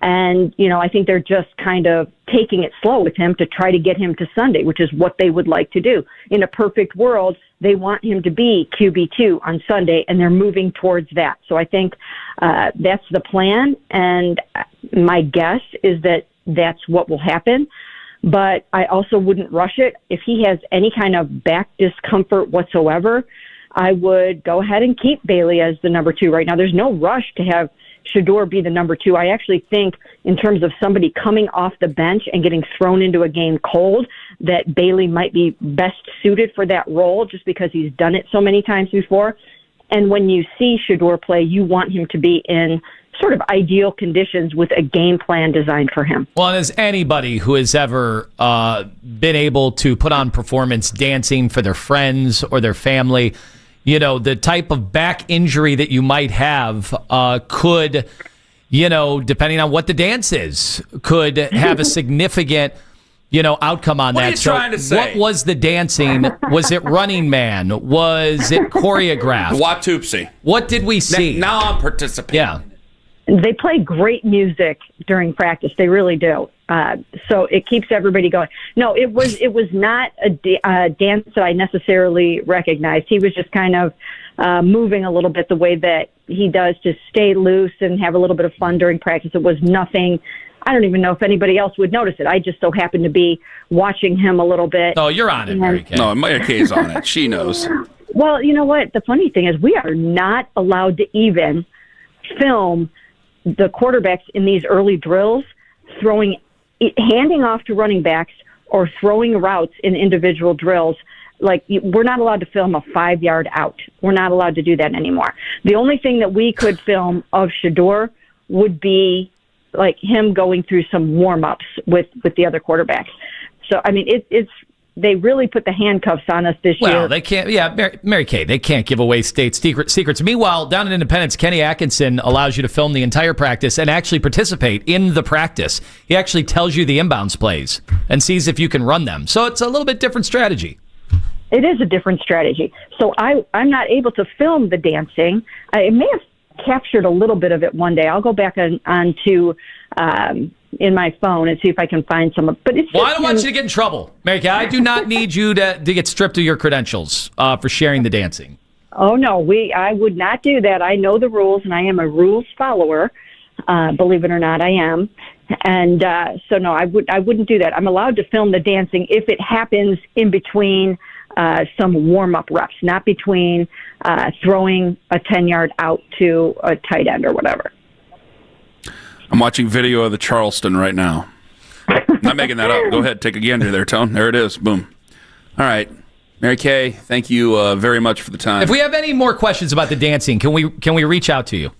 And, I think they're just kind of taking it slow with him to try to get him to Sunday, which is what they would like to do. In a perfect world, they want him to be QB2 on Sunday, and they're moving towards that. So I think that's the plan, and my guess is that that's what will happen. But I also wouldn't rush it. If he has any kind of back discomfort whatsoever, I would go ahead and keep Bailey as the number 2 right now. There's no rush to have Shador be the number 2. I actually think in terms of somebody coming off the bench and getting thrown into a game cold, that Bailey might be best suited for that role just because he's done it so many times before. And when you see Shador play, you want him to be in sort of ideal conditions with a game plan designed for him. Well, and as anybody who has ever been able to put on performance dancing for their friends or their family, the type of back injury that you might have could, depending on what the dance is, could have a significant, outcome on that. What are you trying to say? What was the dancing? Was it Running Man? Was it choreographed? Watoopsy. What did we see? Now I'm participating. Yeah. They play great music during practice. They really do. So it keeps everybody going. No, it was not a dance that I necessarily recognized. He was just kind of moving a little bit the way that he does to stay loose and have a little bit of fun during practice. It was nothing. I don't even know if anybody else would notice it. I just so happened to be watching him a little bit. Oh, you're on it, Mary Kay. No, Mary Kay's on it. She knows. Well, you know what? The funny thing is we are not allowed to even film the quarterbacks in these early drills handing off to running backs or throwing routes in individual drills. Like, we're not allowed to film a 5-yard out. We're not allowed to do that anymore. The only thing that we could film of Shador would be like him going through some warm-ups with the other quarterbacks. So, I mean, it's they really put the handcuffs on us this year. Well, they can't. Yeah, Mary Kay, they can't give away state secrets. Meanwhile, down in Independence, Kenny Atkinson allows you to film the entire practice and actually participate in the practice. He actually tells you the inbounds plays and sees if you can run them. So it's a little bit different strategy. It is a different strategy. So I'm not able to film the dancing. It may have captured a little bit of it one day. I'll go back onto in my phone and see if I can find some. But it's I don't want you to get in trouble, Mary Kay. I do not need you to get stripped of your credentials for sharing the dancing. Oh no, I would not do that. I know the rules, and I am a rules follower. Believe it or not, I am. And so no, I wouldn't do that. I'm allowed to film the dancing if it happens in between some warm-up reps, not between throwing a 10-yard out to a tight end or whatever. I'm watching video of the Charleston right now. Not making that up. Go ahead, take a gander there, Tone. There it is. Boom. All right. Mary Kay, thank you very much for the time. If we have any more questions about the dancing, can we reach out to you?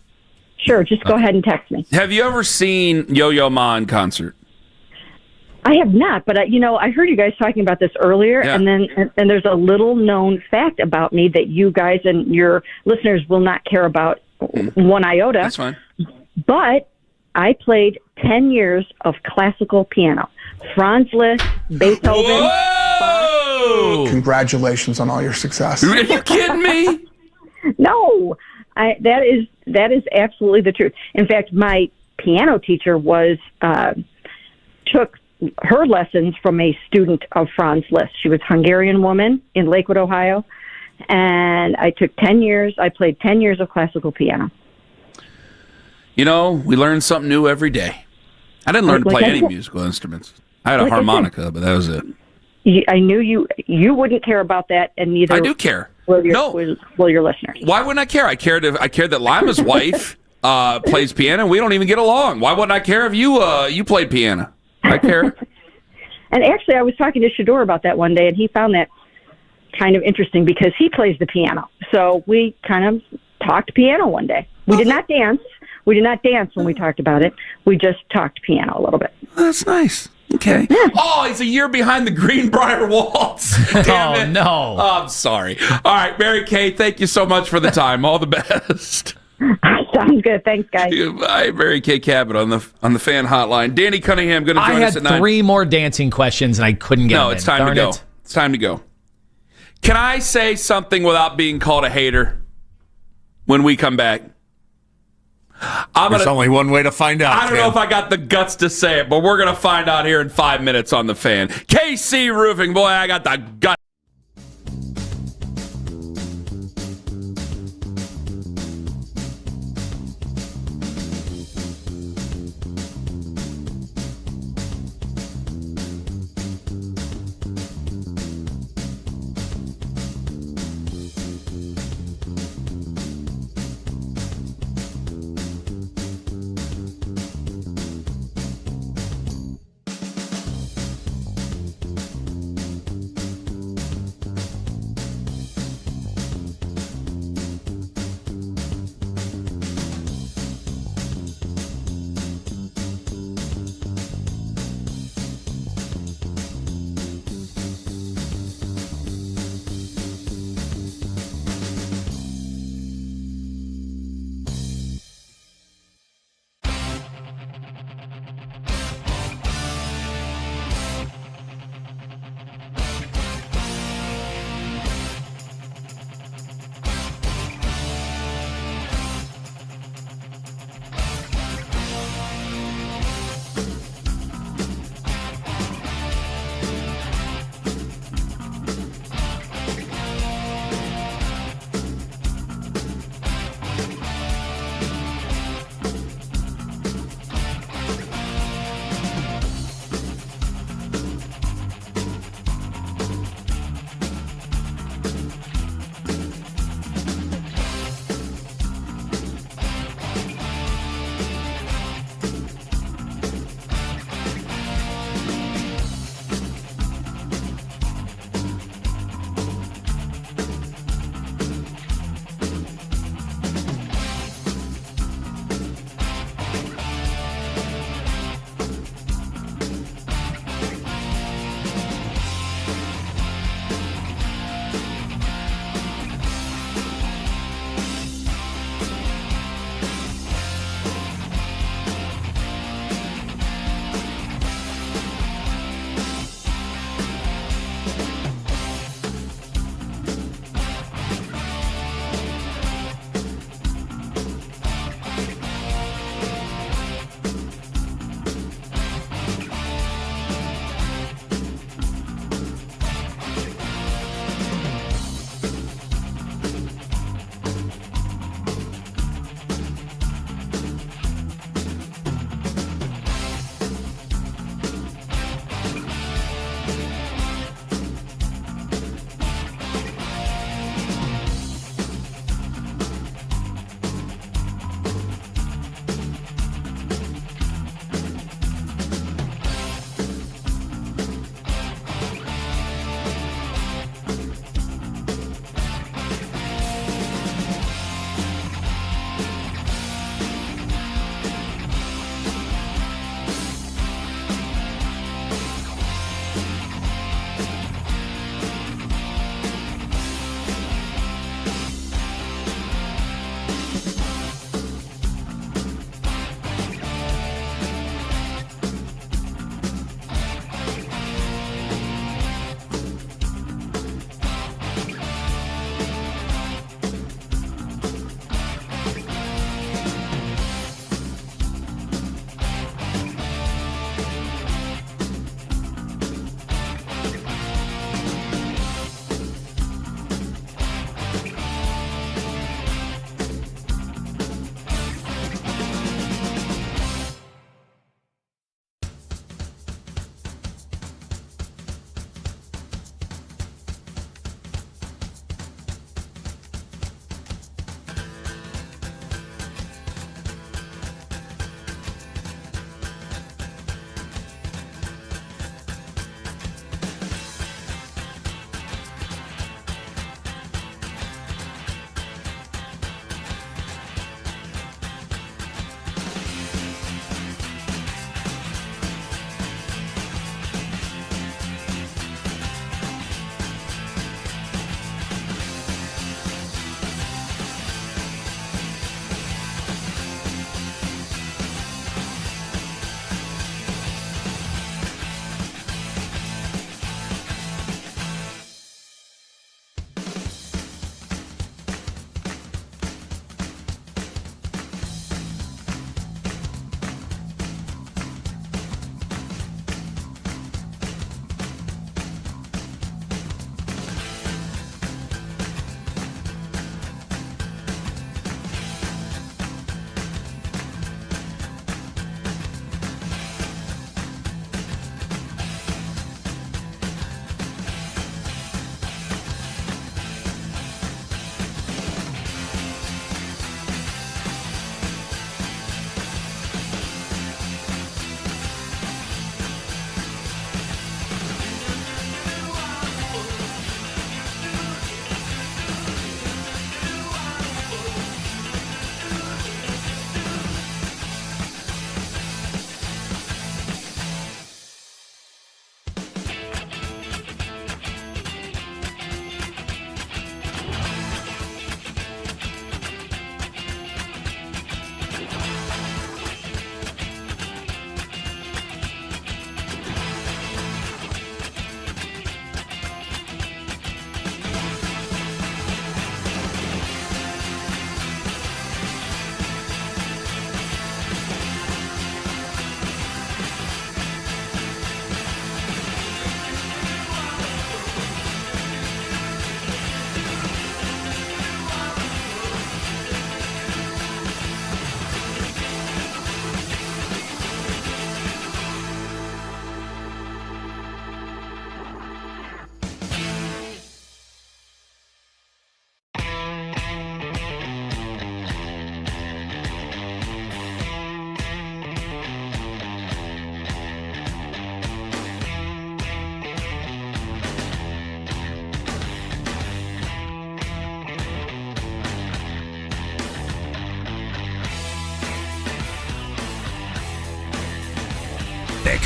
Sure, just go ahead and text me. Have you ever seen Yo-Yo Ma in concert? I have not, but I heard you guys talking about this earlier, Yeah. and there's a little known fact about me that you guys and your listeners will not care about one iota. That's fine. But I played 10 years of classical piano. Franz Liszt, Beethoven. Whoa! Congratulations on all your success. Are you kidding me? No, that is absolutely the truth. In fact, my piano teacher took her lessons from a student of Franz Liszt. She was a Hungarian woman in Lakewood, Ohio, and I took 10 years. I played 10 years of classical piano. We learn something new every day. I didn't learn to play any musical instruments. I had a harmonica, but that was it. I knew you wouldn't care about that, and neither. I do care. Will your listeners? Why wouldn't I care? I cared that Lima's wife plays piano, and we don't even get along. Why wouldn't I care if you played piano? I care. And actually, I was talking to Shador about that one day, and he found that kind of interesting because he plays the piano. So we kind of talked piano one day. We did not dance. We did not dance when we talked about it. We just talked piano a little bit. That's nice. Okay. Yeah. Oh, he's a year behind the Greenbrier Waltz. Damn it. No. Oh, I'm sorry. All right, Mary Kay, thank you so much for the time. All the best. Sounds good. Thanks, guys. Bye, Mary Kay Cabot on the fan hotline. Danny Cunningham going to join us at 9. I had 3 more dancing questions, and I couldn't get them in. It's time to go. It's time to go. Can I say something without being called a hater when we come back? There's only one way to find out. I don't know if I got the guts to say it, but we're going to find out here in 5 minutes on the fan. KC Roofing, boy, I got the guts.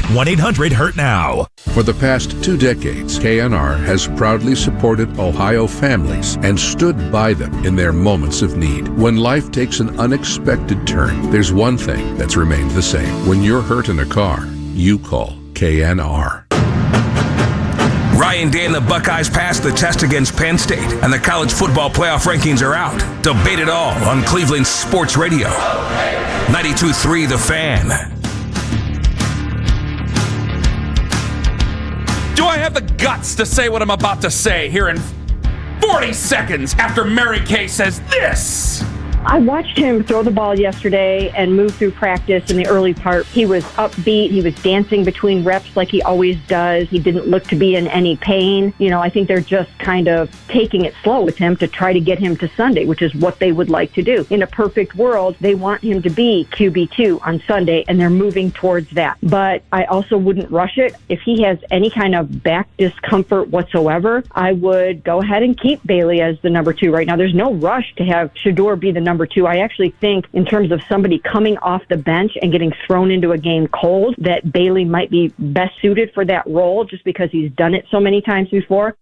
1-800-HURT-NOW. For the past 2 decades, KNR has proudly supported Ohio families and stood by them in their moments of need. When life takes an unexpected turn, there's one thing that's remained the same. When you're hurt in a car, you call KNR. Ryan Day and the Buckeyes passed the test against Penn State, and the college football playoff rankings are out. Debate it all on Cleveland Sports Radio. 92.3 The Fan. Do I have the guts to say what I'm about to say here in 40 seconds after Mary Kay says this? I watched him throw the ball yesterday and move through practice in the early part. He was upbeat. He was dancing between reps like he always does. He didn't look to be in any pain. I think they're just kind of taking it slow with him to try to get him to Sunday, which is what they would like to do. In a perfect world, they want him to be QB2 on Sunday, and they're moving towards that. But I also wouldn't rush it. If he has any kind of back discomfort whatsoever, I would go ahead and keep Bailey as the number 2 right now. There's no rush to have Shador be the number 2. I actually think in terms of somebody coming off the bench and getting thrown into a game cold, that Bailey might be best suited for that role just because he's done it so many times before.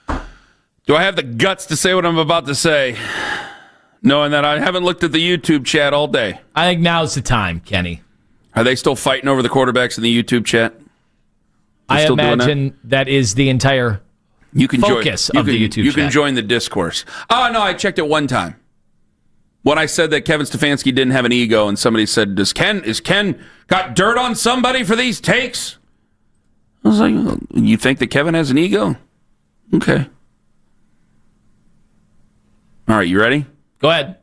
Do I have the guts to say what I'm about to say, knowing that I haven't looked at the YouTube chat all day? I think now's the time, Kenny. Are they still fighting over the quarterbacks in the YouTube chat? I imagine that is the entire focus of the YouTube chat. You can join the discourse. Oh, no, I checked it one time. When I said that Kevin Stefanski didn't have an ego, and somebody said, is Ken got dirt on somebody for these takes? I was like, you think that Kevin has an ego? Okay. All right, you ready? Go ahead.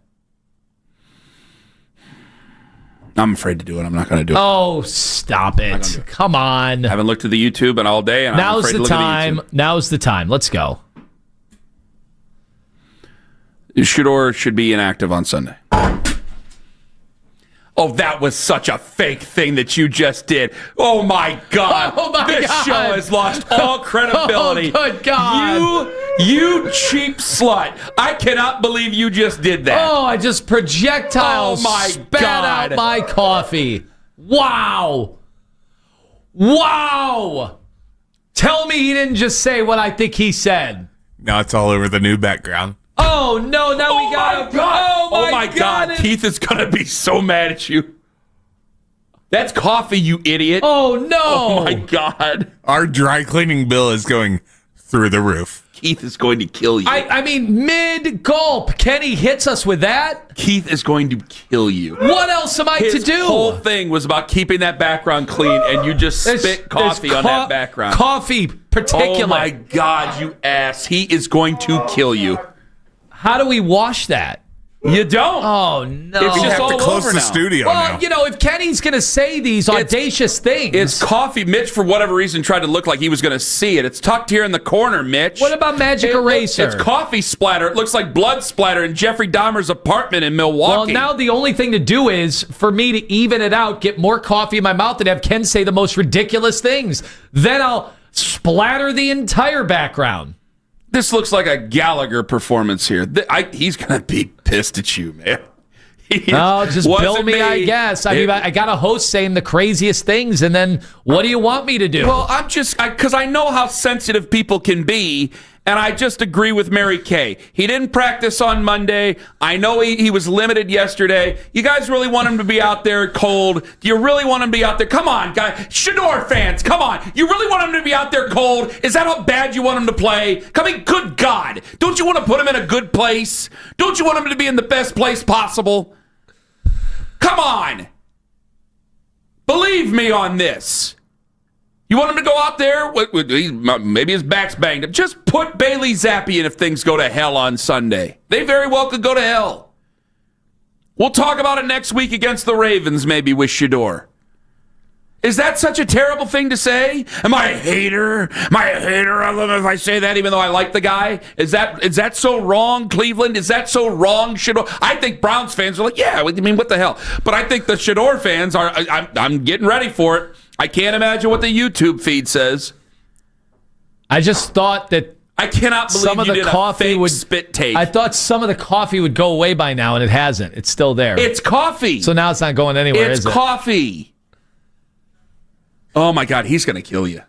I'm afraid to do it. I'm not going to do it. Oh, stop it. Come on. I haven't looked at the YouTube in all day, and I'm afraid to look at the YouTube. Now's the time. Let's go. Shador should be inactive on Sunday. Oh, that was such a fake thing that you just did. Oh, my God. This show has lost all credibility. Oh, good God. You cheap slut. I cannot believe you just did that. Oh, I just projectile spat out my coffee. Wow. Wow. Tell me he didn't just say what I think he said. Now it's all over the new background. Oh, no, now we got to... Oh, my God. Keith is going to be so mad at you. That's coffee, you idiot. Oh, no. Oh, my God. Our dry cleaning bill is going through the roof. Keith is going to kill you. I mean, mid-gulp, Kenny hits us with that. Keith is going to kill you. What else am I to do? His whole thing was about keeping that background clean, and you just spit coffee on that background. Coffee, particularly. Oh, my God, you ass. He is going to kill you. How do we wash that? You don't. Oh, no. It's just all over now. Close the studio now. Well, if Kenny's going to say these audacious things. It's coffee. Mitch, for whatever reason, tried to look like he was going to see it. It's tucked here in the corner, Mitch. What about magic eraser? It's coffee splatter. It looks like blood splatter in Jeffrey Dahmer's apartment in Milwaukee. Well, now the only thing to do is, for me to even it out, get more coffee in my mouth and have Ken say the most ridiculous things. Then I'll splatter the entire background. This looks like a Gallagher performance here. He's going to be pissed at you, man. Oh, just bill me, I guess. I mean, I got a host saying the craziest things, and then what do you want me to do? Well, I'm just, because I know how sensitive people can be, and I just agree with Mary Kay. He didn't practice on Monday. I know he was limited yesterday. You guys really want him to be out there cold? Do you really want him to be out there? Come on, guys. Shador fans, come on. You really want him to be out there cold? Is that how bad you want him to play? Come on, good God. Don't you want to put him in a good place? Don't you want him to be in the best place possible? Come on. Believe me on this. You want him to go out there? Maybe his back's banged up. Just put Bailey Zappi in if things go to hell on Sunday. They very well could go to hell. We'll talk about it next week against the Ravens, maybe with Shador. Is that such a terrible thing to say? Am I a hater? Am I a hater if I say that, even though I like the guy? Is that so wrong, Cleveland? Is that so wrong, Shador? I think Browns fans are like, yeah, I mean, what the hell? But I think the Shador fans are, I'm getting ready for it. I can't imagine what the YouTube feed says. I just thought that I cannot believe some of the coffee would spit take. I thought some of the coffee would go away by now, and it hasn't. It's still there. It's coffee. So now it's not going anywhere, is it? It's coffee. Oh, my God, he's going to kill you.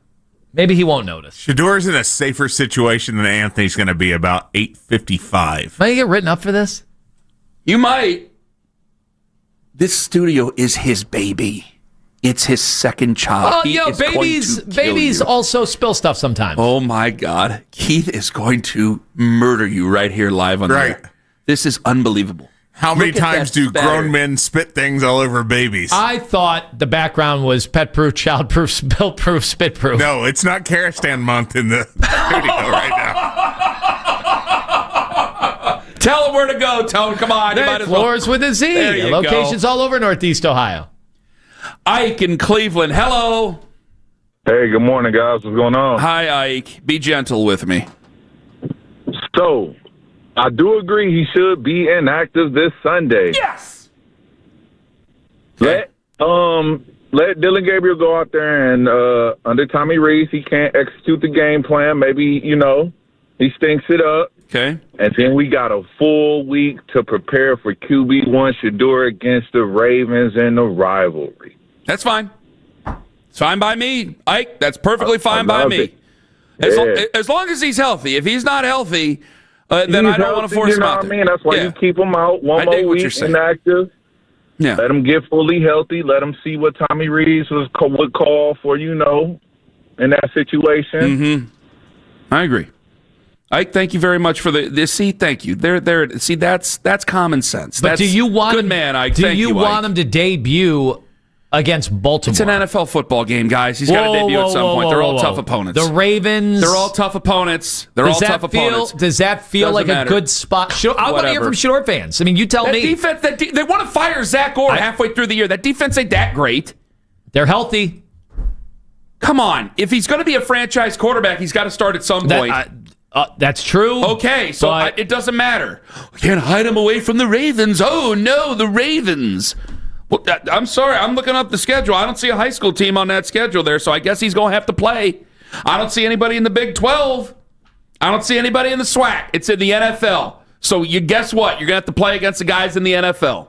Maybe he won't notice. Shador's in a safer situation than Anthony's going to be about 8:55. Might I get written up for this? You might. This studio is his baby. It's his second child. Babies also spill stuff sometimes. Oh, my God. Keith is going to murder you right here live on the air. This is unbelievable. How many times do grown men spit things all over babies? I thought the background was pet-proof, child-proof, spill-proof, spit-proof. No, it's not Karistan month in the studio right now. Tell him where to go. Tell him, come on. Floors with a Z. There you Locations go. all over Northeast Ohio. Ike in Cleveland. Hello. Hey, good morning, guys. What's going on? Hi, Ike. Be gentle with me. So, I do agree he should be inactive this Sunday. Yes. Let Dylan Gabriel go out there and under Tommy Rees, he can't execute the game plan. Maybe, he stinks it up. Okay. And then we got a full week to prepare for QB1 Shador against the Ravens in the rivalry. That's fine. It's fine by me, Ike. That's perfectly fine by me. As long as he's healthy. If he's not healthy, then I don't want to force him out there. That's why you keep him out one more week inactive. Yeah. Let him get fully healthy. Let him see what Tommy Rees would call for, in that situation. Mm-hmm. I agree. Ike, thank you very much for this. See, thank you. There. See, that's common sense. But do you want good man, Ike? Do you want him to debut against Baltimore? It's an NFL football game, guys. He's got to debut at some point. They're all tough opponents. The Ravens. They're all tough opponents. Does that feel like a good spot? I want to hear from Shador fans. I mean, you tell me. Defense, they want to fire Zach Orr halfway through the year. That defense ain't that great. They're healthy. Come on. If he's going to be a franchise quarterback, he's got to start at some point. That's true. Okay, so it doesn't matter. We can't hide him away from the Ravens. Oh, no, the Ravens. Well, I'm sorry. I'm looking up the schedule. I don't see a high school team on that schedule there, so I guess he's going to have to play. I don't see anybody in the Big 12. I don't see anybody in the SWAC. It's in the NFL. So you guess what? You're going to have to play against the guys in the NFL.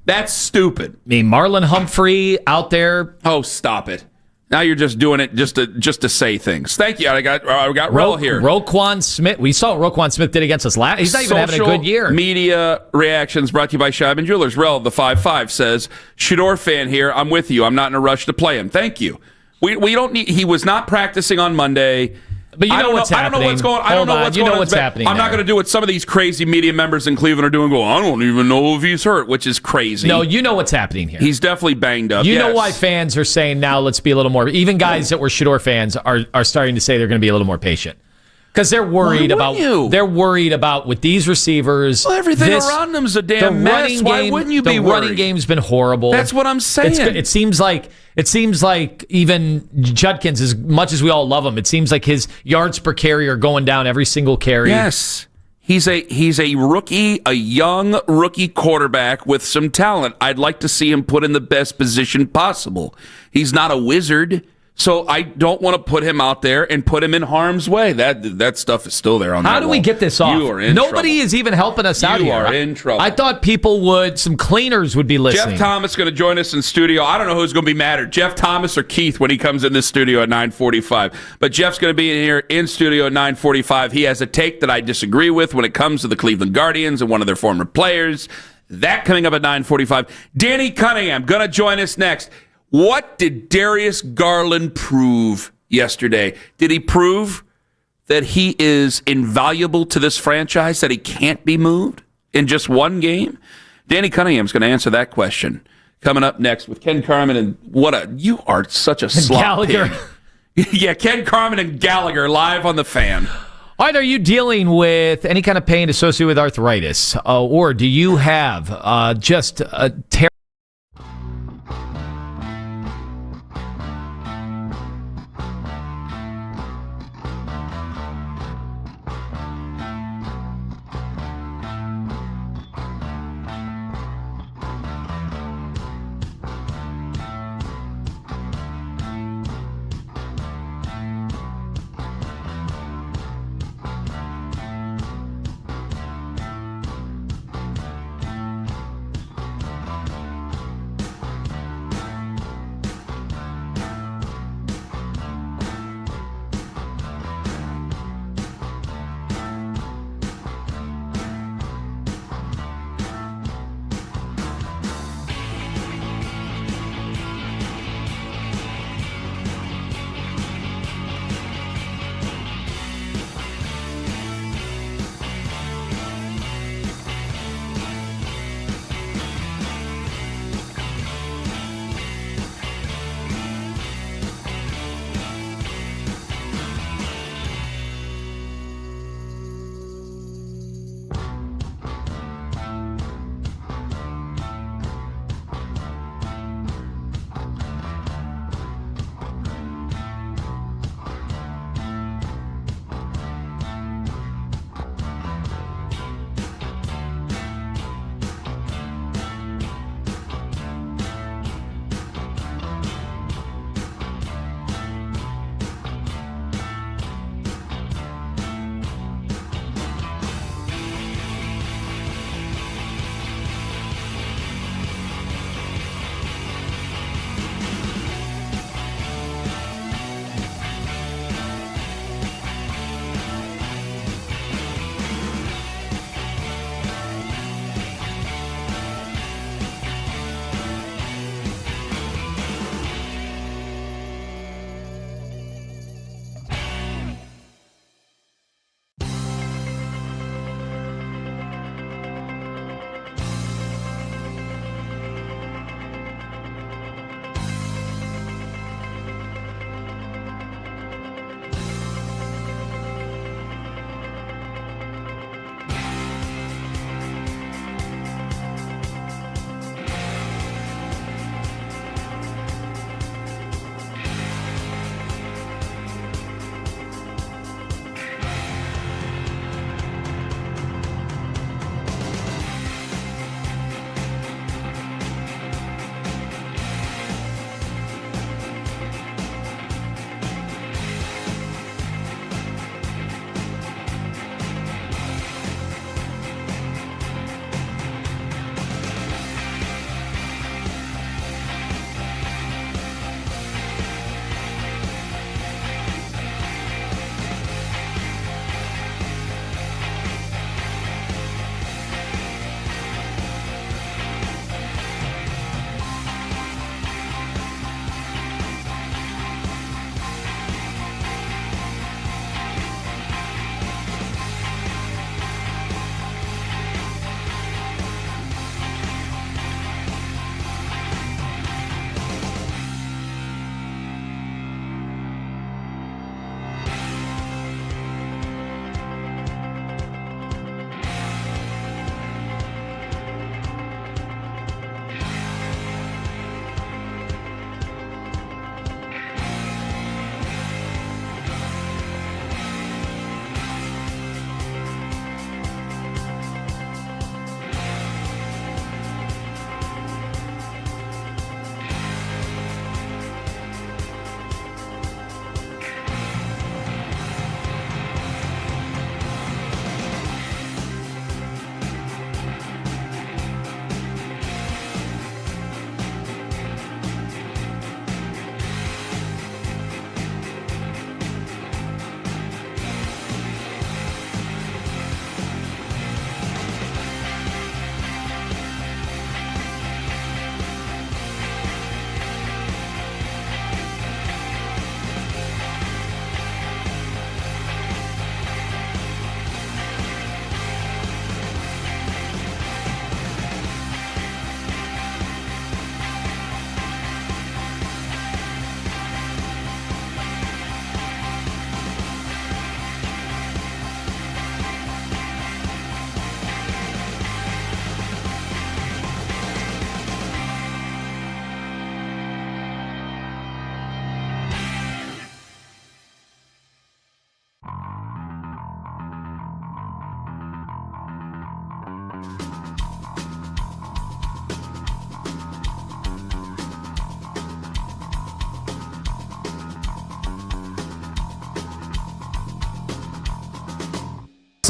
That's stupid. I mean, Marlon Humphrey out there. Oh, stop it. Now you're just doing it just to say things. Thank you. I got Rel here. Roquan Smith. We saw what Roquan Smith did against us last. He's not even having a good year. Media reactions brought to you by Scheiben Jewelers. Rel, the 5-5, says, Shador fan here. I'm with you. I'm not in a rush to play him. Thank you. We don't need. He was not practicing on Monday. But you know what's happening. I don't know what's going on. I don't know what's going on. Happening. I'm not going to do what some of these crazy media members in Cleveland are doing. Go, I don't even know if he's hurt, which is crazy. No, you know what's happening here. He's definitely banged up. You know why fans are saying now let's be a little more. Even guys that were Shador fans are starting to say they're going to be a little more patient. Because they're worried about with these receivers. Well, everything around them's a damn mess. Why wouldn't you be worried? The running game's been horrible. That's what I'm saying. It seems like even Judkins, as much as we all love him, it seems like his yards per carry are going down every single carry. Yes. He's a rookie, a young rookie quarterback with some talent. I'd like to see him put in the best position possible. He's not a wizard. So I don't want to put him out there and put him in harm's way. That stuff is still there on that How do we get this off? You are in Nobody is even helping us out here. You are in trouble. I thought some cleaners would be listening. Jeff Thomas is going to join us in studio. I don't know who's going to be madder, Jeff Thomas or Keith when he comes in this studio at 9:45. But Jeff's going to be in here in studio at 9:45. He has a take that I disagree with when it comes to the Cleveland Guardians and one of their former players. That coming up at 9:45. Danny Cunningham going to join us next. What did Darius Garland prove yesterday? Did he prove that he is invaluable to this franchise, that he can't be moved in just one game? Danny Cunningham's going to answer that question coming up next with Ken Carman. And you are such a slop pig. Yeah, Ken Carman and Gallagher live on the Fan. All right, are you dealing with any kind of pain associated with arthritis? Or do you have just a terrible...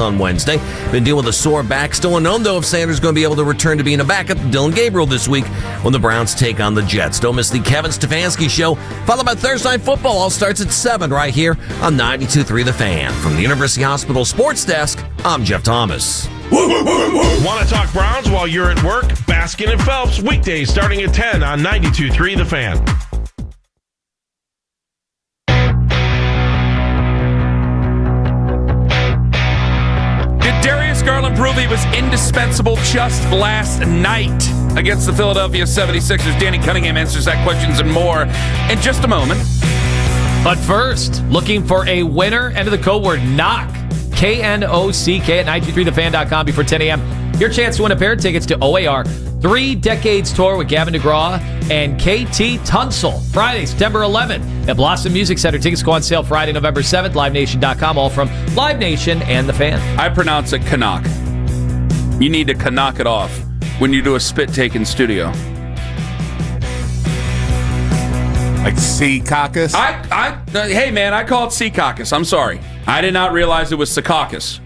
practice on Wednesday. Been dealing with a sore back. Still unknown, though, if Sanders is going to be able to return to being a backup to Dylan Gabriel this week when the Browns take on the Jets. Don't miss the Kevin Stefanski Show, followed by Thursday Night Football. All starts at 7 right here on 92.3 The Fan. From the University Hospital Sports Desk, I'm Jeff Thomas. Want to talk Browns while you're at work? Baskin and Phelps, weekdays starting at 10 on 92.3 The Fan. Did Darius Garland prove he was indispensable just last night against the Philadelphia 76ers? Danny Cunningham answers that questions and more in just a moment. But first, looking for a winner, enter the code word KNOCK. KNOCK at 923thefan.com before 10 a.m. Your chance to win a pair of tickets to OAR 3 Decades Tour with Gavin DeGraw and KT Tunsil. Friday, September 11th at Blossom Music Center. Tickets go on sale Friday, November 7th. LiveNation.com, all from Live Nation and The Fan. I pronounce it Canuck. You need to knock it off when you do a spit take in studio. Like sea caucus? Hey, man, I call it sea caucus. I'm sorry. I did not realize it was Secaucus.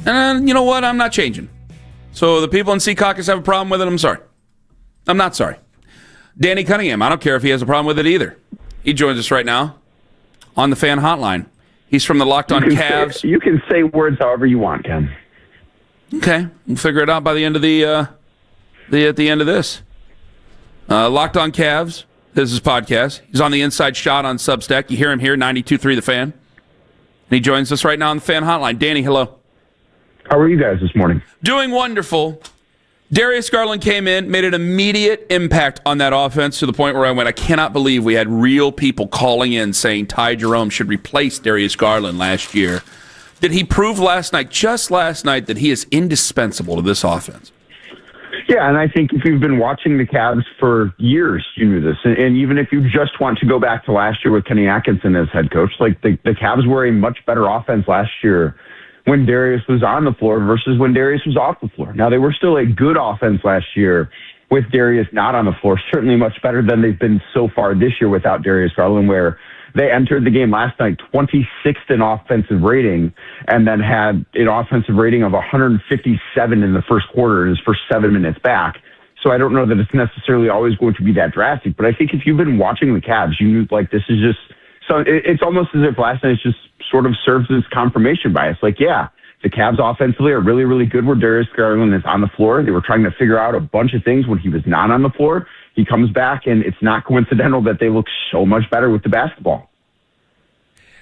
And you know what? I'm not changing. So the people in Secaucus have a problem with it. I'm sorry. I'm not sorry. Danny Cunningham, I don't care if he has a problem with it either. He joins us right now on the Fan Hotline. He's from the Locked On Cavs. You can say words however you want, Ken. Okay, we'll figure it out by the end of at the end of this. Locked On Cavs. This is his podcast. He's on the Inside Shot on Substack. You hear him here, 92.3 The Fan. And he joins us right now on the Fan Hotline. Danny, hello. How are you guys this morning? Doing wonderful. Darius Garland came in, made an immediate impact on that offense to the point where I cannot believe we had real people calling in saying Ty Jerome should replace Darius Garland last year. Did he prove just last night, that he is indispensable to this offense? Yeah, and I think if you've been watching the Cavs for years, you knew this. And even if you just want to go back to last year with Kenny Atkinson as head coach, like the Cavs were a much better offense last year when Darius was on the floor versus when Darius was off the floor. Now, they were still a good offense last year with Darius not on the floor, certainly much better than they've been so far this year without Darius Garland, where they entered the game last night 26th in offensive rating and then had an offensive rating of 157 in the first quarter in his first 7 minutes back. So I don't know that it's necessarily always going to be that drastic, but I think if you've been watching the Cavs, you knew this is just so it's almost as if last night just sort of serves as confirmation bias. Yeah, the Cavs offensively are really, really good where Darius Garland is on the floor. They were trying to figure out a bunch of things when he was not on the floor. He comes back, and it's not coincidental that they look so much better with the basketball.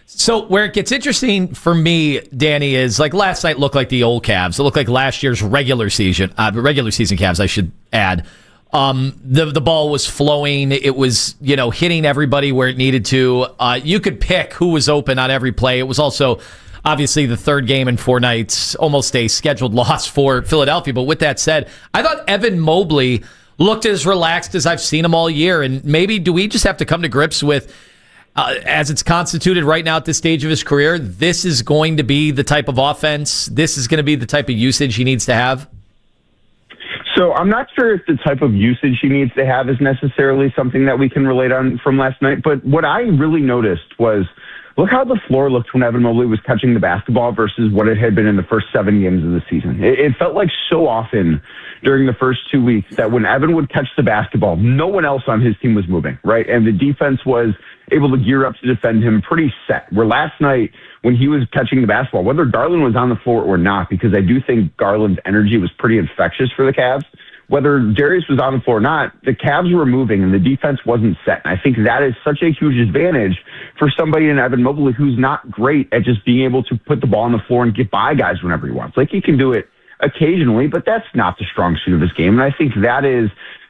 So where it gets interesting for me, Danny, is last night looked like the old Cavs. It looked like last year's regular season Cavs, I should add. The ball was flowing. It was, hitting everybody where it needed to. You could pick who was open on every play. It was also obviously the third game in 4 nights, almost a scheduled loss for Philadelphia. But with that said, I thought Evan Mobley looked as relaxed as I've seen him all year. And maybe do we just have to come to grips with, as it's constituted right now at this stage of his career, this is going to be the type of offense, this is going to be the type of usage he needs to have? So I'm not sure if the type of usage he needs to have is necessarily something that we can relate on from last night. But what I really noticed was, look how the floor looked when Evan Mobley was catching the basketball versus what it had been in the first 7 games of the season. It felt like so often during the first 2 weeks that when Evan would catch the basketball, no one else on his team was moving, right? And the defense was able to gear up to defend him pretty set. Where last night, when he was catching the basketball, whether Garland was on the floor or not, because I do think Garland's energy was pretty infectious for the Cavs, whether Darius was on the floor or not, the Cavs were moving and the defense wasn't set. And I think that is such a huge advantage for somebody in Evan Mobley who's not great at just being able to put the ball on the floor and get by guys whenever he wants. He can do it occasionally, but that's not the strong suit of his game. And I think that is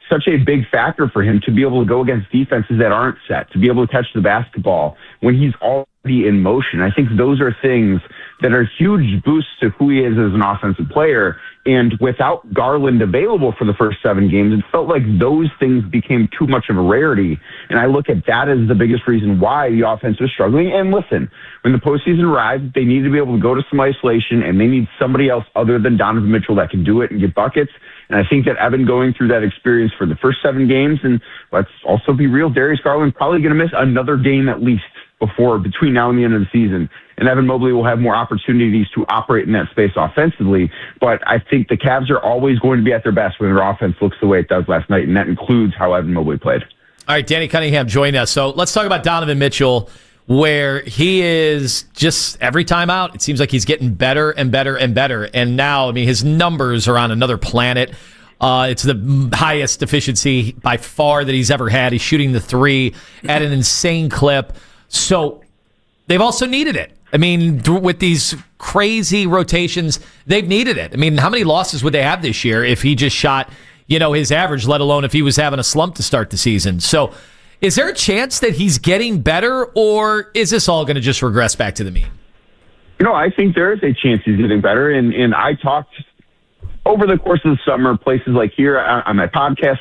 such a big factor for him to be able to go against defenses that aren't set, to be able to catch the basketball when he's already in motion. I think those are things that are huge boosts to who he is as an offensive player. And without Garland available for the first 7 games, it felt like those things became too much of a rarity. And I look at that as the biggest reason why the offense was struggling. And listen, when the postseason arrives, they need to be able to go to some isolation, and they need somebody else other than Donovan Mitchell that can do it and get buckets. And I think that Evan going through that experience for the first 7 games, and let's also be real, Darius Garland probably going to miss another game at least between now and the end of the season. And Evan Mobley will have more opportunities to operate in that space offensively. But I think the Cavs are always going to be at their best when their offense looks the way it does last night, and that includes how Evan Mobley played. All right, Danny Cunningham joined us. So let's talk about Donovan Mitchell, where he is just every time out, it seems like he's getting better and better and better. And now, I mean, his numbers are on another planet. It's the highest efficiency by far that he's ever had. He's shooting the three at an insane clip. So they've also needed it. I mean, with these crazy rotations, they've needed it. I mean, how many losses would they have this year if he just shot, his average, let alone if he was having a slump to start the season? So is there a chance that he's getting better, or is this all going to just regress back to the mean? I think there is a chance he's getting better. And I talked over the course of the summer, places like here on my podcast,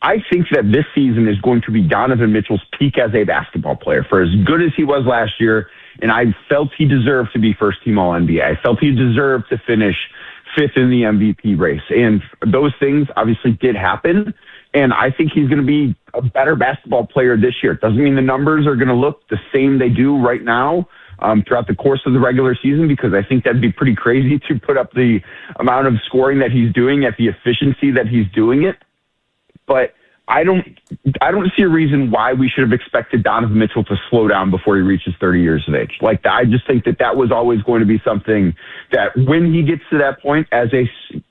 I think that this season is going to be Donovan Mitchell's peak as a basketball player. For as good as he was last year, and I felt he deserved to be first-team All-NBA. I felt he deserved to finish fifth in the MVP race. And those things obviously did happen, and I think he's going to be a better basketball player this year. It doesn't mean the numbers are going to look the same they do right now throughout the course of the regular season, because I think that'd be pretty crazy to put up the amount of scoring that he's doing at the efficiency that he's doing it. But I don't see a reason why we should have expected Donovan Mitchell to slow down before he reaches 30 years of age. I just think that was always going to be something that when he gets to that point as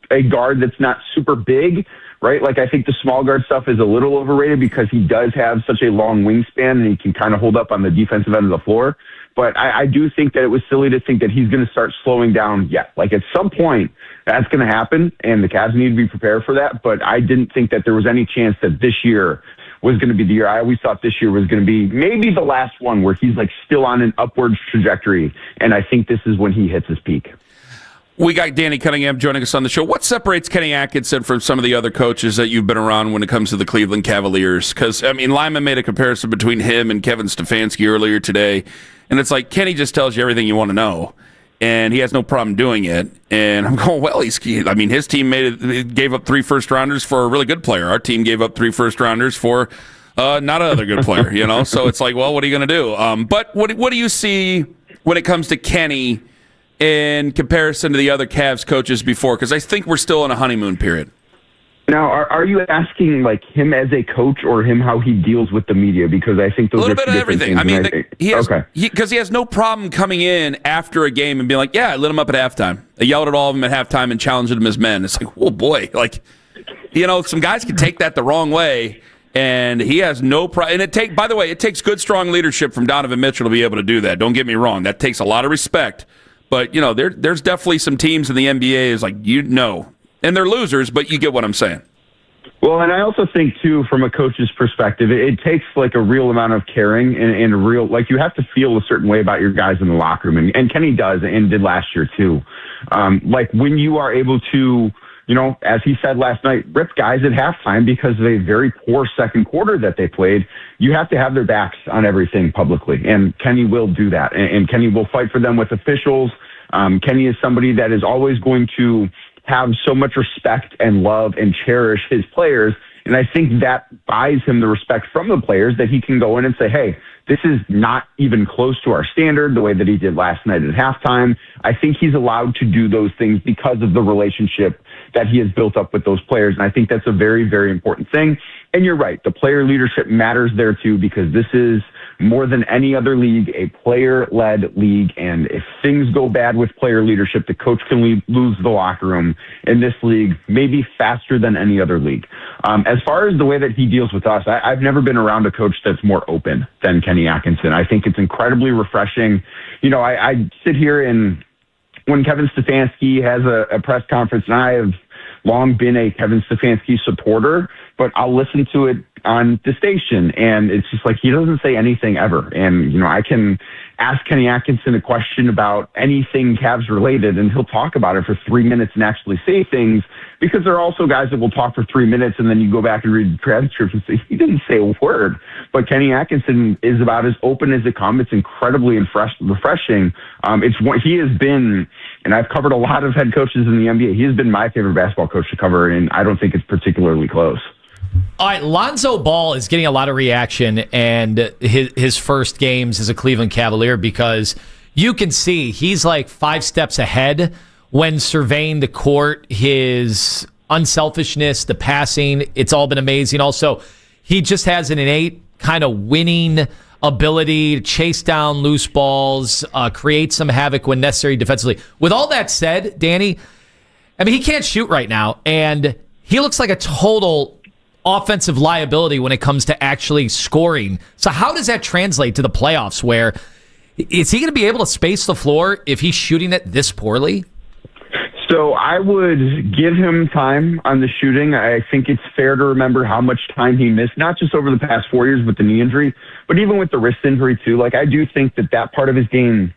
a guard that's not super big, right? I think the small guard stuff is a little overrated because he does have such a long wingspan and he can kind of hold up on the defensive end of the floor. But I do think that it was silly to think that he's going to start slowing down yet. At some point, that's going to happen, and the Cavs need to be prepared for that. But I didn't think that there was any chance that this year was going to be the year. I always thought this year was going to be maybe the last one where he's still on an upward trajectory, and I think this is when he hits his peak. We got Danny Cunningham joining us on the show. What separates Kenny Atkinson from some of the other coaches that you've been around when it comes to the Cleveland Cavaliers? Because, Lima made a comparison between him and Kevin Stefanski earlier today, and it's Kenny just tells you everything you want to know, and he has no problem doing it. And I'm going, well, his team gave up 3 first-rounders for a really good player. Our team gave up 3 first-rounders for not another good player, So it's well, what are you going to do? But what do you see when it comes to Kenny in comparison to the other Cavs coaches before? Because I think we're still in a honeymoon period. Now, are you asking him as a coach or him how he deals with the media? Because I think those a little are bit of everything. Things. He has no problem coming in after a game and being I lit him up at halftime. I yelled at all of them at halftime and challenged them as men. It's oh boy, some guys can take that the wrong way, and he has no problem. And by the way, it takes good, strong leadership from Donovan Mitchell to be able to do that. Don't get me wrong, that takes a lot of respect. But there's definitely some teams in the NBA is and they're losers, but you get what I'm saying. Well, and I also think, too, from a coach's perspective, it takes a real amount of caring and a real, you have to feel a certain way about your guys in the locker room. And Kenny does and did last year, too. When you are able to, as he said last night, rip guys at halftime because of a very poor second quarter that they played, you have to have their backs on everything publicly. And Kenny will do that. And Kenny will fight for them with officials. Kenny is somebody that is always going to have so much respect and love and cherish his players. And I think that buys him the respect from the players that he can go in and say, hey, this is not even close to our standard, the way that he did last night at halftime. I think he's allowed to do those things because of the relationship that he has built up with those players. And I think that's a very, very important thing. And you're right, the player leadership matters there too, because this is more than any other league, a player-led league. And if things go bad with player leadership, the coach can lose the locker room in this league, maybe faster than any other league. As far as the way that he deals with us, I've never been around a coach that's more open than Kenny Atkinson. I think it's incredibly refreshing. I sit here and when Kevin Stefanski has a press conference, and I have long been a Kevin Stefanski supporter, but I'll listen to it on the station, and it's just he doesn't say anything ever. And, I can ask Kenny Atkinson a question about anything Cavs related, and he'll talk about it for 3 minutes and actually say things, because there are also guys that will talk for 3 minutes, and then you go back and read the transcript and say, he didn't say a word. But Kenny Atkinson is about as open as it comes. It's incredibly refreshing. He has been, and I've covered a lot of head coaches in the NBA, he has been my favorite basketball coach to cover, and I don't think it's particularly close. All right, Lonzo Ball is getting a lot of reaction and his first games as a Cleveland Cavalier because you can see he's like 5 steps ahead when surveying the court, his unselfishness, the passing. It's all been amazing. Also, he just has an innate kind of winning ability to chase down loose balls, create some havoc when necessary defensively. With all that said, Danny, I mean, he can't shoot right now, and he looks like a total offensive liability when it comes to actually scoring. So how does that translate to the playoffs where is he going to be able to space the floor if he's shooting it this poorly? So I would give him time on the shooting. I think it's fair to remember how much time he missed, not just over the past 4 years with the knee injury, but even with the wrist injury too. Like, I do think that part of his game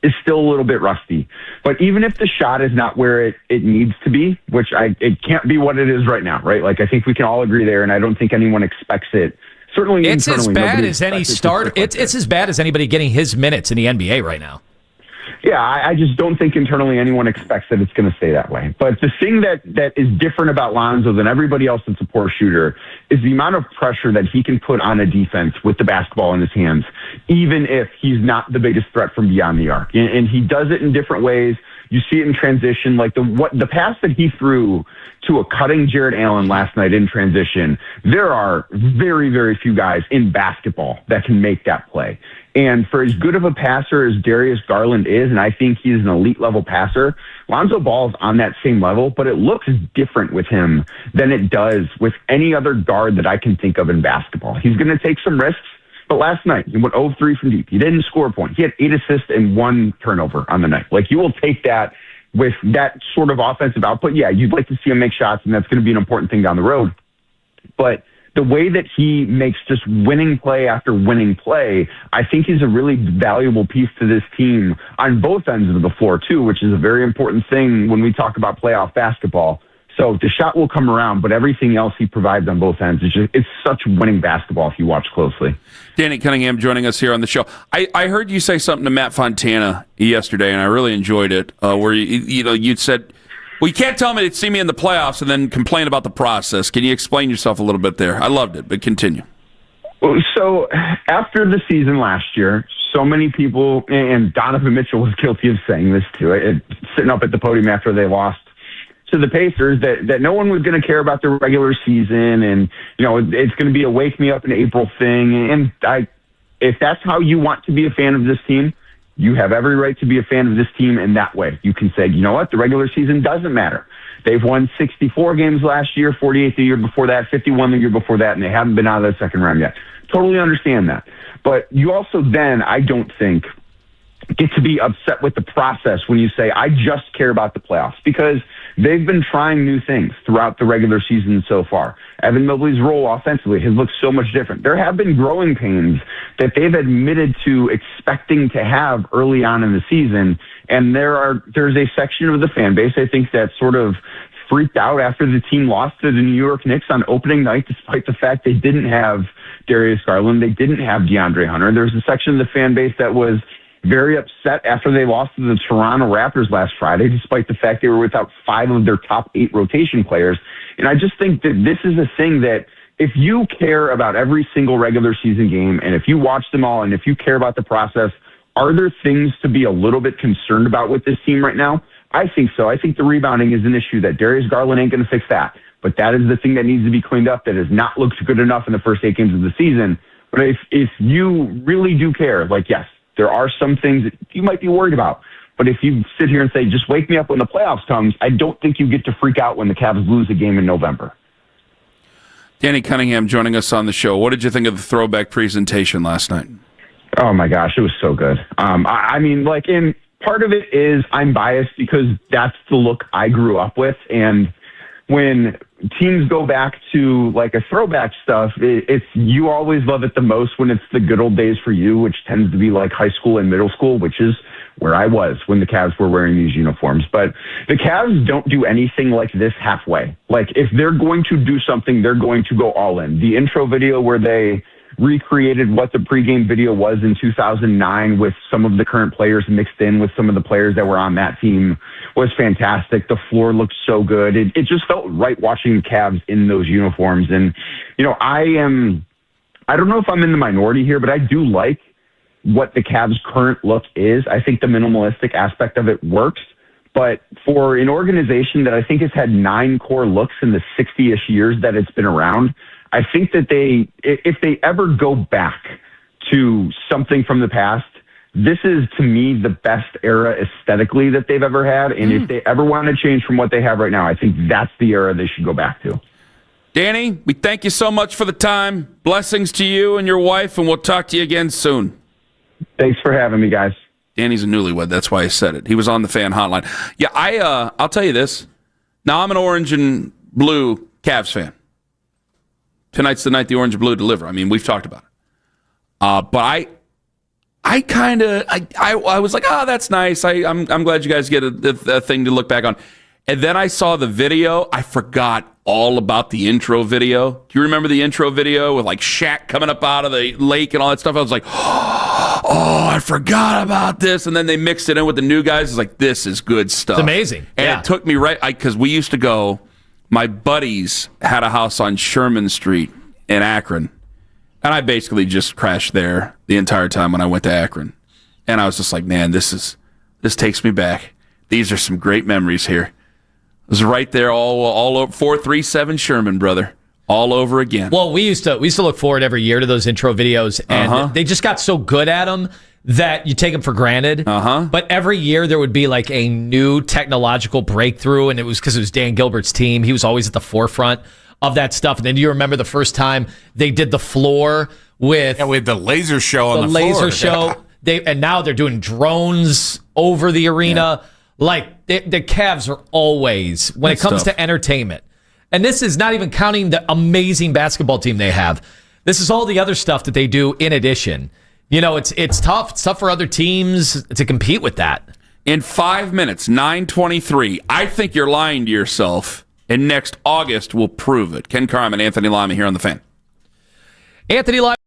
is still a little bit rusty. But even if the shot is not where it needs to be, which it can't be what it is right now, right? Like, I think we can all agree there, and I don't think anyone expects it. Certainly, it's as bad as any start. It's as bad as anybody getting his minutes in the NBA right now. Yeah, I just don't think internally anyone expects that it's going to stay that way. But the thing that is different about Lonzo than everybody else that's a poor shooter is the amount of pressure that he can put on a defense with the basketball in his hands, even if he's not the biggest threat from beyond the arc. And he does it in different ways. You see it in transition, like the pass that he threw to a cutting Jared Allen last night in transition. There are very, very few guys in basketball that can make that play. And for as good of a passer as Darius Garland is, and I think he's an elite level passer, Lonzo Ball's on that same level, but it looks different with him than it does with any other guard that I can think of in basketball. He's going to take some risks, but last night he went 0-3 from deep. He didn't score a point. He had 8 assists and 1 turnover on the night. Like, you will take that with that sort of offensive output. Yeah, you'd like to see him make shots, and that's going to be an important thing down the road. But the way that he makes just winning play after winning play, I think is a really valuable piece to this team on both ends of the floor too, which is a very important thing when we talk about playoff basketball. So the shot will come around, but everything else he provides on both ends, it's such winning basketball if you watch closely. Danny Cunningham joining us here on the show. I heard you say something to Matt Fontana yesterday, and I really enjoyed it, where you said, well, you can't tell me to see me in the playoffs and then complain about the process. Can you explain yourself a little bit there? I loved it, but continue. Well, so after the season last year, so many people, and Donovan Mitchell was guilty of saying this too, sitting up at the podium after they lost to the Pacers, that no one was going to care about the regular season, and it's going to be a wake me up in April thing. And if that's how you want to be a fan of this team, you have every right to be a fan of this team in that way. You can say, you know what, the regular season doesn't matter. They've won 64 games last year, 48 the year before that, 51 the year before that, and they haven't been out of the second round yet. Totally understand that. But you also then, I don't think, get to be upset with the process when you say, I just care about the playoffs, because they've been trying new things throughout the regular season so far. Evan Mobley's role offensively has looked so much different. There have been growing pains that they've admitted to expecting to have early on in the season, and there's a section of the fan base, I think, that sort of freaked out after the team lost to the New York Knicks on opening night, despite the fact they didn't have Darius Garland, they didn't have DeAndre Hunter. There's a section of the fan base that was very upset after they lost to the Toronto Raptors last Friday, despite the fact they were without 5 of their top 8 rotation players. And I just think that this is a thing that if you care about every single regular season game, and if you watch them all, and if you care about the process, are there things to be a little bit concerned about with this team right now? I think so. I think the rebounding is an issue that Darius Garland ain't going to fix that. But that is the thing that needs to be cleaned up that has not looked good enough in the first 8 games of the season. But if you really do care, like, yes, there are some things that you might be worried about. But if you sit here and say, just wake me up when the playoffs comes, I don't think you get to freak out when the Cavs lose a game in November. Danny Cunningham joining us on the show. What did you think of the throwback presentation last night? Oh, my gosh, it was so good. I mean, and part of it is I'm biased because that's the look I grew up with. And when teams go back to like a throwback stuff, it's you always love it the most when it's the good old days for you, which tends to be like high school and middle school, which is where I was when the Cavs were wearing these uniforms. But the Cavs don't do anything like this halfway. Like, if they're going to do something, they're going to go all in. The intro video where they recreated what the pregame video was in 2009 with some of the current players mixed in with some of the players that were on that team was fantastic. The floor looked so good. It just felt right watching the Cavs in those uniforms. And, I don't know if I'm in the minority here, but I do like what the Cavs' current look is. I think the minimalistic aspect of it works. But for an organization that I think has had 9 core looks in the 60-ish years that it's been around, I think that if they ever go back to something from the past, this is, to me, the best era aesthetically that they've ever had. And if they ever want to change from what they have right now, I think that's the era they should go back to. Danny, we thank you so much for the time. Blessings to you and your wife, and we'll talk to you again soon. Thanks for having me, guys. Danny's a newlywed. That's why I said it. He was on the fan hotline. Yeah, I'll tell you this. Now, I'm an orange and blue Cavs fan. Tonight's the night the orange and blue deliver. I mean, we've talked about it. But I was like, that's nice. I'm glad you guys get a thing to look back on. And then I saw the video. I forgot all about the intro video. Do you remember the intro video with like Shaq coming up out of the lake and all that stuff? I was like, oh, I forgot about this. And then they mixed it in with the new guys. It's like, this is good stuff. It's amazing. And it took me because we used to go, my buddies had a house on Sherman Street in Akron. And I basically just crashed there the entire time when I went to Akron. And I was just like, man, this takes me back. These are some great memories here. It was right there, all over 437 Sherman, brother, all over again. Well, we used to look forward every year to those intro videos, and they just got so good at them that you take them for granted. But every year there would be like a new technological breakthrough, and it was because it was Dan Gilbert's team. He was always at the forefront of that stuff. And then you remember the first time they did the floor with the laser show on the floor. laser show. And now they're doing drones over the arena. Yeah. Like, the Cavs are always, when it comes to entertainment, and this is not even counting the amazing basketball team they have. This is all the other stuff that they do in addition. It's tough. It's tough for other teams to compete with that. In 5 minutes, 9:23, I think you're lying to yourself, and next August will prove it. Ken Carman, Anthony Lima here on The Fan. Anthony Lima.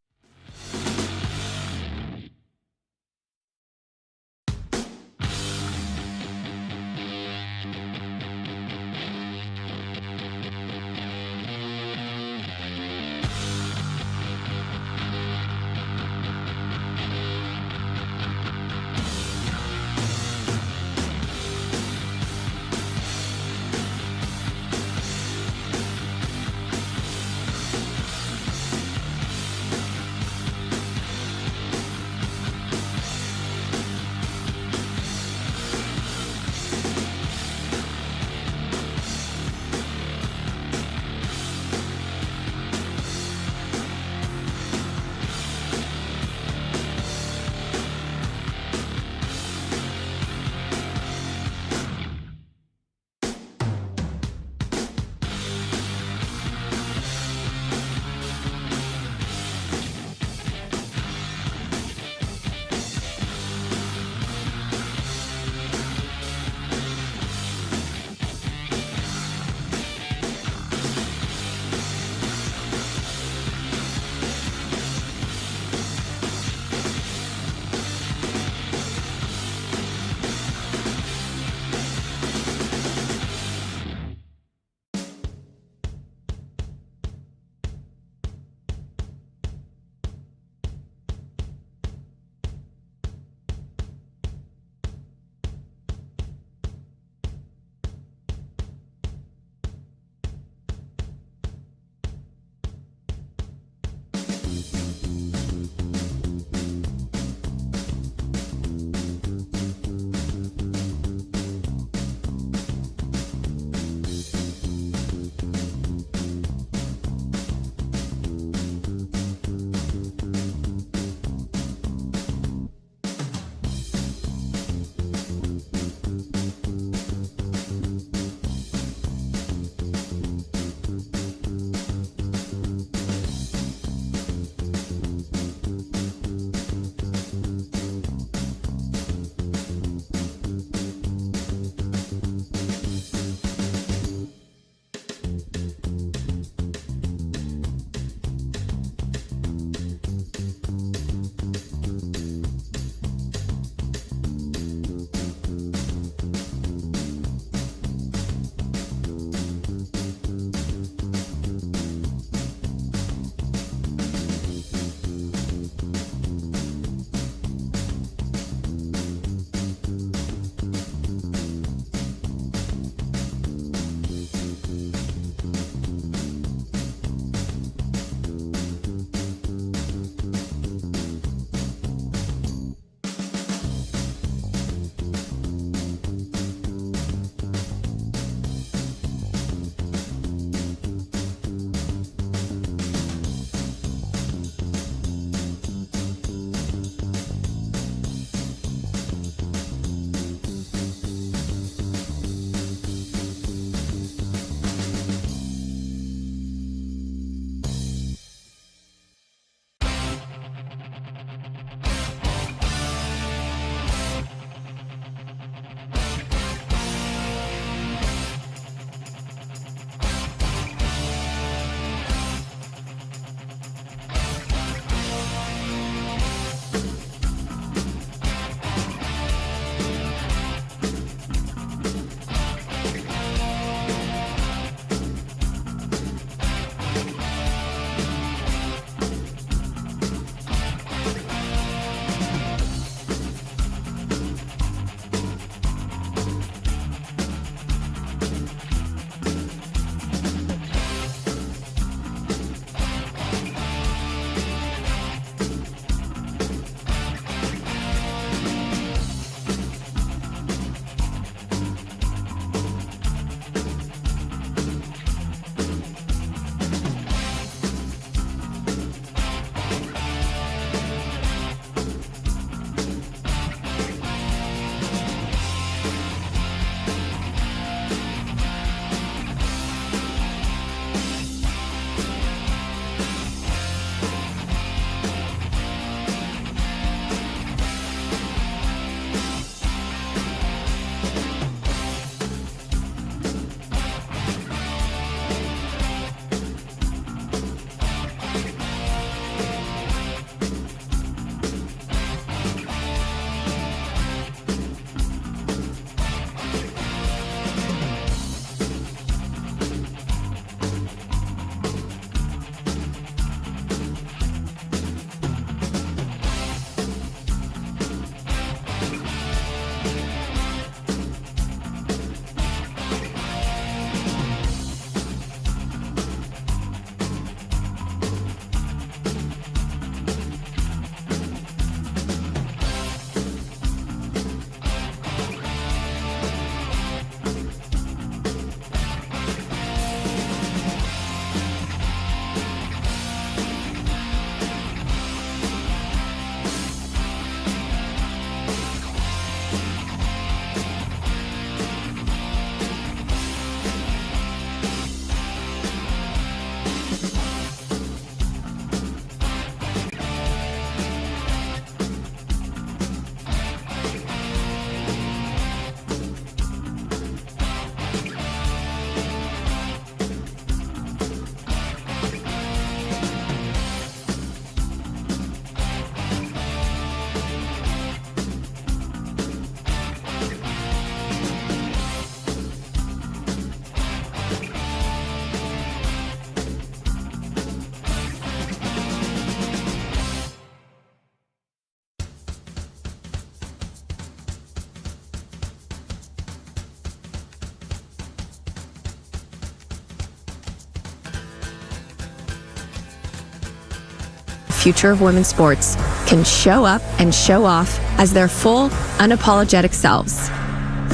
future of women's sports can show up and show off as their full, unapologetic selves.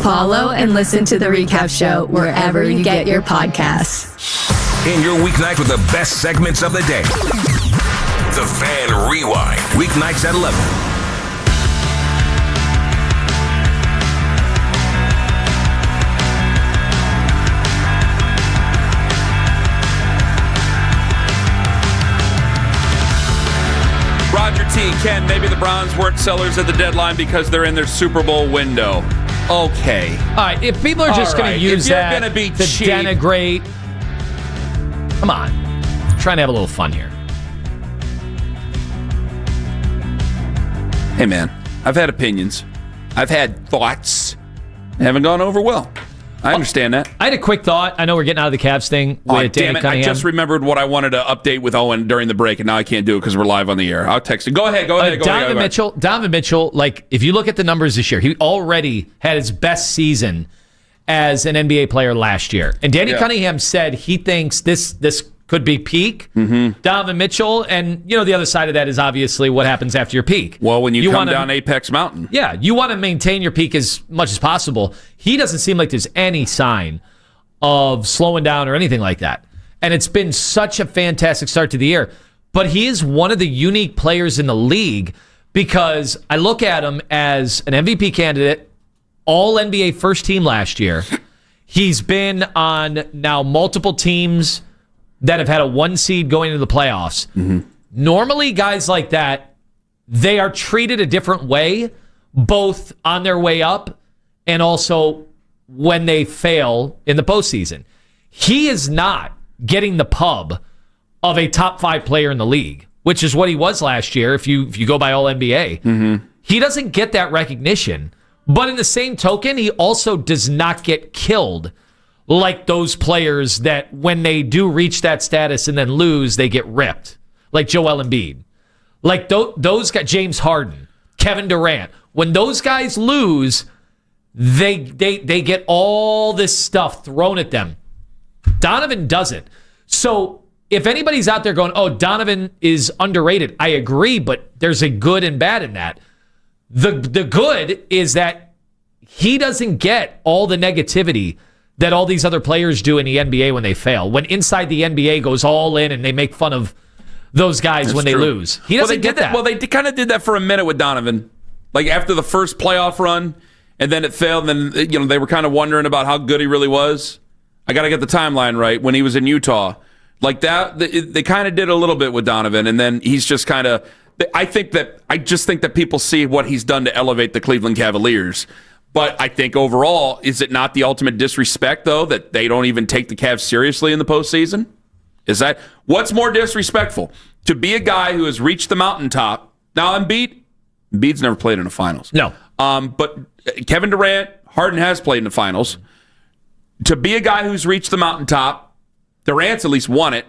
Follow and listen to The Recap Show wherever you get your podcasts. In your weeknight with the best segments of the day. The Fan Rewind. Weeknights at 11. Roger T. Ken, maybe the Browns weren't sellers at the deadline because they're in their Super Bowl window. Okay. All right, if people are just going to use that gonna be to cheap, denigrate, come on. I'm trying to have a little fun here. Hey, man, I've had opinions. I've had thoughts. They haven't gone over well. I understand that. I had a quick thought. I know we're getting out of the Cavs thing with damn it. Cunningham. I just remembered what I wanted to update with Owen during the break, and now I can't do it because we're live on the air. I'll text you. Go ahead. Donovan Mitchell, like, if you look at the numbers this year, he already had his best season as an NBA player last year. And Danny Cunningham said he thinks this could be peak. Mm-hmm. Donovan Mitchell, and the other side of that is obviously what happens after your peak. Well, when you come down Apex Mountain. Yeah, you want to maintain your peak as much as possible. He doesn't seem like there's any sign of slowing down or anything like that. And it's been such a fantastic start to the year. But he is one of the unique players in the league because I look at him as an MVP candidate, all NBA first team last year. He's been on now multiple teams that have had a 1 seed going into the playoffs. Mm-hmm. Normally, guys like that, they are treated a different way, both on their way up and also when they fail in the postseason. He is not getting the pub of a top 5 player in the league, which is what he was last year if you go by all NBA. Mm-hmm. He doesn't get that recognition. But in the same token, he also does not get killed like those players that when they do reach that status and then lose, they get ripped. Like Joel Embiid. Like those guys, James Harden, Kevin Durant. When those guys lose, they get all this stuff thrown at them. Donovan doesn't. So if anybody's out there going, oh, Donovan is underrated, I agree, but there's a good and bad in that. The good is that he doesn't get all the negativity that all these other players do in the NBA when they fail. When inside the NBA goes all in and they make fun of those guys when they lose. He doesn't get that. Well, they kind of did that for a minute with Donovan. Like after the first playoff run, and then it failed, and then they were kind of wondering about how good he really was. I got to get the timeline right. When he was in Utah. Like that, they kind of did a little bit with Donovan, and then he's just kind of... I just think that people see what he's done to elevate the Cleveland Cavaliers. But I think overall, is it not the ultimate disrespect, though, that they don't even take the Cavs seriously in the postseason? Is that what's more disrespectful? To be a guy who has reached the mountaintop. Now, Embiid's never played in the finals. No. But Kevin Durant, Harden has played in the finals. To be a guy who's reached the mountaintop, Durant's at least won it.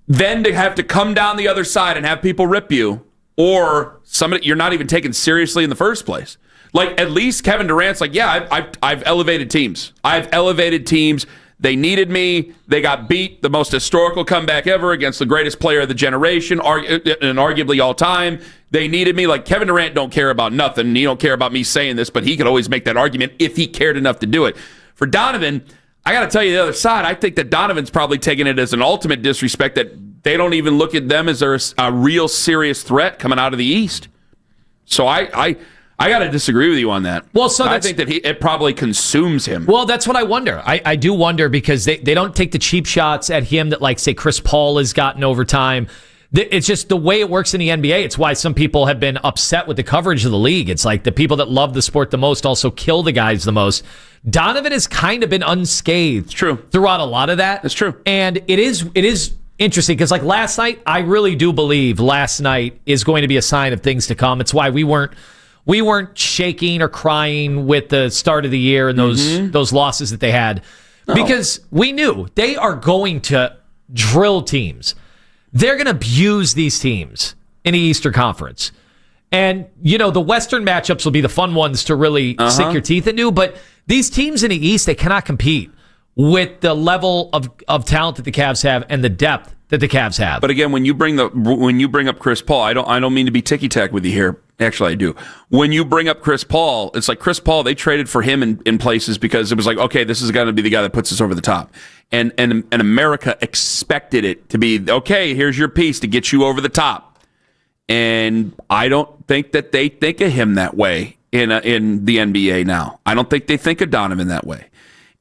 Then to have to come down the other side and have people rip you, or somebody you're not even taken seriously in the first place. Like, at least Kevin Durant's like, yeah, I've elevated teams. I've elevated teams. They needed me. They got beat. The most historical comeback ever against the greatest player of the generation, and arguably all time. They needed me. Like, Kevin Durant don't care about nothing. He don't care about me saying this, but he could always make that argument if he cared enough to do it. For Donovan, I got to tell you the other side. I think that Donovan's probably taking it as an ultimate disrespect that they don't even look at them as a real serious threat coming out of the East. So I got to disagree with you on that. Well, so I think that it probably consumes him. Well, that's what I wonder. I do wonder because they don't take the cheap shots at him that, like, say, Chris Paul has gotten over time. It's just the way it works in the NBA. It's why some people have been upset with the coverage of the league. It's like the people that love the sport the most also kill the guys the most. Donovan has kind of been unscathed throughout a lot of that. That's true. And it is interesting because, like, last night, I really do believe last night is going to be a sign of things to come. It's why we weren't shaking or crying with the start of the year and those losses that they had. No. Because we knew they are going to drill teams. They're going to abuse these teams in the Eastern Conference. And, the Western matchups will be the fun ones to really sink your teeth into. But these teams in the East, they cannot compete with the level of talent that the Cavs have and the depth that the Cavs have. But again, when you bring up Chris Paul, I don't mean to be ticky-tack with you here. Actually, I do. When you bring up Chris Paul, it's like Chris Paul, they traded for him in places because it was like, okay, this is going to be the guy that puts us over the top. And America expected it to be, okay, here's your piece to get you over the top. And I don't think that they think of him that way in the NBA now. I don't think they think of Donovan that way.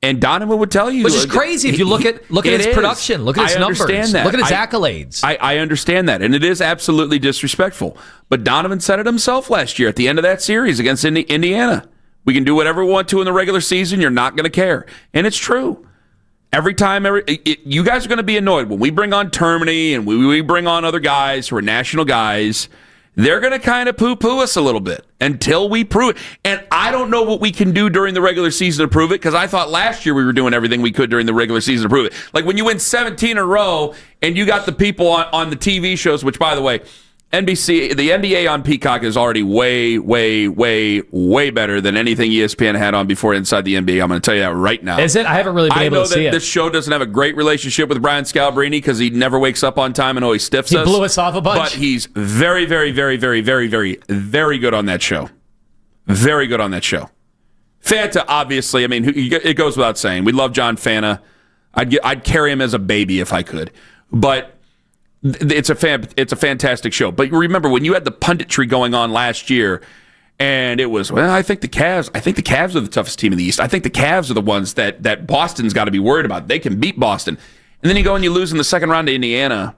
And Donovan would tell you, which is crazy if you look at his production, look at his numbers, look at his accolades. I understand that, and it is absolutely disrespectful. But Donovan said it himself last year at the end of that series against Indiana. We can do whatever we want to in the regular season. You're not going to care, and it's true. Every time, you guys are going to be annoyed when we bring on Termini and we bring on other guys who are national guys. They're going to kind of poo-poo us a little bit until we prove it. And I don't know what we can do during the regular season to prove it, because I thought last year we were doing everything we could during the regular season to prove it. Like when you win 17 in a row and you got the people on the TV shows, which, by the way, the NBA on Peacock is already way, way, way, way better than anything ESPN had on before Inside the NBA. I'm going to tell you that right now. Is it? I haven't really been able to see it. I know that this show doesn't have a great relationship with Brian Scalabrine because he never wakes up on time and always stiffs us. He blew us off a bunch. But he's very, very, very, very, very, very, very good on that show. Very good on that show. Fanta, obviously, I mean, it goes without saying. We love John Fanta. I'd carry him as a baby if I could. But it's a fantastic show. But remember, when you had the punditry going on last year, and it was, well, I think the Cavs are the toughest team in the East. I think the Cavs are the ones that Boston's got to be worried about. They can beat Boston. And then you go and you lose in the second round to Indiana.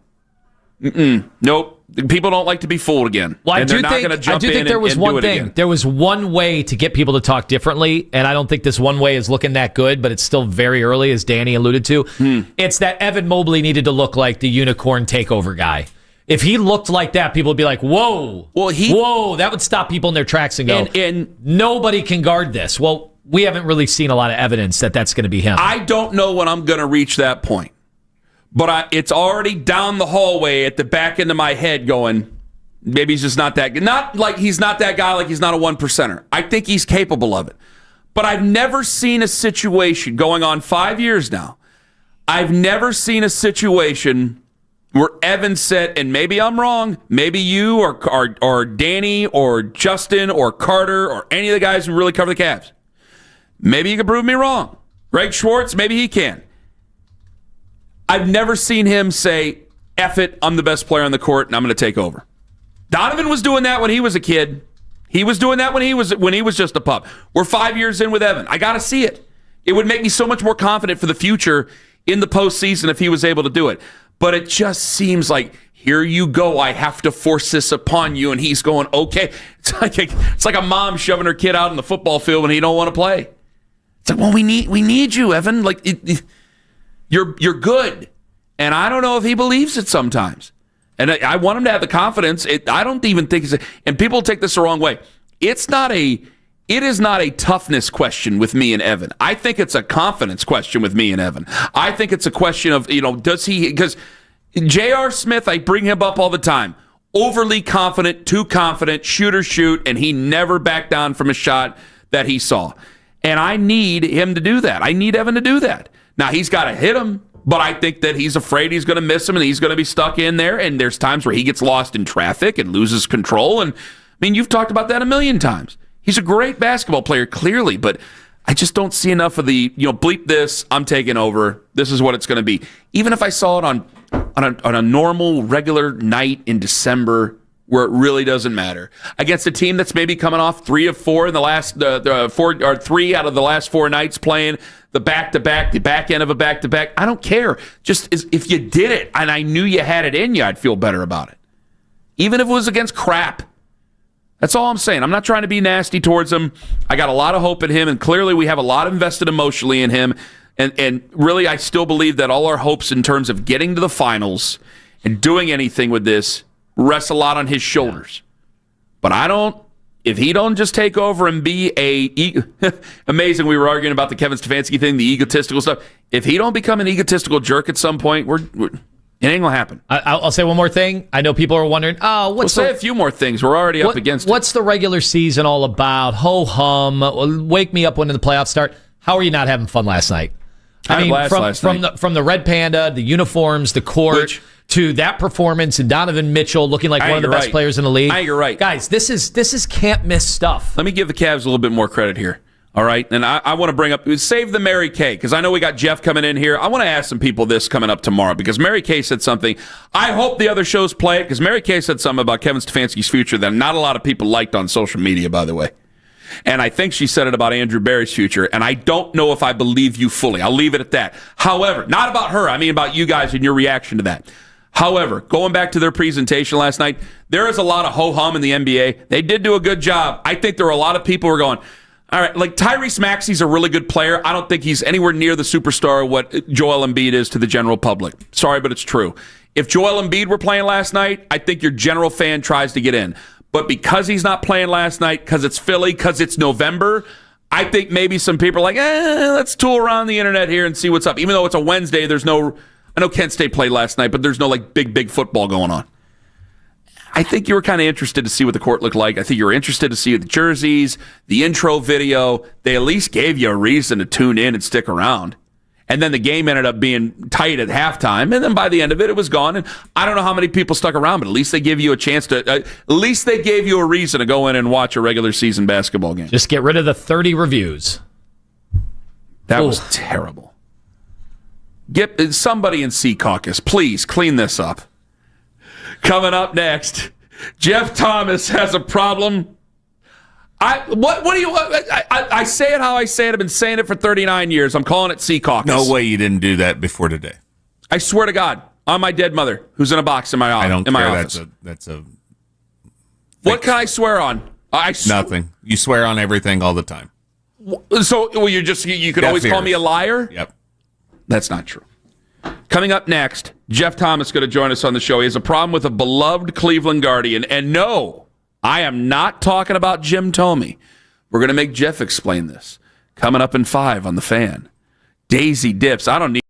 Nope. People don't like to be fooled again. Well, I do think there was one thing. There was one way to get people to talk differently, and I don't think this one way is looking that good, but it's still very early, as Danny alluded to. It's that Evan Mobley needed to look like the unicorn takeover guy. If he looked like that, people would be like, whoa. Whoa, that would stop people in their tracks and go, nobody can guard this. Well, we haven't really seen a lot of evidence that that's going to be him. I don't know when I'm going to reach that point. But it's already down the hallway at the back end of my head going, maybe he's just not that good. Not like he's not that guy, like he's not a 1%er. I think he's capable of it. But I've never seen a situation, going on 5 years now, I've never seen a situation where Evan said, and maybe I'm wrong, maybe you or Danny or Justin or Carter or any of the guys who really cover the Cavs, maybe you can prove me wrong. Greg Schwartz, maybe he can. I've never seen him say, F it, I'm the best player on the court, and I'm going to take over. Donovan was doing that when he was a kid. He was doing that when he was just a pup. We're 5 years in with Evan. I got to see it. It would make me so much more confident for the future in the postseason if he was able to do it. But it just seems like, here you go, I have to force this upon you, and he's going, okay. It's like a mom shoving her kid out in the football field when he don't want to play. It's like, well, we need you, Evan. Like, You're good. And I don't know if he believes it sometimes. And I want him to have the confidence. I don't even think and people take this the wrong way. It is not a toughness question with me and Evan. I think it's a confidence question with me and Evan. I think it's a question of, does he, because J.R. Smith, I bring him up all the time. Overly confident, too confident, shoot, and he never backed down from a shot that he saw. And I need him to do that. I need Evan to do that. Now, he's got to hit him, but I think that he's afraid he's going to miss him and he's going to be stuck in there. And there's times where he gets lost in traffic and loses control. And, I mean, you've talked about that a million times. He's a great basketball player, clearly, but I just don't see enough of the, bleep this, I'm taking over, this is what it's going to be. Even if I saw it on a normal, regular night in December, where it really doesn't matter, against a team that's maybe coming off 3 of 4 in the last 4 or 3 out of the last 4 nights playing the back-to-back, the back end of a back-to-back. I don't care. Just if you did it and I knew you had it in you, I'd feel better about it. Even if it was against crap. That's all I'm saying. I'm not trying to be nasty towards him. I got a lot of hope in him, and clearly we have a lot invested emotionally in him. And really, I still believe that all our hopes in terms of getting to the finals and doing anything with this rests a lot on his shoulders. But if he don't just take over and be amazing, we were arguing about the Kevin Stefanski thing, the egotistical stuff. If he don't become an egotistical jerk at some point, it ain't gonna happen. I'll say one more thing. I know people are wondering, we'll say a few more things. We're already up against it. What's the regular season all about? Ho-hum, wake me up when the playoffs start. How are you not having fun last night? I mean, from the red panda, the uniforms, the court, to that performance, and Donovan Mitchell looking like one of the best players in the league. You're right, guys. This is can't miss stuff. Let me give the Cavs a little bit more credit here. All right, and I want to bring up save the Mary Kay because I know we got Jeff coming in here. I want to ask some people this coming up tomorrow because Mary Kay said something. I hope the other shows play it because Mary Kay said something about Kevin Stefanski's future that not a lot of people liked on social media, by the way. And I think she said it about Andrew Barry's future, and I don't know if I believe you fully. I'll leave it at that. However, not about her. I mean about you guys and your reaction to that. However, going back to their presentation last night, there is a lot of ho-hum in the NBA. They did do a good job. I think there were a lot of people who were going, all right, like Tyrese Maxey's a really good player. I don't think he's anywhere near the superstar what Joel Embiid is to the general public. Sorry, but it's true. If Joel Embiid were playing last night, I think your general fan tries to get in. But because he's not playing last night, because it's Philly, because it's November, I think maybe some people are like, let's tool around the internet here and see what's up. Even though it's a Wednesday, there's no, I know Kent State played last night, but there's no like big football going on. I think you were kind of interested to see what the court looked like. I think you were interested to see the jerseys, the intro video. They at least gave you a reason to tune in and stick around. And then the game ended up being tight at halftime. And then by the end of it, it was gone. And I don't know how many people stuck around, but at least they gave you a chance to, at least they gave you a reason to go in and watch a regular season basketball game. Just get rid of the 30 reviews. That was terrible. Get somebody in C Caucus, please clean this up. Coming up next, Jeff Thomas has a problem. I say it how I say it. I've been saying it for 39 years. I'm calling it C Caucus. No way you didn't do that before today. I swear to God, on my dead mother, who's in a box in my office. I don't care. Office. That's a. What can I swear on? Nothing. You swear on everything all the time. So you could always call me a liar? Yep. That's not true. Coming up next, Jeff Thomas is going to join us on the show. He has a problem with a beloved Cleveland Guardian. And no, I am not talking about Jim Thome. We're going to make Jeff explain this. Coming up in 5 on The Fan. Daisy Dips. I don't need...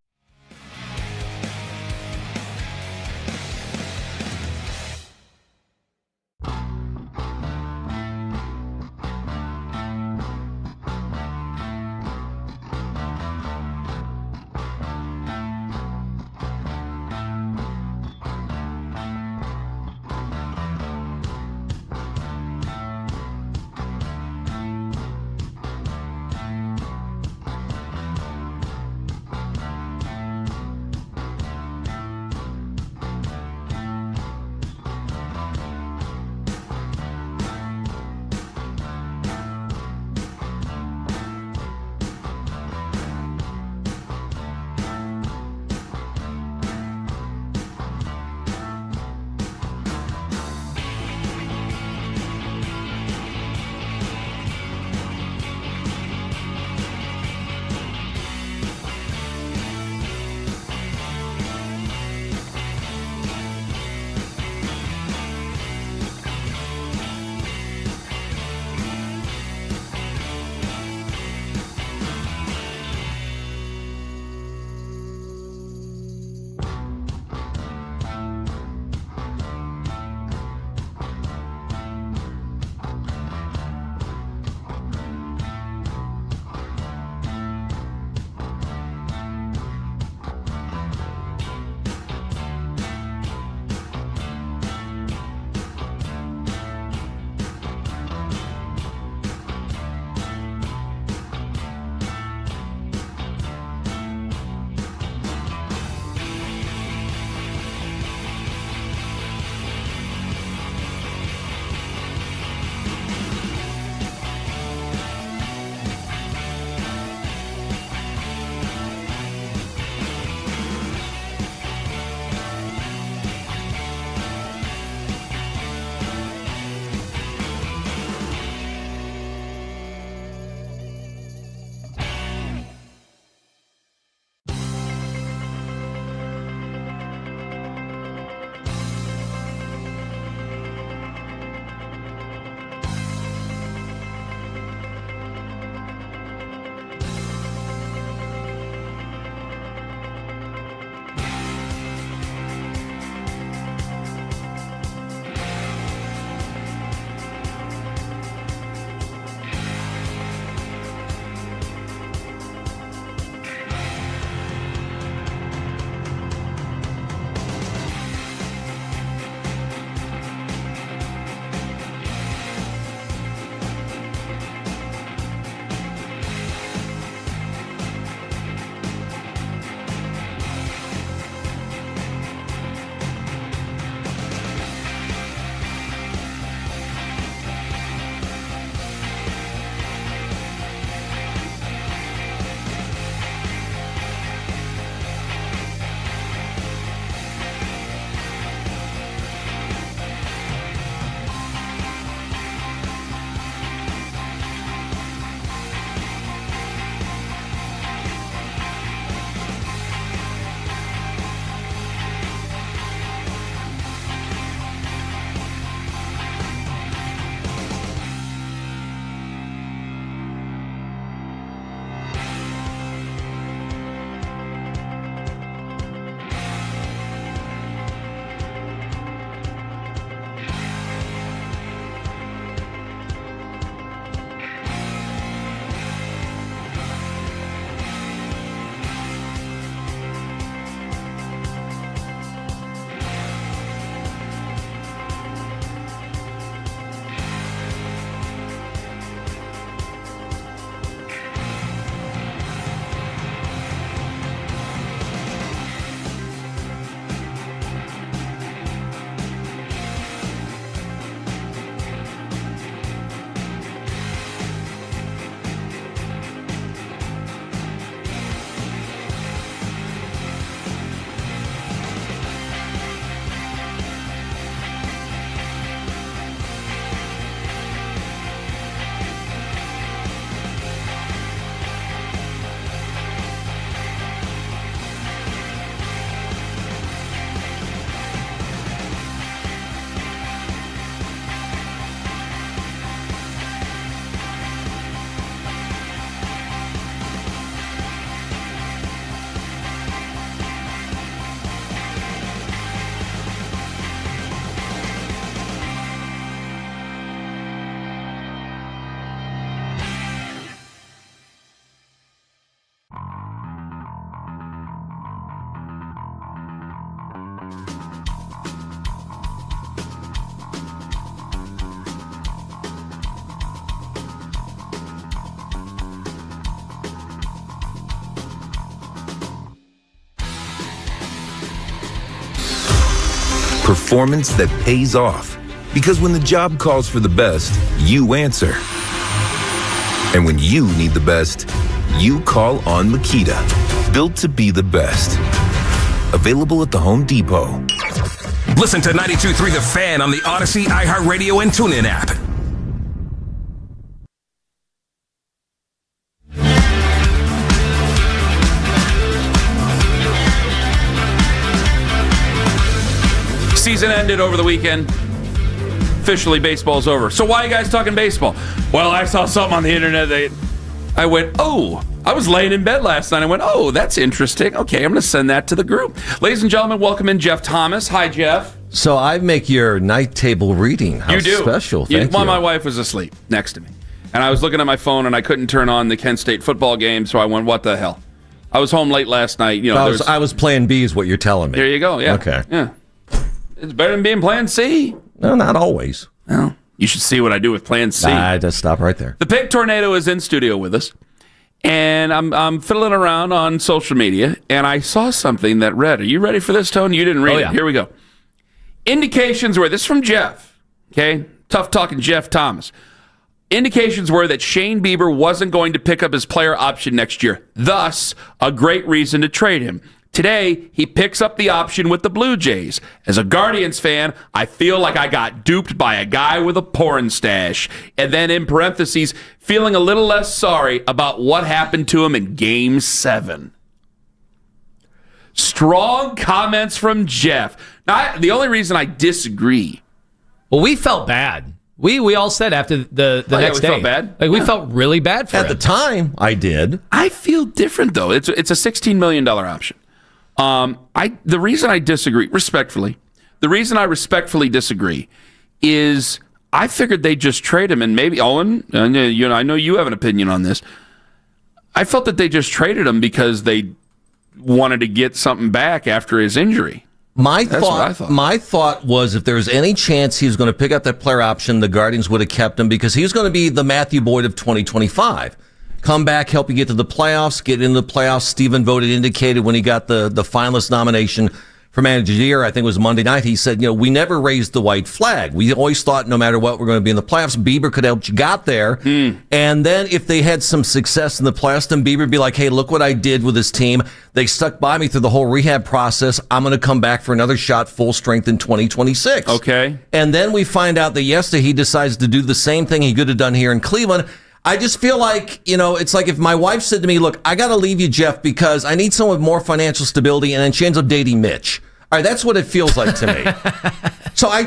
Performance that pays off. Because when the job calls for the best, you answer. And when you need the best, you call on Makita. Built to be the best. Available at the Home Depot. Listen to 92.3 The Fan on the Odyssey, iHeartRadio, and TuneIn app. Season ended over the weekend. Officially, baseball's over. So why are you guys talking baseball? Well, I saw something on the internet that I went, oh, I was laying in bed last night. I went, oh, that's interesting. Okay, I'm going to send that to the group. Ladies and gentlemen, welcome in Jeff Thomas. Hi, Jeff. So I make your night table reading. How you do. Special. Thank you. Well, my wife was asleep next to me. And I was looking at my phone, and I couldn't turn on the Kent State football game, so I went, what the hell? I was home late last night. You know, I was playing B is what you're telling me. There you go, yeah. Okay. Yeah. It's better than being plan C. No, not always. Well, you should see what I do with plan C. I just stop right there. The Pig Tornado is in studio with us. And I'm fiddling around on social media, and I saw something that read. Are you ready for this, Tony? You didn't read it. Here we go. Indications were, this is from Jeff, okay? Tough talking Jeff Thomas. Indications were that Shane Bieber wasn't going to pick up his player option next year. Thus, a great reason to trade him. Today, he picks up the option with the Blue Jays. As a Guardians fan, I feel like I got duped by a guy with a porn stash. And then in parentheses, feeling a little less sorry about what happened to him in Game 7. Strong comments from Jeff. Now, the only reason I disagree. Well, we felt bad. We all said after the next day. Felt bad? Like, we felt really bad for him. At the time, I did. I feel different, though. It's a $16 million option. The reason I disagree, respectfully, is I figured they'd just trade him, and maybe Owen, I know you have an opinion on this. I felt that they just traded him because they wanted to get something back after his injury. My That's what I thought. My thought was if there was any chance he was going to pick up that player option, the Guardians would have kept him because he was going to be the Matthew Boyd of 2025. Come back, help you get to the playoffs, get into the playoffs. Stephen Vogt indicated when he got the finalist nomination for Manager of the Year, I think it was Monday night, he said, we never raised the white flag. We always thought no matter what, we're going to be in the playoffs. Bieber could help you got there. And then if they had some success in the playoffs, then Bieber would be like, hey, look what I did with this team. They stuck by me through the whole rehab process. I'm going to come back for another shot full strength in 2026. Okay. And then we find out that yesterday he decides to do the same thing he could have done here in Cleveland. I just feel like, it's like if my wife said to me, look, I got to leave you, Jeff, because I need someone with more financial stability, and then she ends up dating Mitch. All right, that's what it feels like to me. So I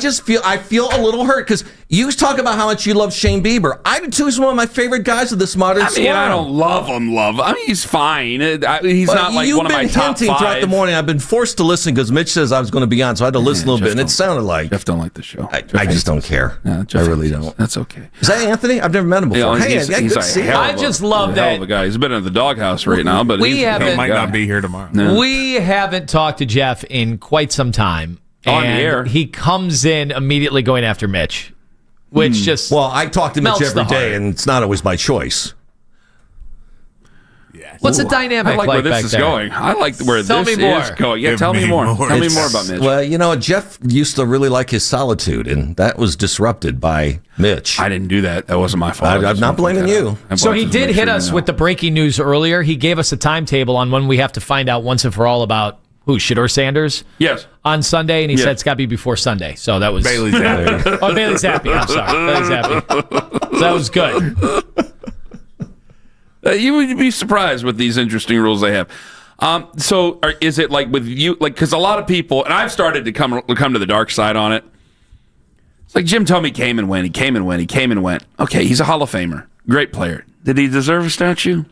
feel a little hurt because you talk about how much you love Shane Bieber. I do too. He's one of my favorite guys of this modern squad. I don't love him. I mean, he's fine. He's not like one of my top 5. You've been hinting throughout the morning. I've been forced to listen because Mitch says I was going to be on, so I had to listen a little bit, and it sounded like Jeff don't like the show. I just don't care. No, I really don't. That's okay. Is that Anthony? I've never met him before. He's I just love that. Hell of a guy. He's been in the doghouse right now, but he might not be here tomorrow. No. We haven't talked to Jeff in quite some time. On the air. He comes in immediately going after Mitch, which just well, I talk to Mitch every day, and it's not always by choice. What's the dynamic I like where this is there? going. I like where Tell this me more. is going. Yeah, tell me more. Tell me more about Mitch. Well, Jeff used to really like his solitude, and that was disrupted by Mitch. I didn't do that. That wasn't my fault. I'm not blaming you. So he did hit us with the breaking news earlier. He gave us a timetable on when we have to find out once and for all about Shador Sanders? Yes. On Sunday, and he said it's got to be before Sunday. So that was... Bailey's happy. Oh, Bailey's happy. I'm sorry. Bailey's happy. So that was good. You would be surprised with these interesting rules they have. Is it like with you... because a lot of people... And I've started to come to the dark side on it. It's like Jim told me he came and went. Okay, he's a Hall of Famer. Great player. Did he deserve a statue?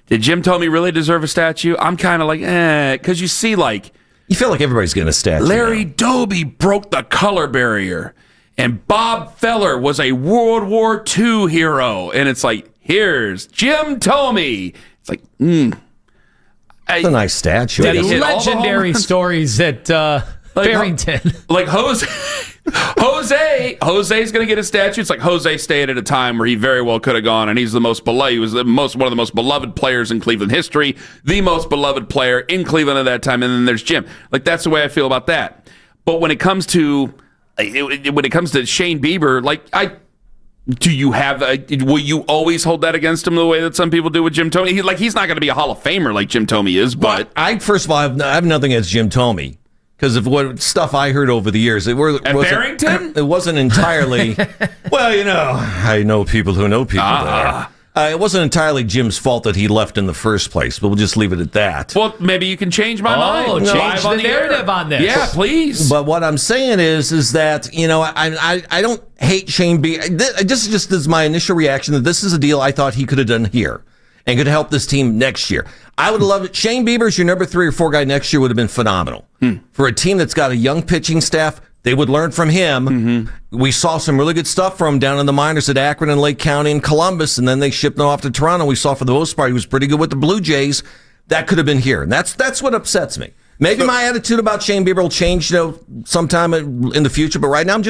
Did Jim Tomey really deserve a statue? I'm kind of like, because you see, you feel like everybody's getting a statue. Larry Doby broke the color barrier, and Bob Feller was a World War II hero, and it's like, here's Jim Tomey. It's like, It's a nice statue. Legendary stories that Barrington. Like Jose's going to get a statue. It's like Jose stayed at a time where he very well could have gone, and he's the most beloved. He was one of the most beloved players in Cleveland history, the most beloved player in Cleveland at that time. And then there's Jim. Like, that's the way I feel about that. But when it comes to Shane Bieber, will you always hold that against him the way that some people do with Jim Thome? He's not going to be a Hall of Famer like Jim Thome is, but first of all, I have nothing against Jim Thome. Because of what stuff I heard over the years, Barrington? It wasn't entirely. Well, I know people who know people there. It wasn't entirely Jim's fault that he left in the first place, but we'll just leave it at that. Well, maybe you can change my mind. Change the narrative on this. Yeah, please. But what I'm saying is that I don't hate Shane Bieber. This is my initial reaction that this is a deal I thought he could have done here and could help this team next year. I would have loved it. Shane Bieber's your number 3 or 4 guy next year would have been phenomenal. For a team that's got a young pitching staff, they would learn from him. Mm-hmm. We saw some really good stuff from him down in the minors at Akron and Lake County and Columbus, and then they shipped him off to Toronto. We saw for the most part he was pretty good with the Blue Jays. That could have been here, and that's what upsets me. Maybe my attitude about Shane Bieber will change, sometime in the future. But right now,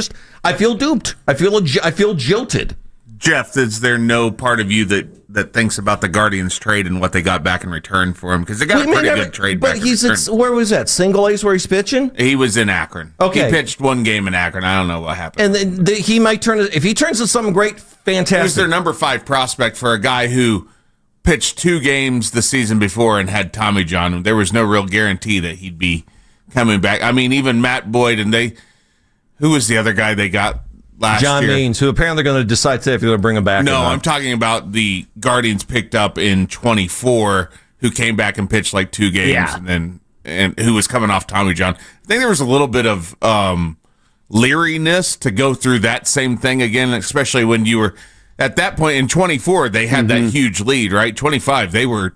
I feel duped. I feel jilted. Jeff, is there no part of you that thinks about the Guardians trade and what they got back in return for him? Because they got a pretty good trade back. But where was that? Single A's where he's pitching? He was in Akron. Okay. He pitched 1 game in Akron. I don't know what happened. And then he might if he turns into something great, fantastic. He's their number 5 prospect for a guy who pitched 2 games the season before and had Tommy John. There was no real guarantee that he'd be coming back. I mean, even Matt Boyd who was the other guy they got last John year? Means, who apparently they're going to decide today if they're going to bring him back. No, I'm talking about the Guardians picked up in 24, who came back and pitched 2 games, and who was coming off Tommy John. I think there was a little bit of leeriness to go through that same thing again, especially when you were at that point in 24. They had that huge lead, right? 25, they were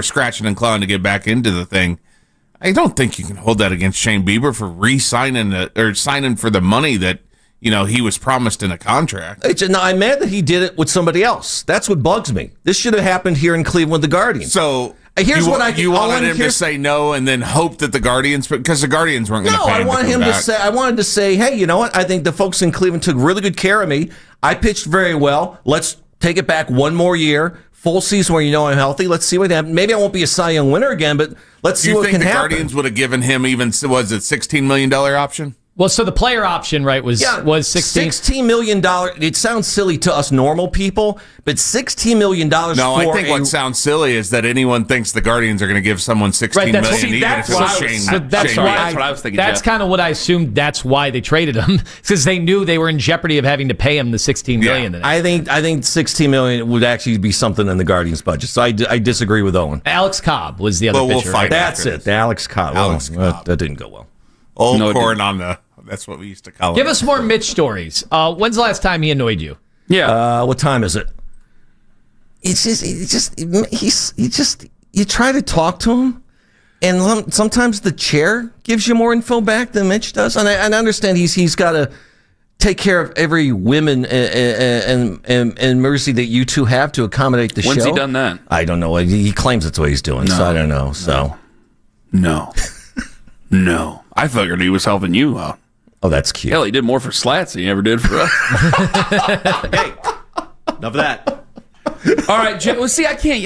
scratching and clawing to get back into the thing. I don't think you can hold that against Shane Bieber for re-signing or signing for the money that he was promised in a contract. I'm mad that he did it with somebody else. That's what bugs me. This should have happened here in Cleveland with the Guardians. So here's you wanted him to say no and then hope that the Guardians, because the Guardians weren't going to pay him. No, I wanted to say, hey, you know what? I think the folks in Cleveland took really good care of me. I pitched very well. Let's take it back 1 more year. Full season where I'm healthy. Let's see what happens. Maybe I won't be a Cy Young winner again, but let's see what can happen. You think the Guardians would have given him was it $16 million option? Well, so the player option, right, was $16 million. It sounds silly to us normal people, but $16 million. No, I think what sounds silly is that anyone thinks the Guardians are going to give someone $16 million. That's what I was thinking. That's kind of what I assumed. That's why they traded him, because they knew they were in jeopardy of having to pay him the $16 million. I think $16 million would actually be something in the Guardians' budget. So I disagree with Owen. Alex Cobb was the other pitcher. We'll fight. That's it. Alex Cobb. Cobb. That didn't go well. Corn on the. That's what we used to call it. Give us more Mitch stories. When's the last time he annoyed you? Yeah. What time is it? You try to talk to him, and sometimes the chair gives you more info back than Mitch does. And I understand he's got to take care of every whim and mercy that you two have to accommodate the show. When's he done that? I don't know. He claims that's what he's doing, so I don't know. No. I figured he was helping you out. Oh, that's cute. Hell, he did more for Slats than he ever did for us. Hey, enough of that. All right, Jim. Well, see, I can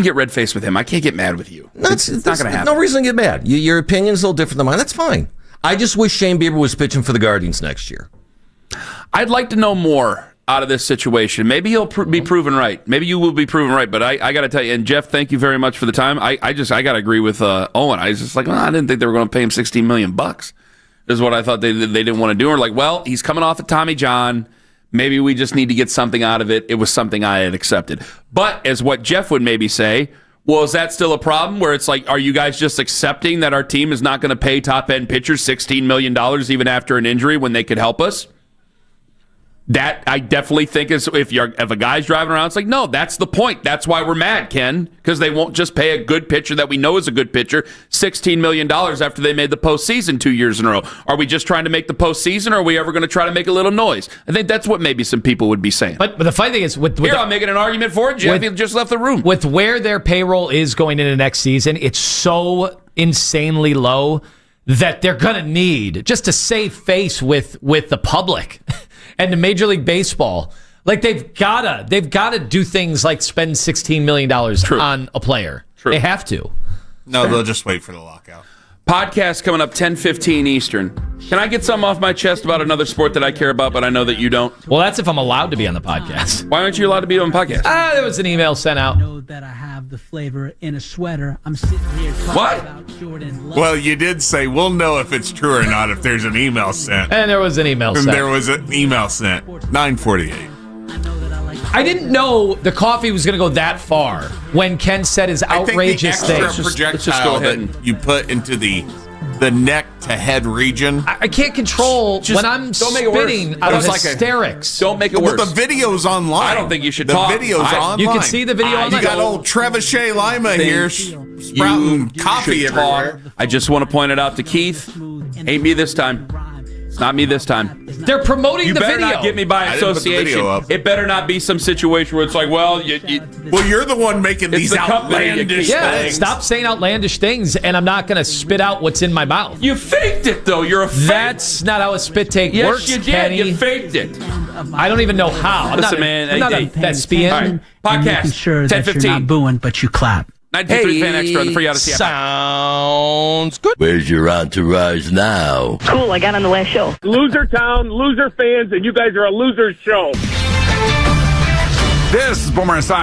get red faced with him. I can't get mad with you. It's not going to happen. No reason to get mad. Your opinion's a little different than mine. That's fine. I just wish Shane Bieber was pitching for the Guardians next year. I'd like to know more out of this situation. Maybe he'll be proven right. Maybe you will be proven right. But I got to tell you, and Jeff, thank you very much for the time. I got to agree with Owen. I was just like, I didn't think they were going to pay him $16 million. Is what I thought they didn't want to do. Or like, well, he's coming off of Tommy John. Maybe we just need to get something out of it. It was something I had accepted. But as what Jeff would maybe say, well, is that still a problem where it's like, are you guys just accepting that our team is not going to pay top-end pitchers $16 million even after an injury when they could help us? That I definitely think is if a guy's driving around, it's like, no, that's the point. That's why we're mad, Ken, because they won't just pay a good pitcher that we know is a good pitcher $16 million after they made the postseason 2 years in a row. Are we just trying to make the postseason, or are we ever going to try to make a little noise? I think that's what maybe some people would be saying. But the funny thing is, I'm making an argument for it. Jeff just left the room. With where their payroll is going into next season, it's so insanely low that they're going to need just to save face with the public and to Major League Baseball. Like they've got to do things like spend $16 million on a player. They have to. No, they'll just wait for the lockout. Podcast coming up 10:15 Eastern. Can I get something off my chest about another sport that I care about, but I know that you don't? Well, that's if I'm allowed to be on the podcast. Why aren't you allowed to be on the podcast? There was an email sent out. I know that I have the flavor in a sweater. I'm sitting here talking about Jordan Love. Well, you did say we'll know if it's true or not if there's an email sent. And there was an email sent. There was an email sent. 9:48. I didn't know the coffee was going to go that far when Ken said his outrageous thing. Let's just go ahead and you put into the neck to head region. I can't control when I'm spitting out of hysterics. Don't make it worse. But the video's online. I don't think you should the talk. The video's online. You can see the video online. You got old Trebuchet Lima here sprouting coffee everywhere. I just want to point it out to Keith. Ain't me this time. It's not me this time. They're promoting the video. You better not get me by association. It better not be some situation where it's like, well, you're the one making these outlandish things. Stop saying outlandish things, and I'm not going to spit out what's in my mouth. You faked it, though. You're a fake. That's not how a spit take works, you did. Kenny. You faked it. I don't even know how. I'm not a thespian. Right. Podcast, sure 10:15. That you're not booing, but you clap. 93 Fan Extra on the free Odyssey app. Sounds good. Where's your entourage now? Cool, I got on the last show. Loser town, loser fans, and you guys are a loser show. This is Boomer and Science.